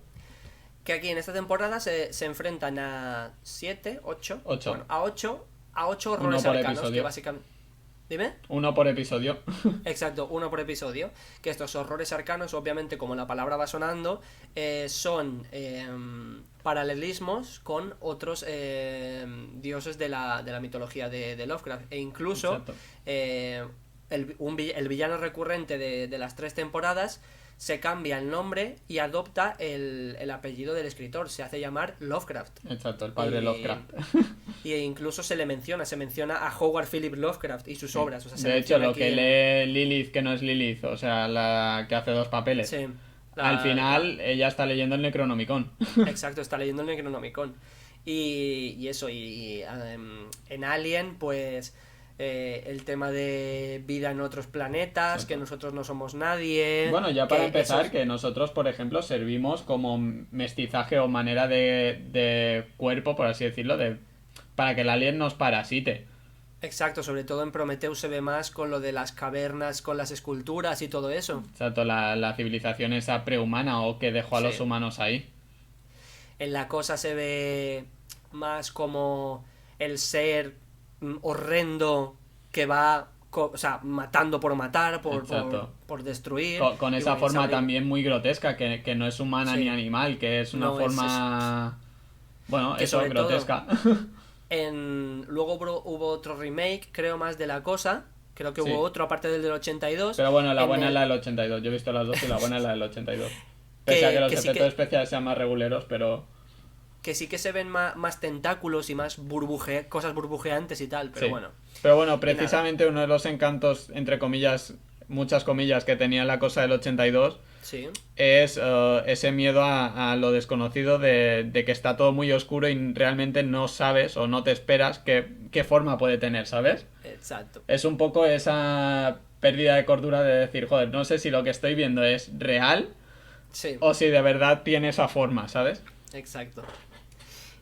[SPEAKER 1] Que aquí en esta temporada se enfrentan a 7 8
[SPEAKER 2] 8.
[SPEAKER 1] bueno, a ocho
[SPEAKER 2] Uno
[SPEAKER 1] horrores
[SPEAKER 2] por
[SPEAKER 1] arcanos, que
[SPEAKER 2] episodio.
[SPEAKER 1] básicamente... Dime.
[SPEAKER 2] Uno por episodio.
[SPEAKER 1] Exacto, uno por episodio. Que estos horrores arcanos, obviamente, como la palabra va sonando, son paralelismos con otros dioses de la mitología de Lovecraft. E incluso
[SPEAKER 2] Exacto.
[SPEAKER 1] el villano recurrente de las 3 temporadas se cambia el nombre y adopta el apellido del escritor. Se hace llamar Lovecraft.
[SPEAKER 2] Exacto, el padre
[SPEAKER 1] Y,
[SPEAKER 2] Lovecraft.
[SPEAKER 1] y incluso se menciona a Howard Philip Lovecraft y sus
[SPEAKER 2] Sí.
[SPEAKER 1] obras. O sea, se
[SPEAKER 2] De hecho,
[SPEAKER 1] menciona
[SPEAKER 2] lo
[SPEAKER 1] aquí
[SPEAKER 2] que lee Lilith, que no es Lilith, o sea, la que hace dos papeles.
[SPEAKER 1] Sí,
[SPEAKER 2] Al final, ella está leyendo el Necronomicon.
[SPEAKER 1] exacto, está leyendo el Necronomicon. Y eso, en Alien, pues el tema de vida en otros planetas, que
[SPEAKER 2] Exacto.
[SPEAKER 1] nosotros no somos nadie.
[SPEAKER 2] Bueno, ya para
[SPEAKER 1] Que
[SPEAKER 2] empezar,
[SPEAKER 1] esos...
[SPEAKER 2] que nosotros, por ejemplo, servimos como mestizaje o manera de cuerpo, por así decirlo, para que el alien nos parasite.
[SPEAKER 1] Exacto, sobre todo en Prometheus se ve más con lo de las cavernas, con las esculturas y todo eso.
[SPEAKER 2] Exacto, la civilización esa prehumana o que dejó a los
[SPEAKER 1] Sí.
[SPEAKER 2] humanos ahí.
[SPEAKER 1] En la cosa se ve más como el ser horrendo que va o sea, matando por matar,
[SPEAKER 2] Exacto.
[SPEAKER 1] por destruir.
[SPEAKER 2] Con
[SPEAKER 1] Y
[SPEAKER 2] esa
[SPEAKER 1] bueno,
[SPEAKER 2] forma también muy grotesca, que no es humana
[SPEAKER 1] sí,
[SPEAKER 2] ni animal, que es una
[SPEAKER 1] no
[SPEAKER 2] forma... Bueno,
[SPEAKER 1] que
[SPEAKER 2] eso,
[SPEAKER 1] sobre todo
[SPEAKER 2] grotesca.
[SPEAKER 1] luego hubo otro remake, creo más de La Cosa, creo que hubo
[SPEAKER 2] Sí.
[SPEAKER 1] otro aparte del 82,
[SPEAKER 2] Pero bueno, la
[SPEAKER 1] en
[SPEAKER 2] buena es la
[SPEAKER 1] el
[SPEAKER 2] del 82. Yo he visto las dos y la buena es la del 82. Pese a que los
[SPEAKER 1] que sí
[SPEAKER 2] efectos especiales sean más reguleros, pero...
[SPEAKER 1] que sí que se ven más tentáculos y más cosas burbujeantes y tal, pero
[SPEAKER 2] Sí.
[SPEAKER 1] bueno.
[SPEAKER 2] Pero bueno,
[SPEAKER 1] Y nada,
[SPEAKER 2] precisamente uno de los encantos, entre comillas, muchas comillas, que tenía la cosa del 82
[SPEAKER 1] sí,
[SPEAKER 2] es ese miedo a lo desconocido de que está todo muy oscuro y realmente no sabes o no te esperas qué forma puede tener, ¿sabes?
[SPEAKER 1] exacto.
[SPEAKER 2] Es un poco esa pérdida de cordura de decir, joder, no sé si lo que estoy viendo es real
[SPEAKER 1] Sí,
[SPEAKER 2] o si de verdad tiene esa forma, ¿sabes?
[SPEAKER 1] exacto.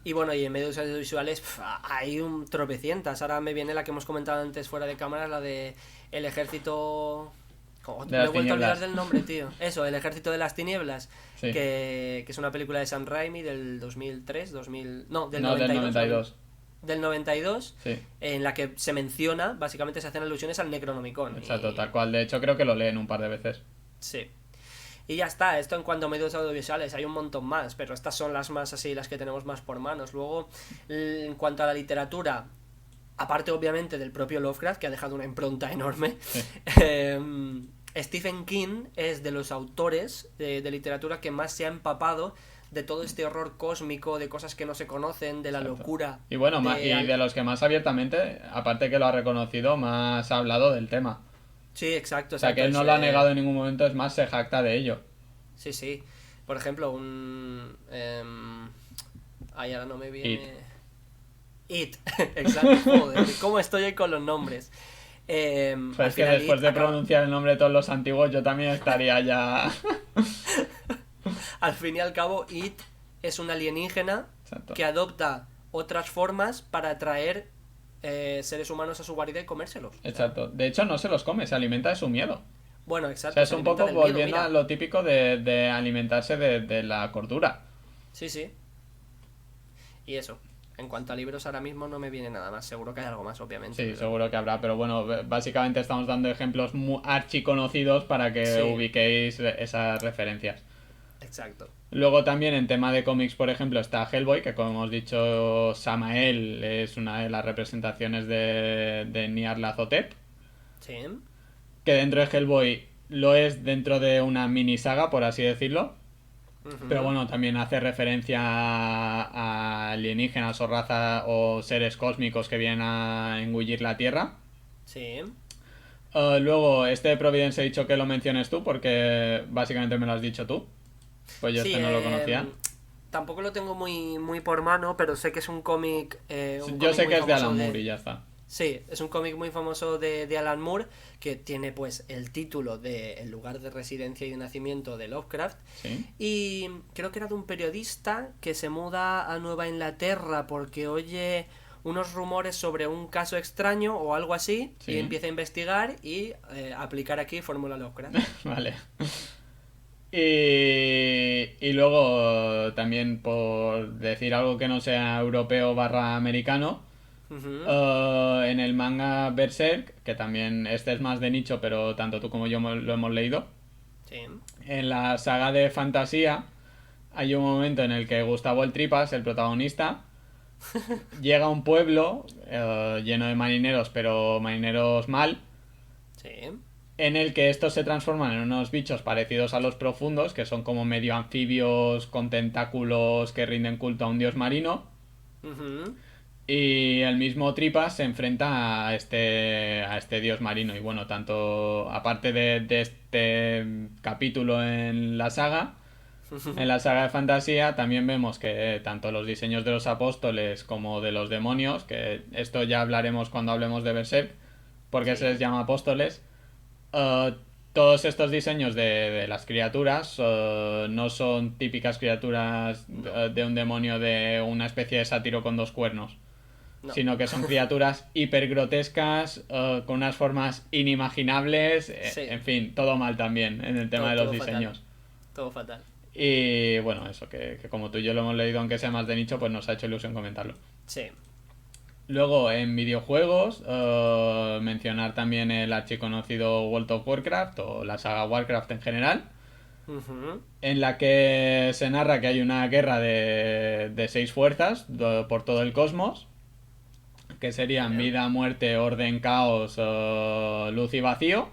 [SPEAKER 1] Y bueno, y en medios audiovisuales hay un tropecientas. Ahora me viene la que hemos comentado antes fuera de cámara, la de El Ejército...
[SPEAKER 2] De
[SPEAKER 1] Me he
[SPEAKER 2] las
[SPEAKER 1] vuelto a olvidar
[SPEAKER 2] tinieblas.
[SPEAKER 1] del nombre, tío. Eso, El Ejército de las Tinieblas,
[SPEAKER 2] Sí.
[SPEAKER 1] que es una película de Sam Raimi del 2003, 2000... No, del
[SPEAKER 2] No, del
[SPEAKER 1] 92.
[SPEAKER 2] 92.
[SPEAKER 1] Del 92,
[SPEAKER 2] Sí,
[SPEAKER 1] en la que se menciona, básicamente se hacen alusiones al Necronomicon.
[SPEAKER 2] exacto,
[SPEAKER 1] Y
[SPEAKER 2] tal cual. De hecho, creo que lo leen un par de veces.
[SPEAKER 1] sí. Y ya está, esto en cuanto a medios audiovisuales, hay un montón más, pero estas son las más así, las que tenemos más por manos. Luego, en cuanto a la literatura, aparte obviamente del propio Lovecraft, que ha dejado una impronta enorme,
[SPEAKER 2] Sí,
[SPEAKER 1] Stephen King es de los autores de literatura que más se ha empapado de todo este horror cósmico, de cosas que no se conocen, de la
[SPEAKER 2] exacto.
[SPEAKER 1] locura.
[SPEAKER 2] Y bueno, y
[SPEAKER 1] De...
[SPEAKER 2] de los que más abiertamente, aparte que lo ha reconocido, más ha hablado del tema.
[SPEAKER 1] Sí, exacto,
[SPEAKER 2] O sea, que
[SPEAKER 1] exacto.
[SPEAKER 2] él no lo ha negado en ningún momento, es más, se jacta de ello.
[SPEAKER 1] Sí, sí. Por ejemplo, ay, ahora no me
[SPEAKER 2] It.
[SPEAKER 1] viene... It, exacto, joder, ¿cómo estoy hoy con los nombres? Al
[SPEAKER 2] Es que
[SPEAKER 1] final
[SPEAKER 2] después
[SPEAKER 1] It
[SPEAKER 2] de
[SPEAKER 1] acaba...
[SPEAKER 2] pronunciar el nombre de todos los antiguos, yo también estaría ya...
[SPEAKER 1] Al fin y al cabo, It es un alienígena
[SPEAKER 2] Exacto.
[SPEAKER 1] que adopta otras formas para atraer seres humanos a su guarida y comérselos. O sea,
[SPEAKER 2] Exacto. De hecho, no se los come, se alimenta de su miedo.
[SPEAKER 1] bueno,
[SPEAKER 2] O
[SPEAKER 1] exacto,
[SPEAKER 2] sea, es
[SPEAKER 1] se
[SPEAKER 2] un
[SPEAKER 1] alimenta
[SPEAKER 2] poco
[SPEAKER 1] del miedo,
[SPEAKER 2] volviendo a
[SPEAKER 1] mira.
[SPEAKER 2] lo típico de alimentarse de la cordura.
[SPEAKER 1] Sí, sí. Y eso. En cuanto a libros, ahora mismo no me viene nada más. Seguro que hay algo más, obviamente.
[SPEAKER 2] Sí,
[SPEAKER 1] Pero...
[SPEAKER 2] seguro que habrá, pero bueno, básicamente estamos dando ejemplos muy archiconocidos para que
[SPEAKER 1] sí,
[SPEAKER 2] ubiquéis esas referencias.
[SPEAKER 1] exacto.
[SPEAKER 2] Luego también en tema de cómics, por ejemplo, está Hellboy, que como hemos dicho, Samael es una de las representaciones de Nyarlathotep,
[SPEAKER 1] Sí.
[SPEAKER 2] que dentro de Hellboy lo es dentro de una mini saga, por así decirlo. Pero
[SPEAKER 1] Ujú.
[SPEAKER 2] bueno, también hace referencia a alienígenas o raza o seres cósmicos que vienen a engullir la Tierra.
[SPEAKER 1] Sí.
[SPEAKER 2] Luego, este de Providence he dicho que lo menciones tú porque básicamente me lo has dicho tú. Pues yo
[SPEAKER 1] Sí,
[SPEAKER 2] este no lo conocía.
[SPEAKER 1] tampoco lo tengo muy por mano, pero sé que es un
[SPEAKER 2] Yo
[SPEAKER 1] cómic
[SPEAKER 2] sé
[SPEAKER 1] muy
[SPEAKER 2] que es de
[SPEAKER 1] famoso
[SPEAKER 2] Alan
[SPEAKER 1] de...
[SPEAKER 2] Moore y ya está.
[SPEAKER 1] Sí, es un cómic muy famoso de Alan Moore, que tiene pues el título de El lugar de residencia y de nacimiento de Lovecraft,
[SPEAKER 2] Sí,
[SPEAKER 1] y creo que era de un periodista que se muda a Nueva Inglaterra porque oye unos rumores sobre un caso extraño o algo así, y
[SPEAKER 2] sí,
[SPEAKER 1] empieza a investigar y aplicar aquí Fórmula Lovecraft.
[SPEAKER 2] vale. Y luego también por decir algo que no sea europeo barra americano,
[SPEAKER 1] Ujú.
[SPEAKER 2] en el manga Berserk, que también este es más de nicho, pero tanto tú como yo lo hemos leído,
[SPEAKER 1] Sí.
[SPEAKER 2] en la saga de fantasía hay un momento en el que Gustavo el Tripas, el protagonista, llega a un pueblo lleno de marineros, pero marineros mal,
[SPEAKER 1] Sí.
[SPEAKER 2] en el que estos se transforman en unos bichos parecidos a los profundos, que son como medio anfibios con tentáculos que rinden culto a un dios marino.
[SPEAKER 1] Ujú.
[SPEAKER 2] Y el mismo Tripas se enfrenta a este dios marino. Y bueno, tanto aparte de este capítulo en la saga de fantasía, también vemos que tanto los diseños de los apóstoles como de los demonios, que esto ya hablaremos cuando hablemos de Berserk, porque se
[SPEAKER 1] Sí.
[SPEAKER 2] les llama apóstoles, eh, todos estos diseños de las criaturas no son típicas criaturas
[SPEAKER 1] No.
[SPEAKER 2] de un demonio de una especie de sátiro con dos cuernos,
[SPEAKER 1] No.
[SPEAKER 2] sino que son criaturas hiper grotescas, con unas formas inimaginables,
[SPEAKER 1] Sí.
[SPEAKER 2] en fin, todo mal también en el tema de los
[SPEAKER 1] Todo fatal.
[SPEAKER 2] diseños.
[SPEAKER 1] Todo fatal.
[SPEAKER 2] Y bueno, eso, que como tú y yo lo hemos leído, aunque sea más de nicho, pues nos ha hecho ilusión comentarlo.
[SPEAKER 1] Sí.
[SPEAKER 2] Luego en videojuegos, mencionar también el archiconocido World of Warcraft o la saga Warcraft en general,
[SPEAKER 1] Ujú.
[SPEAKER 2] en la que se narra que hay una guerra de 6 fuerzas por todo el cosmos, que serían
[SPEAKER 1] Bien.
[SPEAKER 2] vida, muerte, orden, caos, luz y vacío.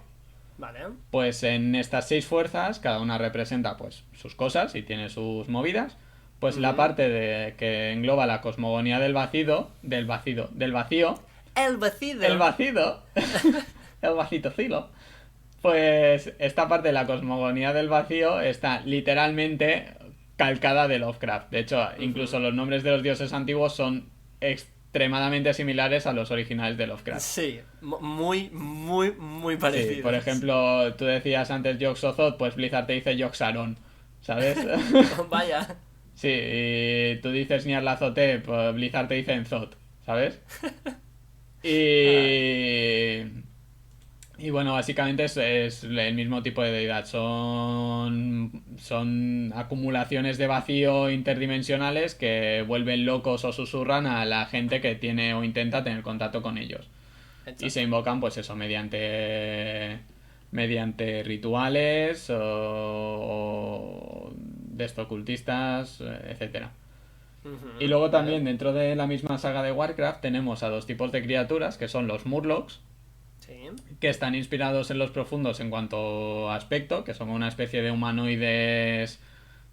[SPEAKER 1] Vale.
[SPEAKER 2] Pues en estas 6 fuerzas, cada una representa pues sus cosas y tiene sus movidas. Pues la
[SPEAKER 1] Ujú.
[SPEAKER 2] parte que engloba la cosmogonía del vacío,
[SPEAKER 1] El
[SPEAKER 2] el
[SPEAKER 1] vacío.
[SPEAKER 2] vacío, el vacitocilo. Pues esta parte de la cosmogonía del vacío está literalmente calcada de Lovecraft. De hecho, incluso
[SPEAKER 1] Ujú.
[SPEAKER 2] los nombres de los dioses antiguos son extremadamente similares a los originales de Lovecraft.
[SPEAKER 1] Sí, muy, muy, muy
[SPEAKER 2] Sí, por
[SPEAKER 1] parecidos.
[SPEAKER 2] ejemplo, tú decías antes Yogg-Sothoth, pues Blizzard te dice Yogg-Saron, ¿sabes?
[SPEAKER 1] Vaya.
[SPEAKER 2] Sí, y tú dices Nyarlathotep, pues Blizzard te dice Enzot, ¿sabes?
[SPEAKER 1] Ay.
[SPEAKER 2] Y... Y bueno, básicamente es el mismo tipo de deidad. Son acumulaciones de vacío interdimensionales que vuelven locos o susurran a la gente que tiene o intenta tener contacto con ellos. Y se
[SPEAKER 1] Exacto.
[SPEAKER 2] invocan, pues eso, mediante rituales o de estos ocultistas, etcétera. Y
[SPEAKER 1] Ujú.
[SPEAKER 2] luego
[SPEAKER 1] Vale.
[SPEAKER 2] también dentro de la misma saga de Warcraft tenemos a 2 tipos de criaturas, que son los Murlocs,
[SPEAKER 1] Sí.
[SPEAKER 2] que están inspirados en los profundos en cuanto a aspecto, que son una especie de humanoides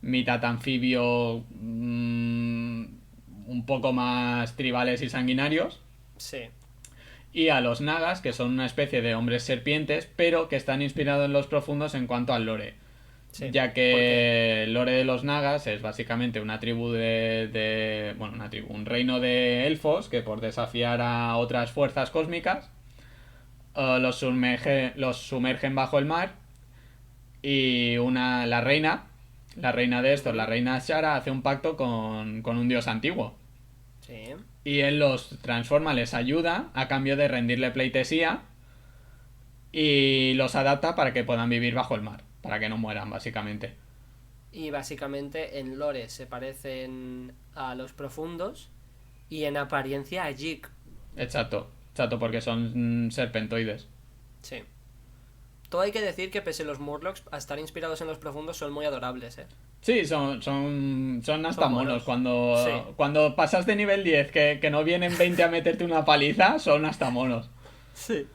[SPEAKER 2] mitad anfibio, un poco más tribales y sanguinarios.
[SPEAKER 1] Sí.
[SPEAKER 2] Y a los nagas, que son una especie de hombres serpientes, pero que están inspirados en los profundos en cuanto al lore.
[SPEAKER 1] Sí.
[SPEAKER 2] Ya
[SPEAKER 1] ¿Por qué?
[SPEAKER 2] que el lore de los nagas es básicamente una tribu bueno, una tribu, un reino de elfos que por desafiar a otras fuerzas cósmicas los sumergen bajo el mar y la reina de estos, la
[SPEAKER 1] Ujú.
[SPEAKER 2] reina Shara, hace un pacto con un dios antiguo.
[SPEAKER 1] Sí.
[SPEAKER 2] Y él los transforma, les ayuda a cambio de rendirle pleitesía y los adapta para que puedan vivir bajo el mar, para que no mueran básicamente.
[SPEAKER 1] Y básicamente en lore se parecen a los profundos y en apariencia a Jig.
[SPEAKER 2] Exacto, exacto, porque son serpentoides.
[SPEAKER 1] Sí. Todo hay que decir que pese a los Murlocs, a estar inspirados en los profundos, son muy adorables, ¿eh?
[SPEAKER 2] Sí, son hasta
[SPEAKER 1] Son
[SPEAKER 2] monos.
[SPEAKER 1] monos. Sí.
[SPEAKER 2] Cuando pasas de nivel 10 que no vienen 20 a meterte una paliza, son hasta monos.
[SPEAKER 1] Sí.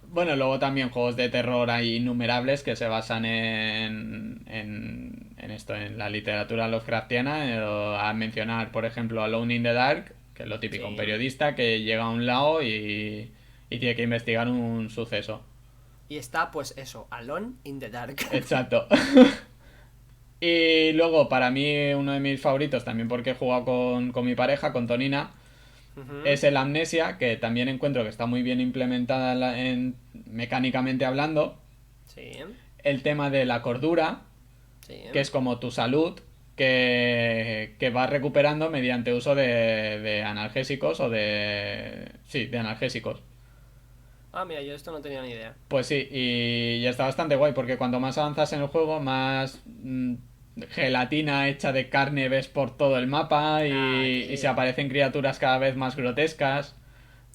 [SPEAKER 2] Bueno, luego también juegos de terror hay innumerables que se basan en esto, en la literatura Lovecraftiana. A mencionar, por ejemplo, Alone in the Dark, que es lo típico, un
[SPEAKER 1] Sí.
[SPEAKER 2] periodista que llega a un lado y tiene que investigar un suceso.
[SPEAKER 1] Y está, pues eso, Alone in the Dark.
[SPEAKER 2] Exacto. Y luego, para mí, uno de mis favoritos, también porque he jugado con mi pareja, con Tonina,
[SPEAKER 1] Ujú.
[SPEAKER 2] es el Amnesia, que también encuentro que está muy bien implementada mecánicamente hablando.
[SPEAKER 1] Sí.
[SPEAKER 2] El tema de la cordura,
[SPEAKER 1] Sí.
[SPEAKER 2] que es como tu salud, que vas recuperando mediante uso de analgésicos o de... Sí, de analgésicos.
[SPEAKER 1] Ah, mira, yo esto no tenía ni idea.
[SPEAKER 2] Pues sí, y está bastante guay porque cuanto más avanzas en el juego, más gelatina hecha de carne ves por todo el mapa
[SPEAKER 1] Ah,
[SPEAKER 2] y se
[SPEAKER 1] tío.
[SPEAKER 2] aparecen criaturas cada vez más grotescas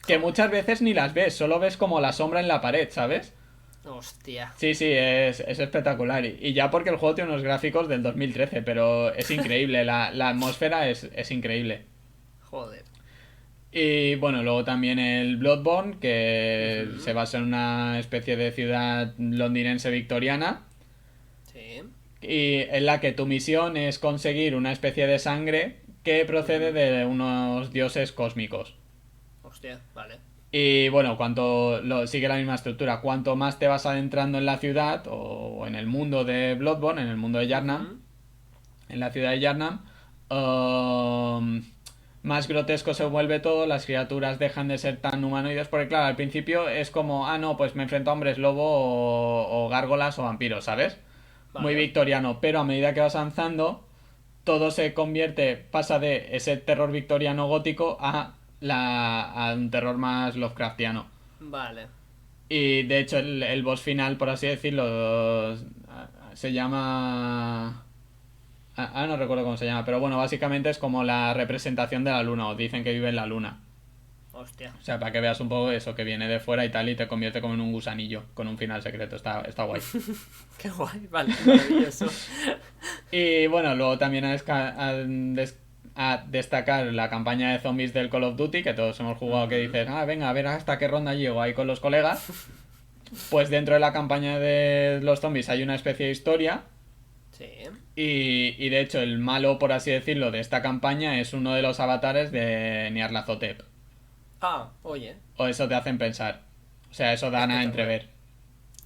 [SPEAKER 2] que muchas
[SPEAKER 1] Joder.
[SPEAKER 2] veces ni las ves, solo ves como la sombra en la pared, ¿sabes?
[SPEAKER 1] Hostia.
[SPEAKER 2] Sí, sí, es espectacular. Y ya porque el juego tiene unos gráficos del 2013, pero es increíble, la atmósfera es increíble.
[SPEAKER 1] Joder.
[SPEAKER 2] Y bueno, luego también el Bloodborne, que se
[SPEAKER 1] Ujú.
[SPEAKER 2] basa en una especie de ciudad londinense victoriana,
[SPEAKER 1] Sí.
[SPEAKER 2] y en la que tu misión es conseguir una especie de sangre que procede
[SPEAKER 1] Ujú.
[SPEAKER 2] de unos dioses cósmicos.
[SPEAKER 1] Hostia, vale.
[SPEAKER 2] Y bueno, sigue la misma estructura. Cuanto más te vas adentrando en la ciudad o en el mundo de Bloodborne, en el mundo de Yharnam,
[SPEAKER 1] Ujú.
[SPEAKER 2] en la ciudad de Yharnam, um, más grotesco se vuelve todo, las criaturas dejan de ser tan humanoides, porque claro, al principio es como, ah, no, pues me enfrento a hombres lobo o gárgolas o vampiros, ¿sabes? Muy
[SPEAKER 1] Vale.
[SPEAKER 2] victoriano, pero a medida que vas avanzando, todo se convierte, pasa de ese terror victoriano gótico a un terror más Lovecraftiano.
[SPEAKER 1] Vale.
[SPEAKER 2] Y de hecho el boss final, por así decirlo, se llama... ahora no recuerdo cómo se llama, pero bueno, básicamente es como la representación de la luna, o dicen que vive en la luna.
[SPEAKER 1] Hostia.
[SPEAKER 2] O sea, para que veas un poco eso, que viene de fuera y tal, y te convierte como en un gusanillo, con un final secreto, está guay.
[SPEAKER 1] Qué guay, vale, maravilloso.
[SPEAKER 2] Y bueno, luego también a destacar la campaña de zombies del Call of Duty, que todos hemos jugado, que dices, venga, a ver hasta qué ronda llego ahí con los colegas. Pues dentro de la campaña de los zombies hay una especie de historia.
[SPEAKER 1] Sí.
[SPEAKER 2] Y de hecho, el malo, por así decirlo, de esta campaña es uno de los avatares de Nyarlathotep.
[SPEAKER 1] Ah, oye,
[SPEAKER 2] O eso te hacen pensar. O sea, eso dan a entrever.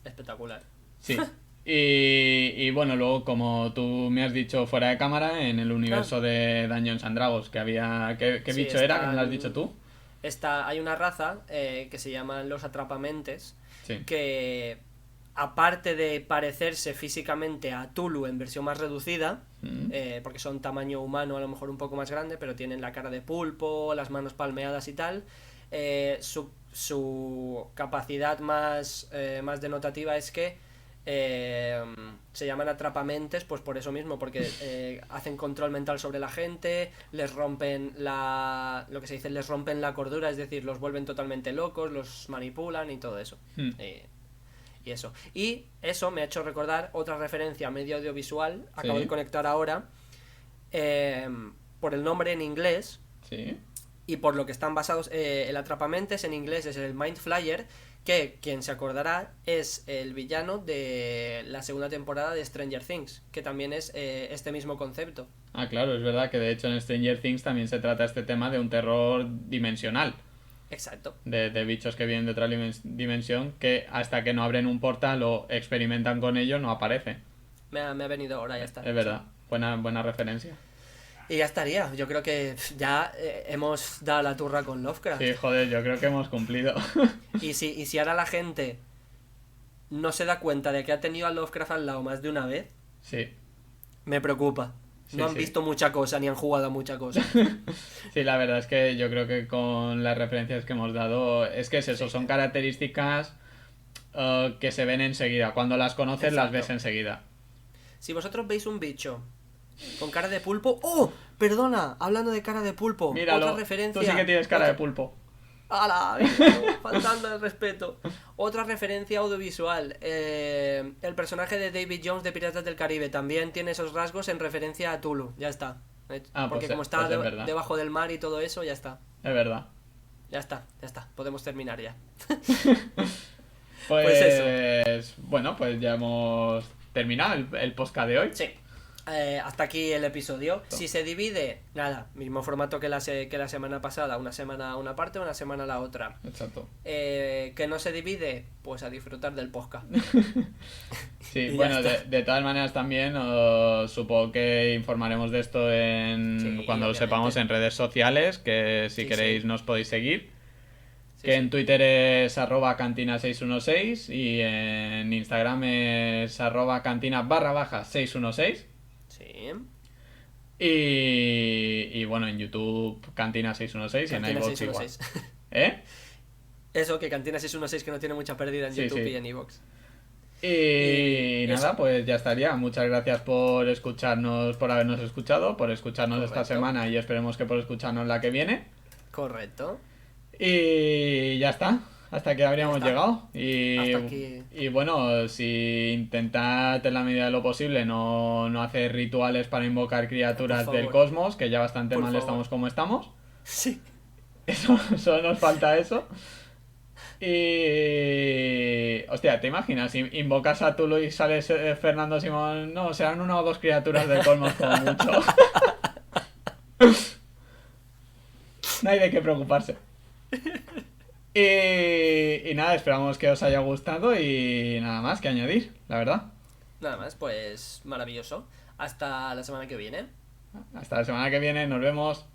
[SPEAKER 1] espectacular.
[SPEAKER 2] Sí. Y bueno, luego, como tú me has dicho fuera de cámara, en el universo de Dungeons and Dragons, que había... ¿Qué
[SPEAKER 1] Sí,
[SPEAKER 2] bicho era? ¿Que me lo has dicho tú?
[SPEAKER 1] Hay una raza que se llaman los atrapamentes,
[SPEAKER 2] Sí.
[SPEAKER 1] que aparte de parecerse físicamente a Tulu en versión más reducida, porque son tamaño humano, a lo mejor un poco más grande, pero tienen la cara de pulpo, las manos palmeadas y tal, su capacidad más denotativa es que se llaman atrapamentes, pues por eso mismo, porque hacen control mental sobre la gente, les rompen lo que se dice, les rompen la cordura, es decir, los vuelven totalmente locos, los manipulan y todo eso. Y eso. Y eso me ha hecho recordar otra referencia medio audiovisual, acabo de conectar ahora, por el nombre en inglés.
[SPEAKER 2] Sí.
[SPEAKER 1] Y por lo que están basados, el atrapamentes en inglés es el Mind Flayer, que quien se acordará es el villano de la segunda temporada de Stranger Things, que también es este mismo concepto.
[SPEAKER 2] Ah, claro, es verdad que de hecho en Stranger Things también se trata este tema de un terror dimensional.
[SPEAKER 1] Exacto.
[SPEAKER 2] De bichos que vienen de otra dimensión que hasta que no abren un portal o experimentan con ello no aparece.
[SPEAKER 1] Me ha venido ahora, ya está.
[SPEAKER 2] Es verdad, buena referencia.
[SPEAKER 1] Y ya estaría, yo creo que ya hemos dado la turra con Lovecraft.
[SPEAKER 2] Sí, joder, yo creo que hemos cumplido.
[SPEAKER 1] Y si ahora la gente no se da cuenta de que ha tenido a Lovecraft al lado más de una vez,
[SPEAKER 2] Sí.
[SPEAKER 1] me preocupa. No han visto mucha cosa ni han jugado a mucha cosa.
[SPEAKER 2] Sí, la verdad es que yo creo que con las referencias que hemos dado, es que es eso, son características que se ven enseguida. Cuando las conoces, las ves enseguida.
[SPEAKER 1] Si vosotros veis un bicho con cara de pulpo... ¡Oh! Perdona, hablando de cara de pulpo.
[SPEAKER 2] Míralo,
[SPEAKER 1] otra referencia.
[SPEAKER 2] tú sí que tienes cara de pulpo.
[SPEAKER 1] ¡Hala! Faltando el respeto. Otra referencia audiovisual. El personaje de David Jones de Piratas del Caribe también tiene esos rasgos en referencia a Tulu. Ya está. Porque como está debajo del mar y todo eso, ya está.
[SPEAKER 2] Es verdad.
[SPEAKER 1] Ya está. Podemos terminar ya.
[SPEAKER 2] Pues
[SPEAKER 1] eso.
[SPEAKER 2] Bueno, pues ya hemos terminado el podcast de hoy.
[SPEAKER 1] Sí. Hasta aquí el episodio. Si se divide, nada, mismo formato que la semana pasada. Una semana una parte, una semana la otra.
[SPEAKER 2] Exacto.
[SPEAKER 1] Que no se divide, pues a disfrutar del podcast.
[SPEAKER 2] Sí, bueno, de todas maneras también supongo que informaremos de esto cuando lo sepamos en redes sociales, que si queréis nos podéis seguir. Que en Twitter es @cantina616 y en Instagram es @cantina_616.
[SPEAKER 1] Sí.
[SPEAKER 2] Y bueno, en YouTube Cantina616 y en iVoox igual.
[SPEAKER 1] Eso, que Cantina616 que no tiene mucha pérdida en YouTube y en iVoox.
[SPEAKER 2] Y nada, pues ya estaría. Muchas gracias por escucharnos, por habernos escuchado, por escucharnos esta semana y esperemos que por escucharnos la que viene.
[SPEAKER 1] Correcto.
[SPEAKER 2] Y ya está. Hasta aquí habríamos llegado.
[SPEAKER 1] Hasta aquí.
[SPEAKER 2] Y bueno, si intentad en la medida de lo posible no hacer rituales para invocar criaturas del cosmos, que ya bastante mal estamos como estamos.
[SPEAKER 1] Sí.
[SPEAKER 2] Solo nos falta eso. Y... Hostia, ¿te imaginas? Invocas a Tulu y sales Fernando Simón. No, serán una o dos criaturas del cosmos como mucho. No hay de qué preocuparse. Y nada, esperamos que os haya gustado y nada más que añadir, la verdad.
[SPEAKER 1] Nada más, pues maravilloso. Hasta la semana que viene.
[SPEAKER 2] Hasta la semana que viene, nos vemos.